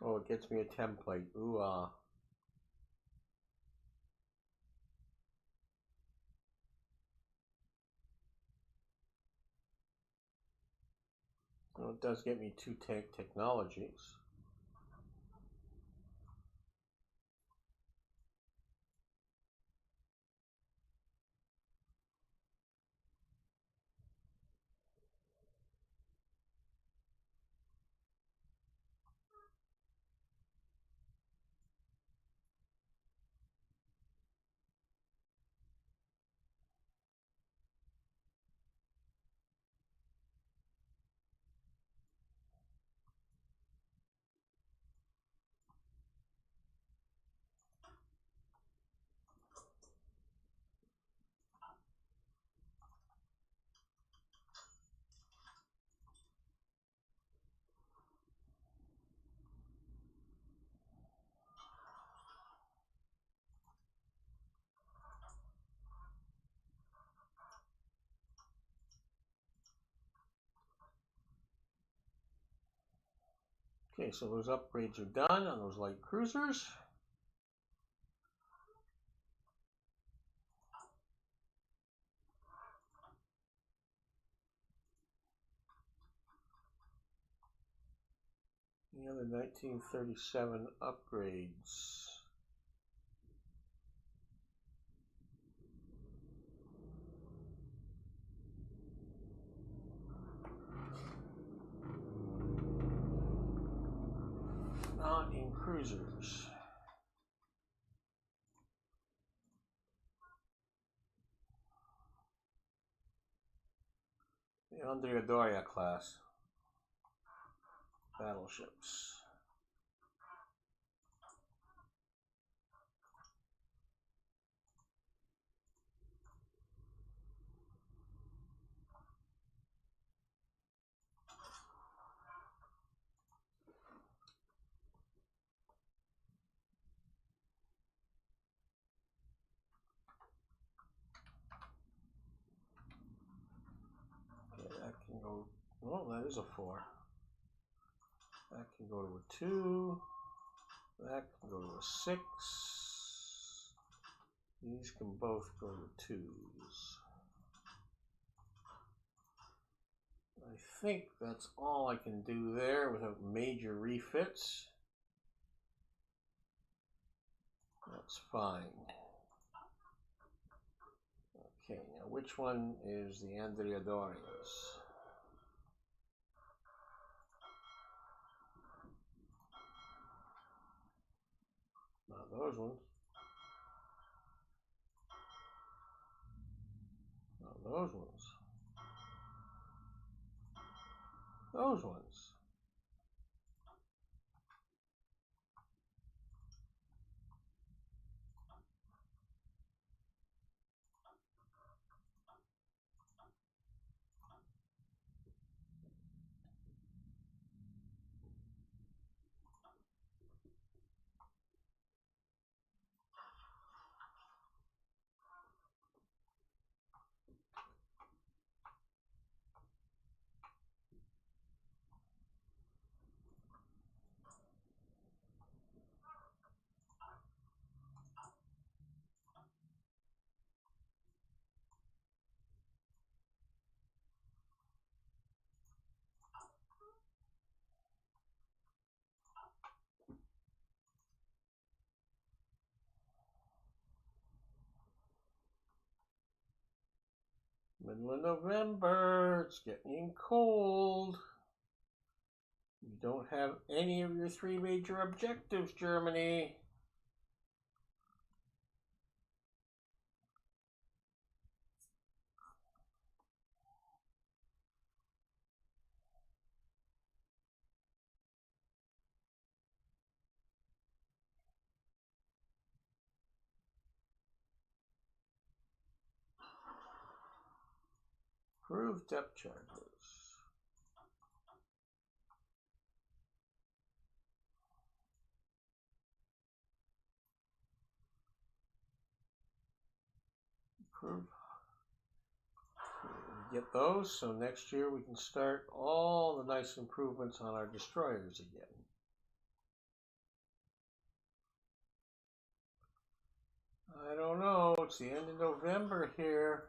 Oh, it gets me a template. Ooh, Well, it does get me 2 tank technologies. Okay, so those upgrades are done on those light cruisers. The other 1937 upgrades. Not in cruisers. The Andrea class battleships. Okay, that can go, well, that is a 4. That can go to a 2. That can go to a 6. These can both go to 2s. I think that's all I can do there without major refits. That's fine. Okay, now which one is the Andreadorians? Not those ones. Not those ones. Those ones. Middle of November, it's getting cold. You don't have any of your 3 major objectives, Germany. Approved depth charges. Approved. Get those, so next year we can start all the nice improvements on our destroyers again. I don't know, it's the end of November here.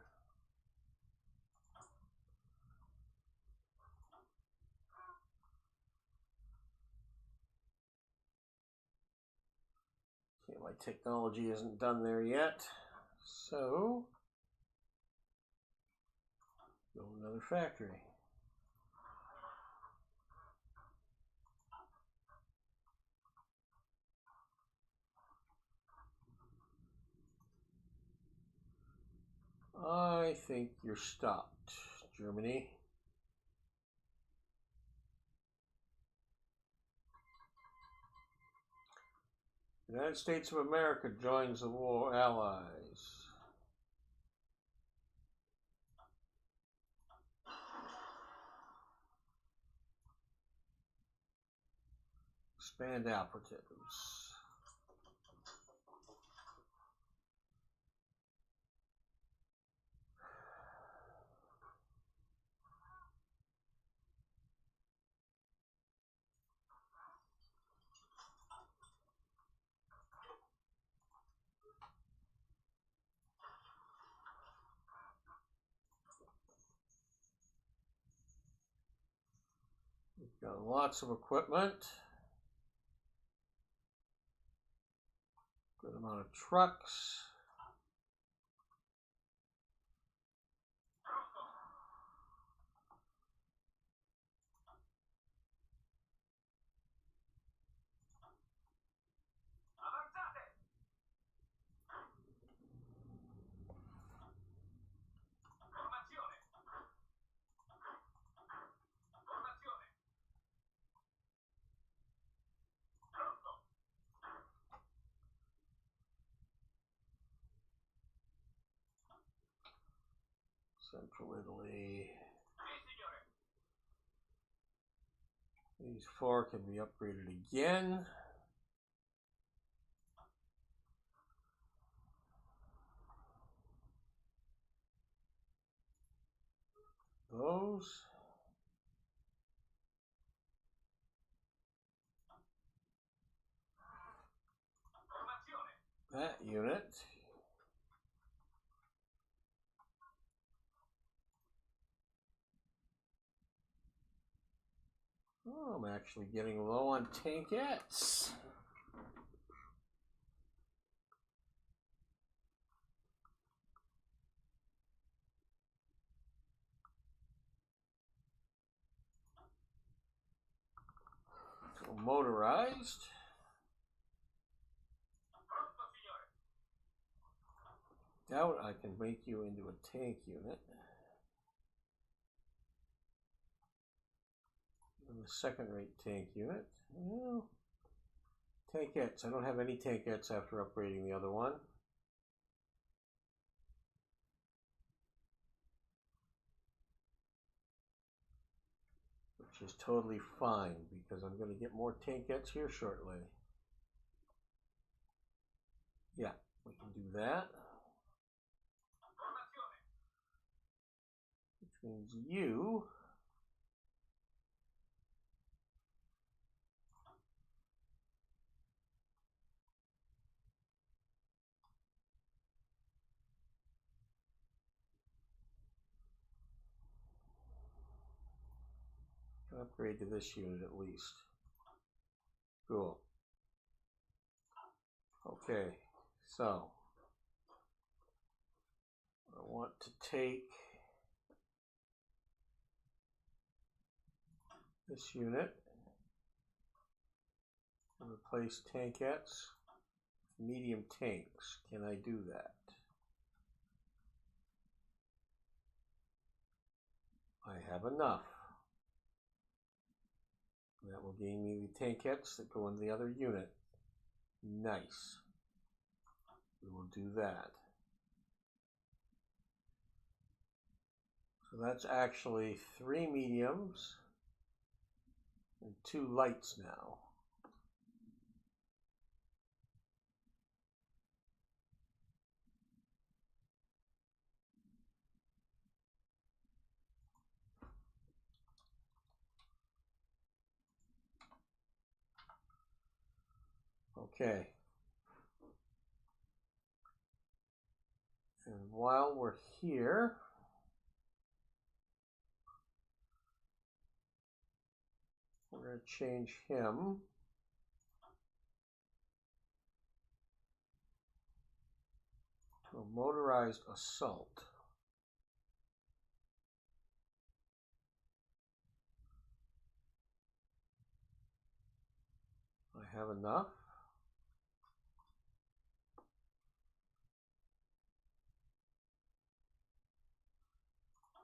Okay, my technology isn't done there yet, so build another factory. I think you're stopped, Germany. The United States of America joins the war allies. Expand operatives. We've got lots of equipment. Good amount of trucks. Central Italy. These 4 can be upgraded again. Those. That unit. Oh, I'm actually getting low on tankettes. So motorized. Doubt I can make you into a tank unit. And a second-rate tank unit. Well, tankettes. I don't have any tankettes after upgrading the other one. Which is totally fine because I'm going to get more tankettes here shortly. Yeah, we can do that. Which means you can upgrade to this unit at least. Cool. Okay, so I want to take this unit and replace tankettes with medium tanks. Can I do that? I have enough. That will gain me the tankettes that go in the other unit. Nice. We will do that. So that's actually 3 mediums and 2 lights now. Okay. And while we're here, we're going to change him to a motorized assault. I have enough.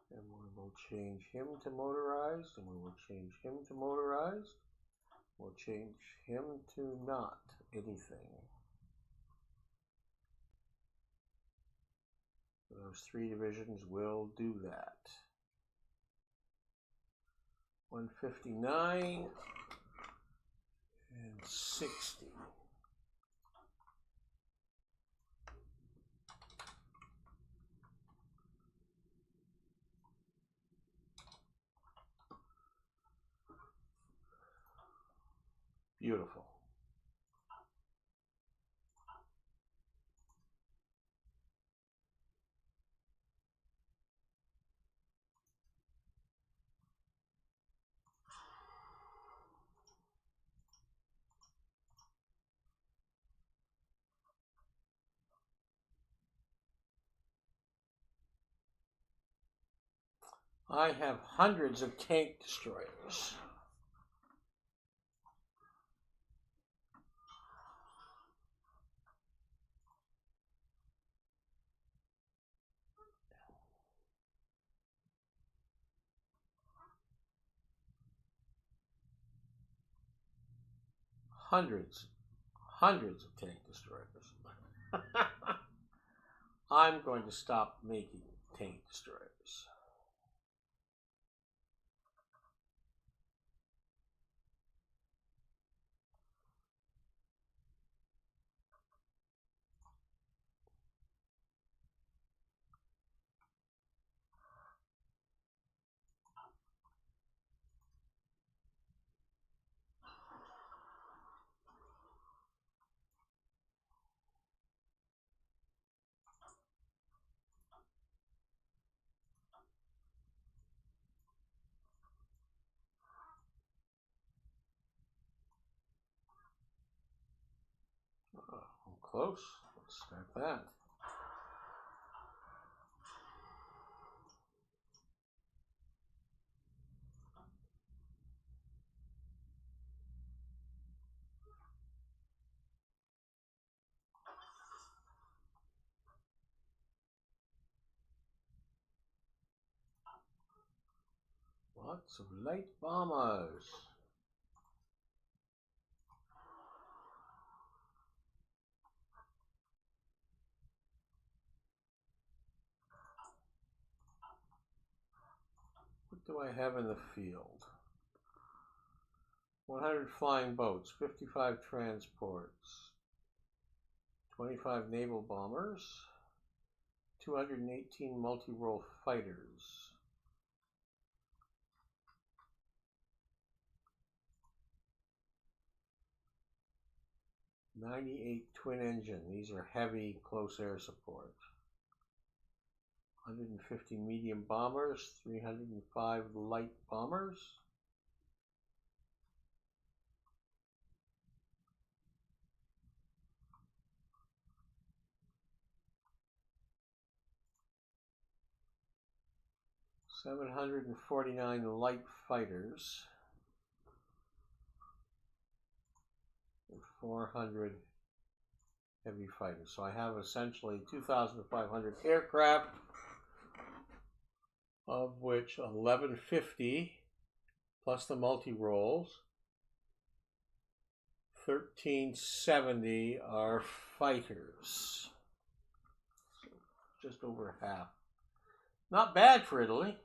And we will change him to motorized, and we will change him to motorized. We'll change him to not anything. Those 3 divisions will do that. 159 and 60. Beautiful. I have hundreds of tank destroyers. Hundreds of tank destroyers. I'm going to stop making tank destroyers. I'm close. Let's start that. Lots of light bombers. What do I have in the field? 100 flying boats, 55 transports, 25 naval bombers, 218 multi-role fighters. .98 twin engine. These are heavy close air support. 150 medium bombers, 305 light bombers. $749 light fighters. 400 heavy fighters. So I have essentially 2,500 aircraft, of which 1,150 plus the multi-rolls, 1,370 are fighters. So just over half. Not bad for Italy.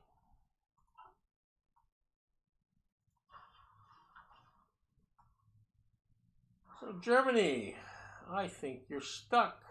So Germany, I think you're stuck.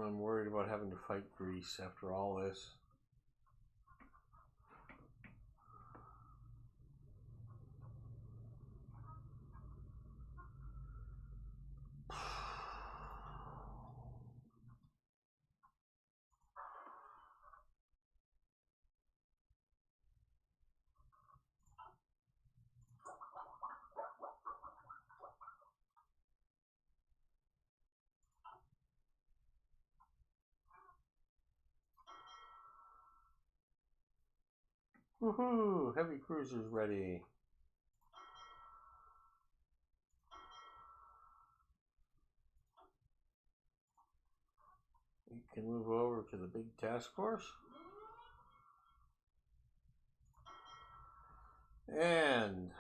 I'm worried about having to fight Greece after all this. Woohoo! Heavy cruisers ready. You can move over to the big task force. And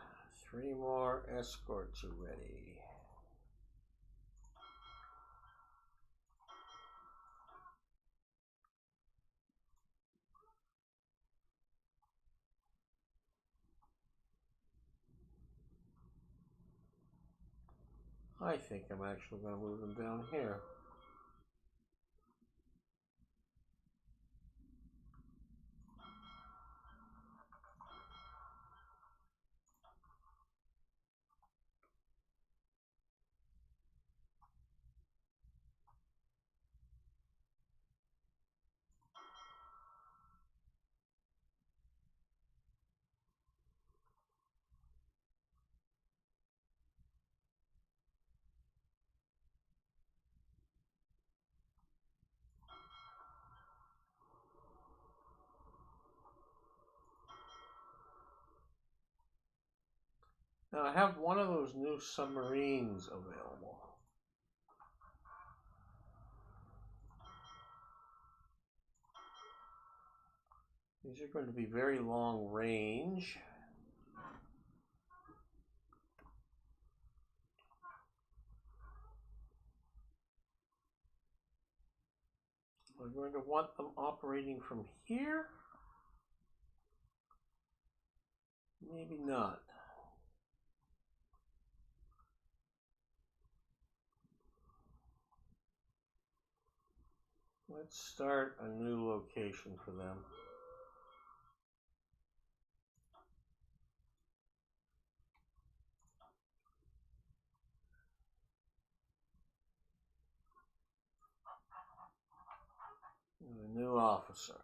3 more escorts are ready. I think I'm actually going to move them down here. Now I have one of those new submarines available. These are going to be very long range. We're going to want them operating from here. Maybe not. Let's start a new location for them. And a new officer.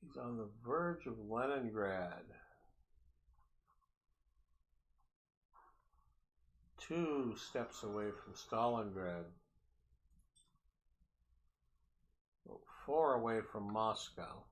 He's on the verge of Leningrad. 2 steps away from Stalingrad. 4 away from Moscow.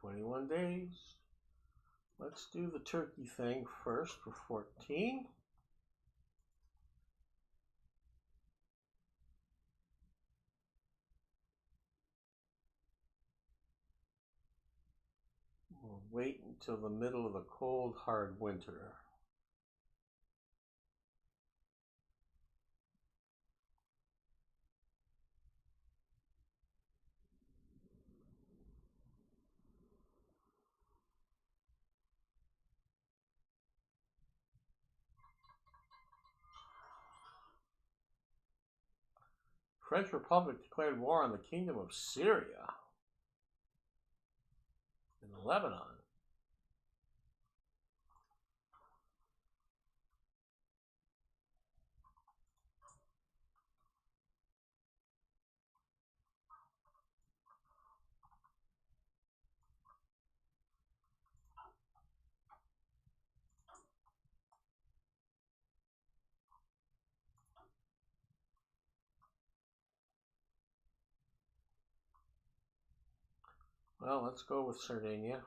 "21 days. Let's do the turkey thing first for 14. We'll wait until the middle of the cold, hard winter. French Republic declared war on the Kingdom of Syria and Lebanon. Well, let's go with Sardinia.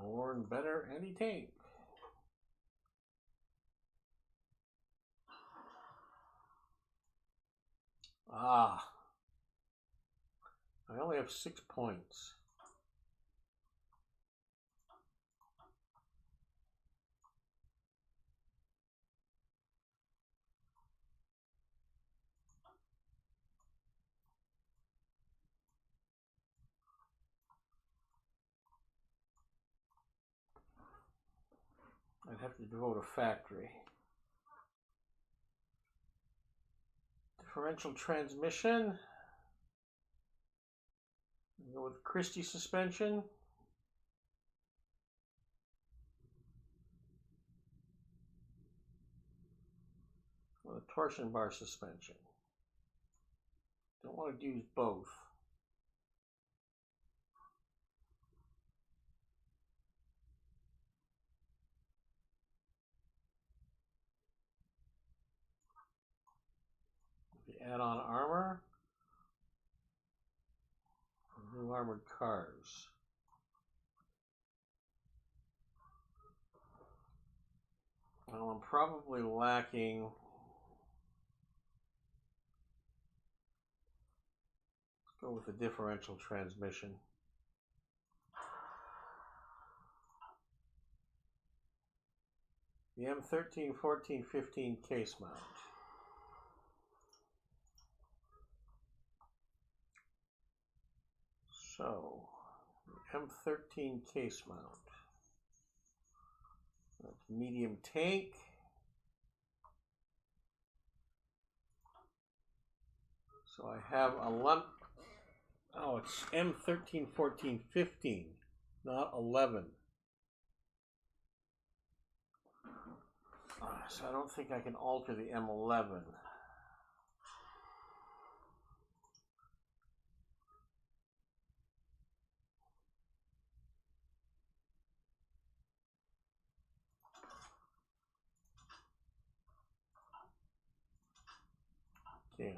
More and better anti-tank. Ah, I only have 6 points. I'd have to devote a factory. Differential transmission. Go with Christie suspension. With a torsion bar suspension. Don't want to use both. If you add on armor, new armored cars. Well, I'm probably lacking. Let's go with a differential transmission. The M13, 14, 15 case mount. So, M13 case mount. That's medium tank. So I have a lump. Oh, it's M13, 14, 15, not 11. So I don't think I can alter the M11. Can't.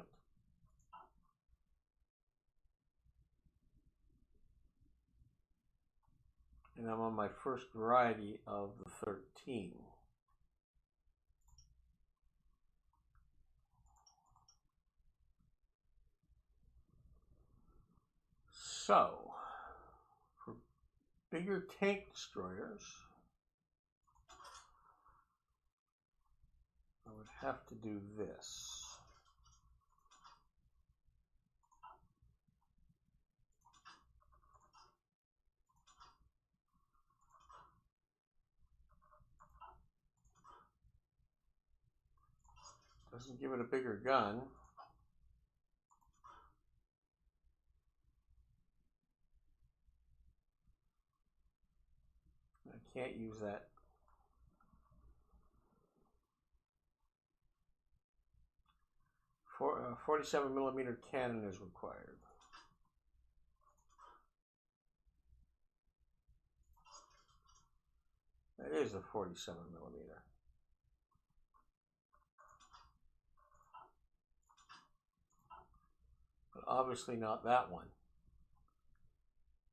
And I'm on my first variety of the 13. So, for bigger tank destroyers, I would have to do this. Doesn't give it a bigger gun. I can't use that. 47 millimeter cannon is required. That is a 47 millimeter. But obviously not that one.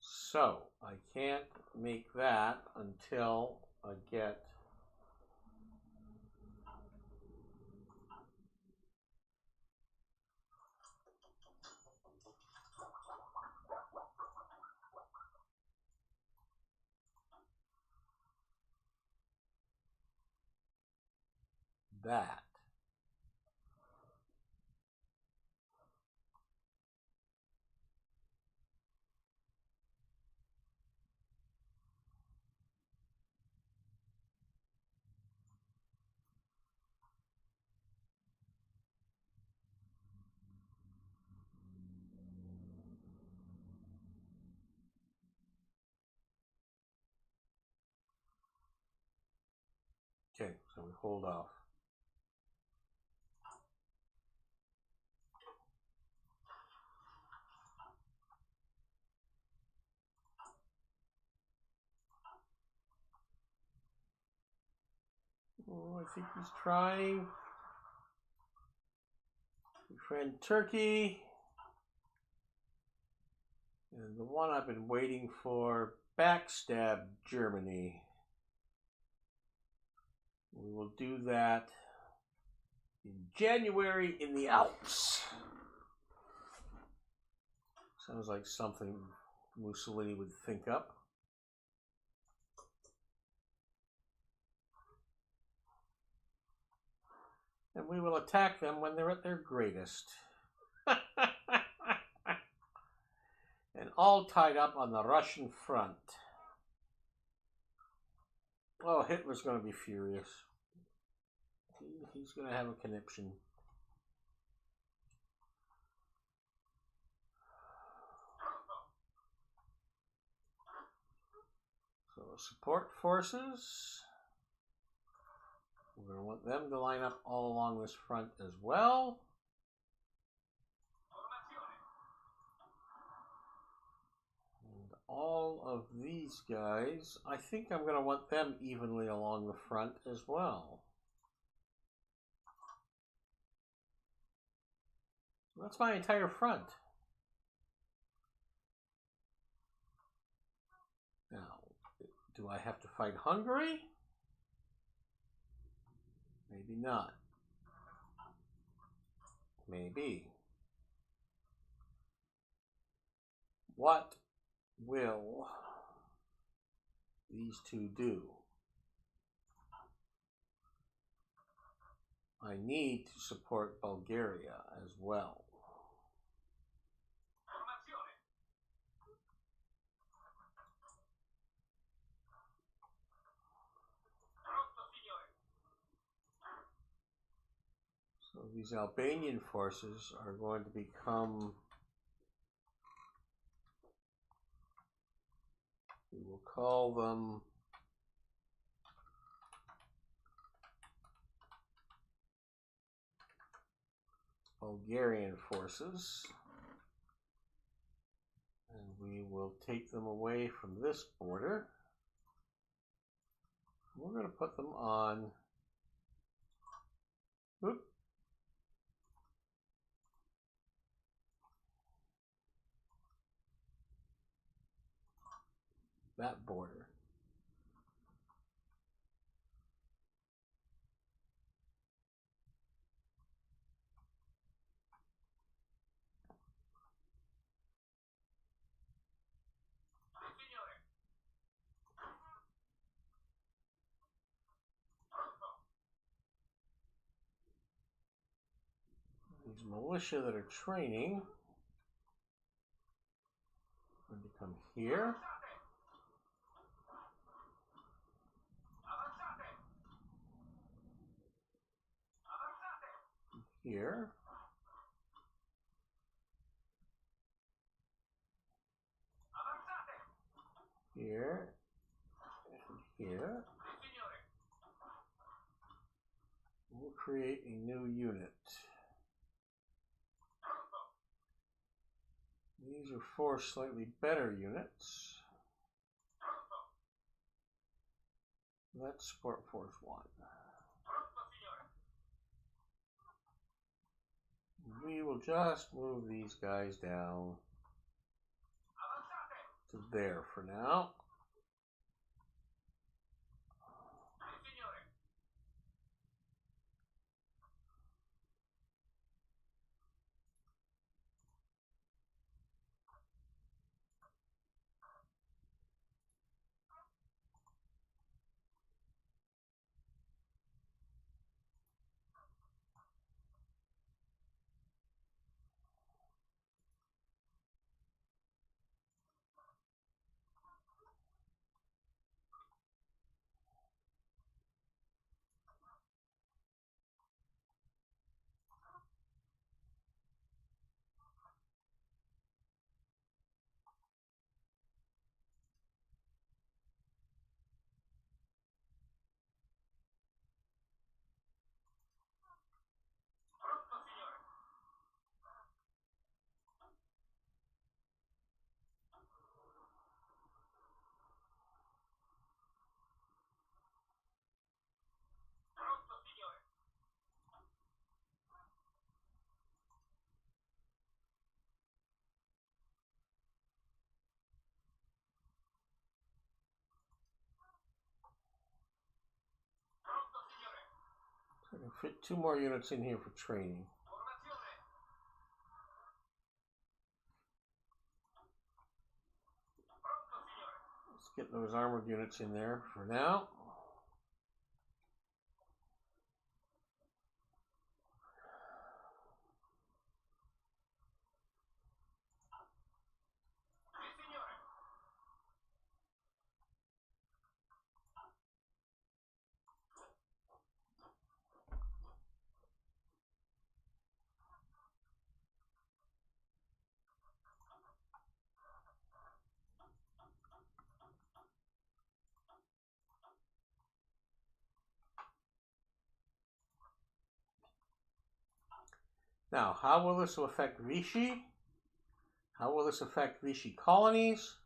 So I can't make that until I get that. Okay, so we hold off. Oh, I think he's trying. Friend Turkey. And the one I've been waiting for backstab Germany. We will do that in January in the Alps. Sounds like something Mussolini would think up. And we will attack them when they're at their greatest. And all tied up on the Russian front. Oh, Hitler's going to be furious. He's going to have a conniption. So support forces. We're going to want them to line up all along this front as well. And all of these guys, I think I'm going to want them evenly along the front as well. That's my entire front. Now, do I have to fight Hungary? Maybe not. Maybe. What will these two do? I need to support Bulgaria as well. So these Albanian forces are going to become, we will call them Bulgarian forces. And we will take them away from this border. We're going to put them on, whoop, that border. These militia that are training are going to come here. Here. Here. And here. We'll create a new unit. These are 4 slightly better units. Let's support force 1. We will just move these guys down to there for now. I'll fit 2 more units in here for training. Let's get those armored units in there for now. Now, how will this affect Vichy? How will this affect Vichy colonies?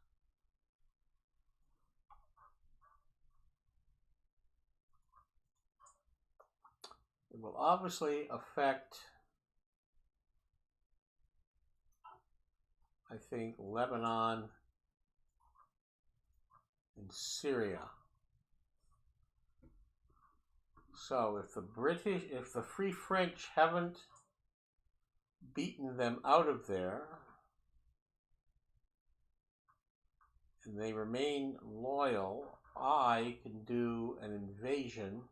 It will obviously affect, I think, Lebanon and Syria. So if the Free French haven't beaten them out of there, and they remain loyal, I can do an invasion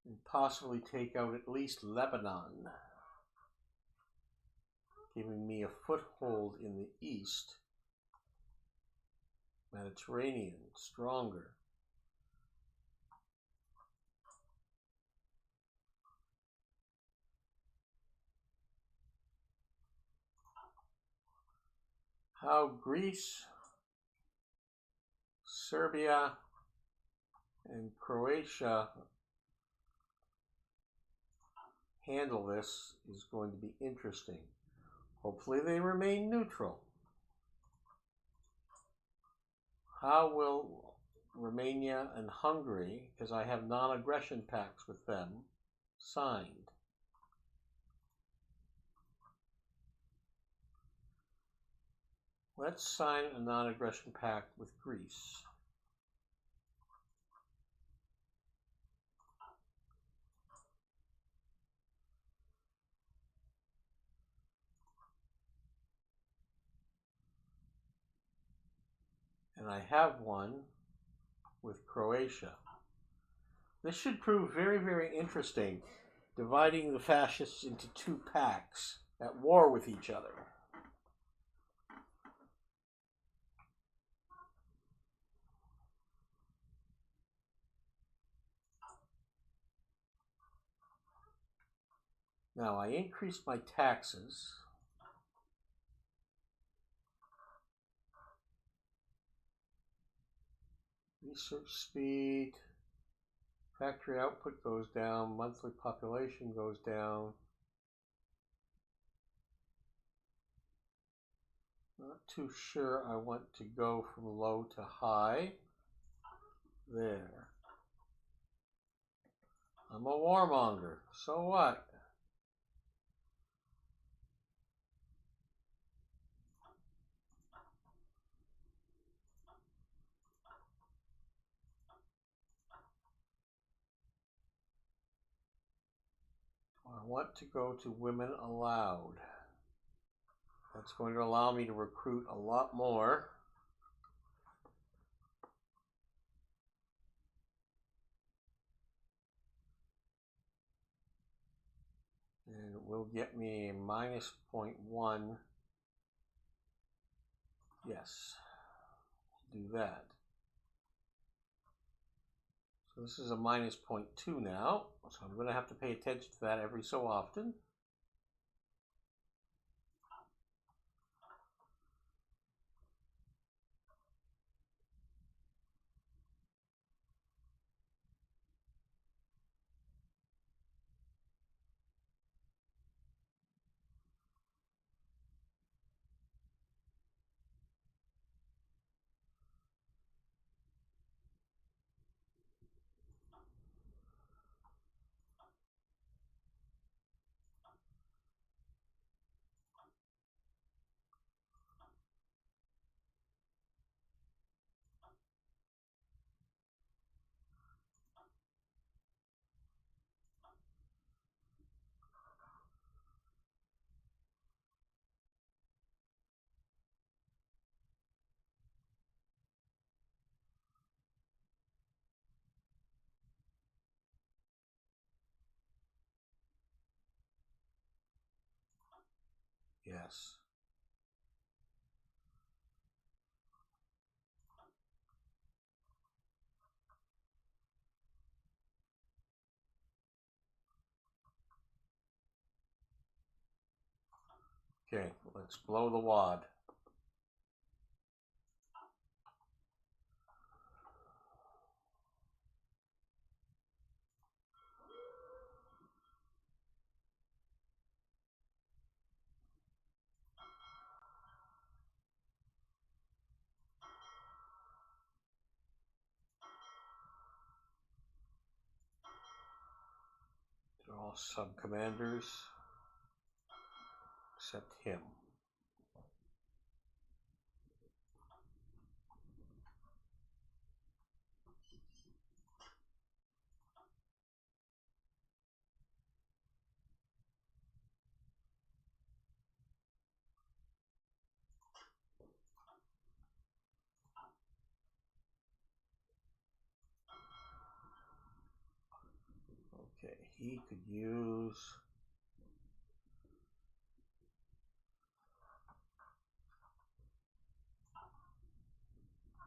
and possibly take out at least Lebanon, giving me a foothold in the east. Mediterranean, stronger. How Greece, Serbia, and Croatia handle this is going to be interesting. Hopefully they remain neutral. How will Romania and Hungary, because I have non-aggression pacts with them, signed? Let's sign a non-aggression pact with Greece. And I have one with Croatia. This should prove very, very interesting, dividing the fascists into 2 pacts at war with each other. Now, I increased my taxes. Research speed, factory output goes down, monthly population goes down. Not too sure I want to go from low to high. There. I'm a warmonger, so what? I want to go to women allowed. That's going to allow me to recruit a lot more. And it will get me a minus 0.1. Yes, do that. So this is a minus 0.2 now, so I'm going to have to pay attention to that every so often. pass. Okay, let's blow the wad. They're all sub-commanders, except him. Okay, he could use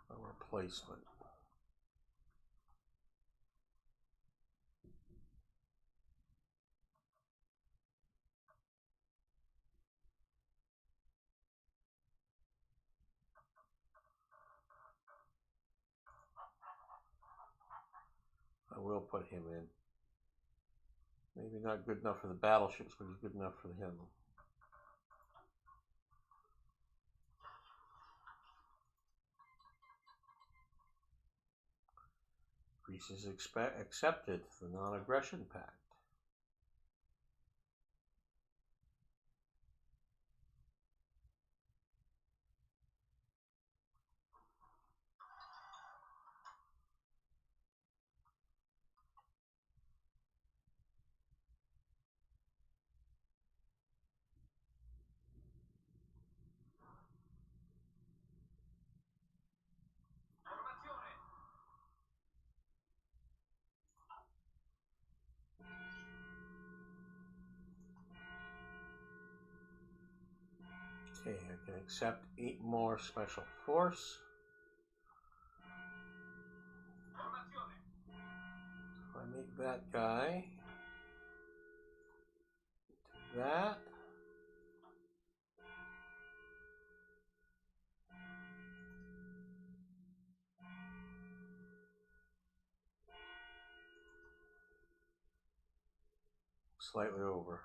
a replacement. I will put him in. Maybe not good enough for the battleships, but he's good enough for him. Greece has accepted the non-aggression pact. Okay, I can accept 8 more special force. If I make that guy that, slightly over.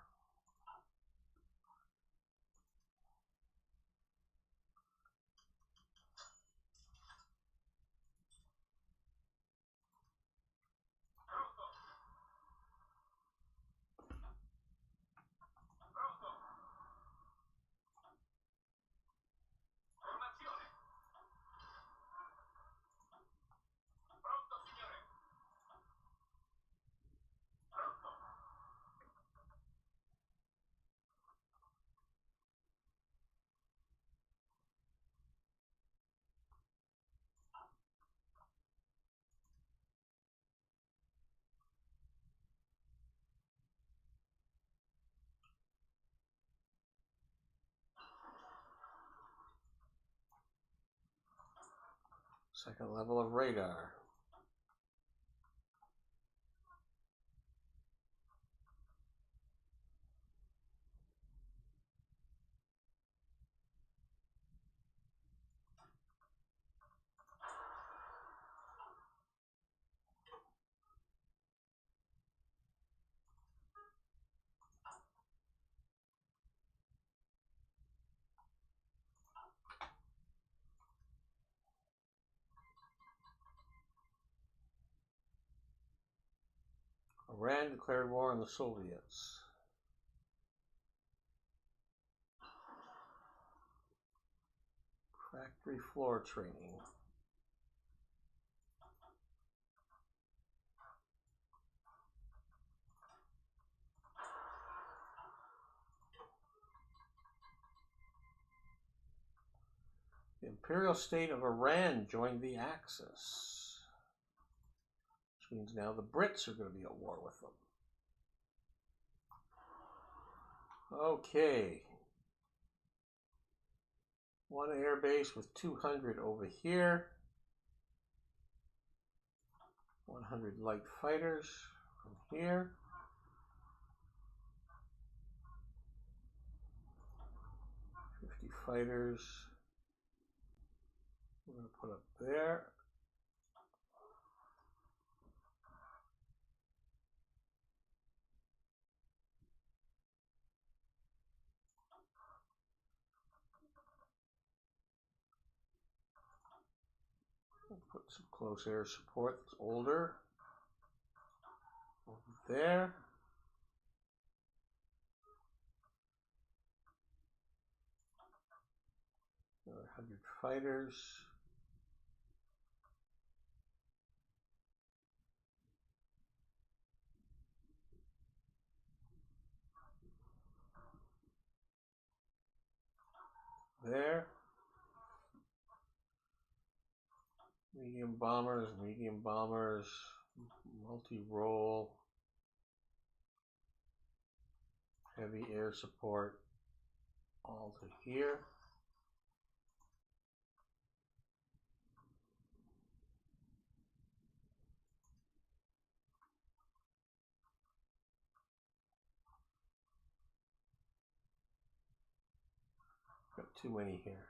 Second level of radar. Iran declared war on the Soviets. Factory floor training. The Imperial State of Iran joined the Axis, which means now the Brits are going to be at war with them. Okay. one air base with 200 over here. 100 light fighters from here. Fighters we're going to put up there. Put some close air support that's older over there. Another 100 fighters. There. Medium bombers, multi-role, heavy air support, all to here. Got too many here.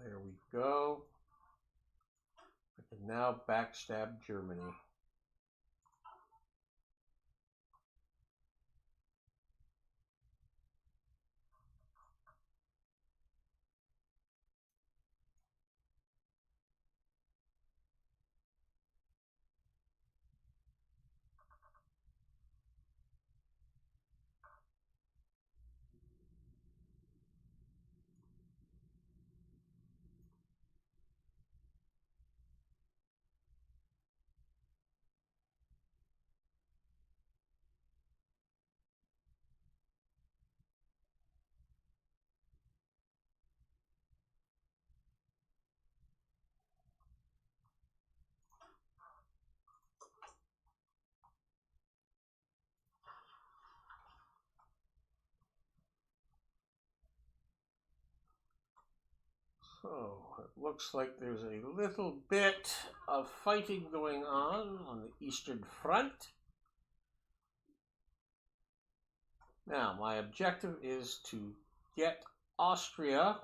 There we go. I can now backstab Germany. So it looks like there's a little bit of fighting going on the Eastern Front. Now my objective is to get Austria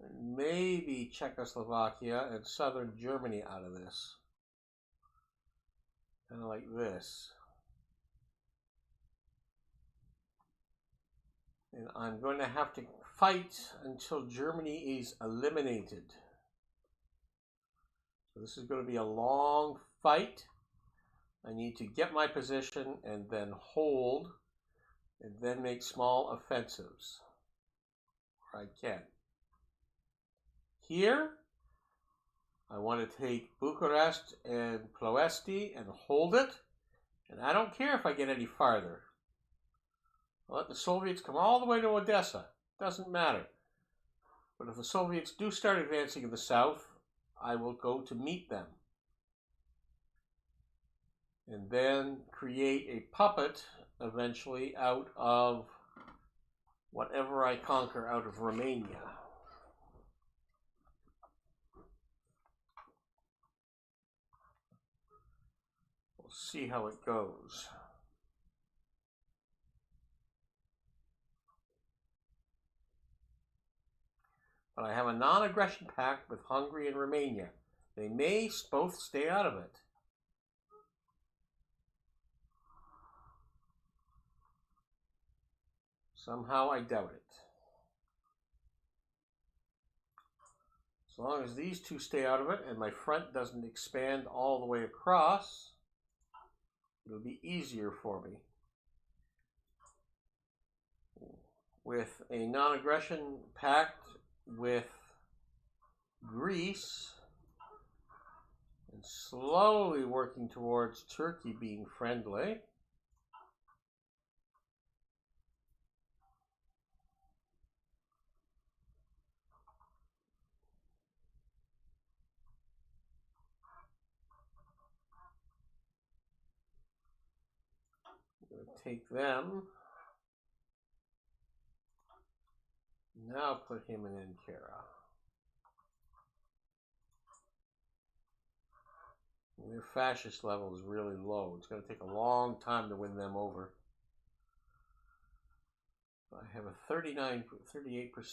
and maybe Czechoslovakia and southern Germany out of this. Kind of like this. And I'm going to have to fight until Germany is eliminated. So this is going to be a long fight. I need to get my position and then hold and then make small offensives where I can. Here, I want to take Bucharest and Ploesti and hold it. And I don't care if I get any farther. I'll let the Soviets come all the way to Odessa. Doesn't matter. But if the Soviets do start advancing in the south, I will go to meet them. And then create a puppet eventually out of whatever I conquer out of Romania. We'll see how it goes. But I have a non-aggression pact with Hungary and Romania. They may both stay out of it. Somehow I doubt it. As long as these two stay out of it and my front doesn't expand all the way across, it'll be easier for me. With a non-aggression pact with Greece and slowly working towards Turkey being friendly. I'm going to take them. Now put him in Ankara. Their fascist level is really low. It's going to take a long time to win them over. I have a 38%,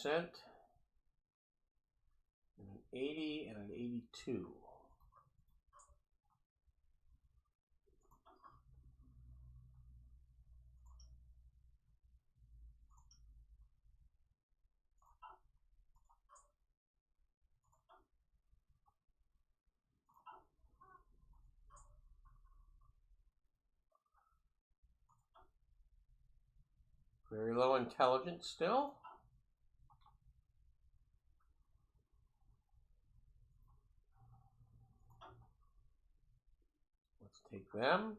and an 80 and an 82. Very low intelligence still. Let's take them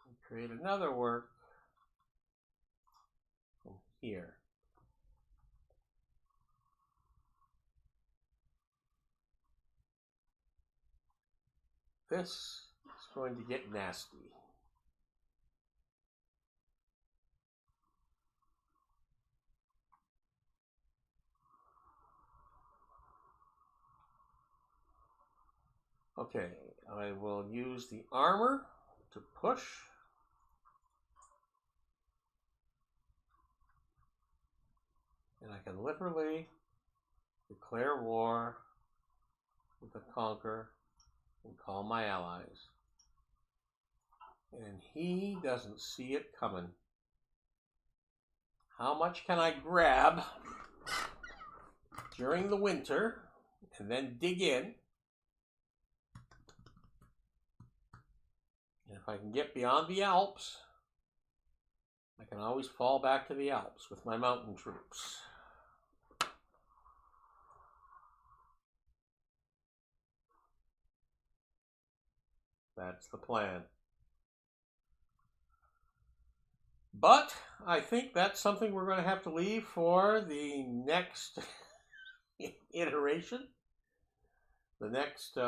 and create another work from here. This is going to get nasty. Okay, I will use the armor to push. And I can literally declare war with the conquer and call my allies. And he doesn't see it coming. How much can I grab during the winter and then dig in? And if I can get beyond the Alps, I can always fall back to the Alps with my mountain troops. That's the plan. But I think that's something we're going to have to leave for the next iteration. The next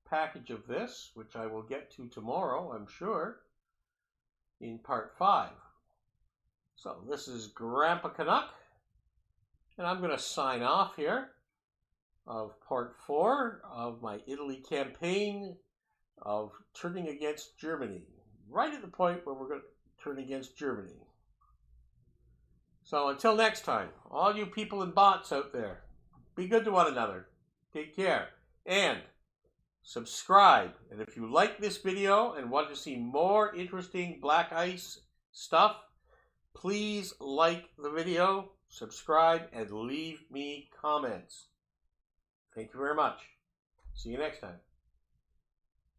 package of this, which I will get to tomorrow, I'm sure, in part 5. So this is Grandpa Canuck, and I'm going to sign off here of part 4 of my Italy campaign of turning against Germany, right at the point where we're going to turn against Germany. So until next time, all you people and bots out there, be good to one another. Take care. And subscribe. And if you like this video and want to see more interesting Black Ice stuff, please like the video, subscribe, and leave me comments. Thank you very much. See you next time.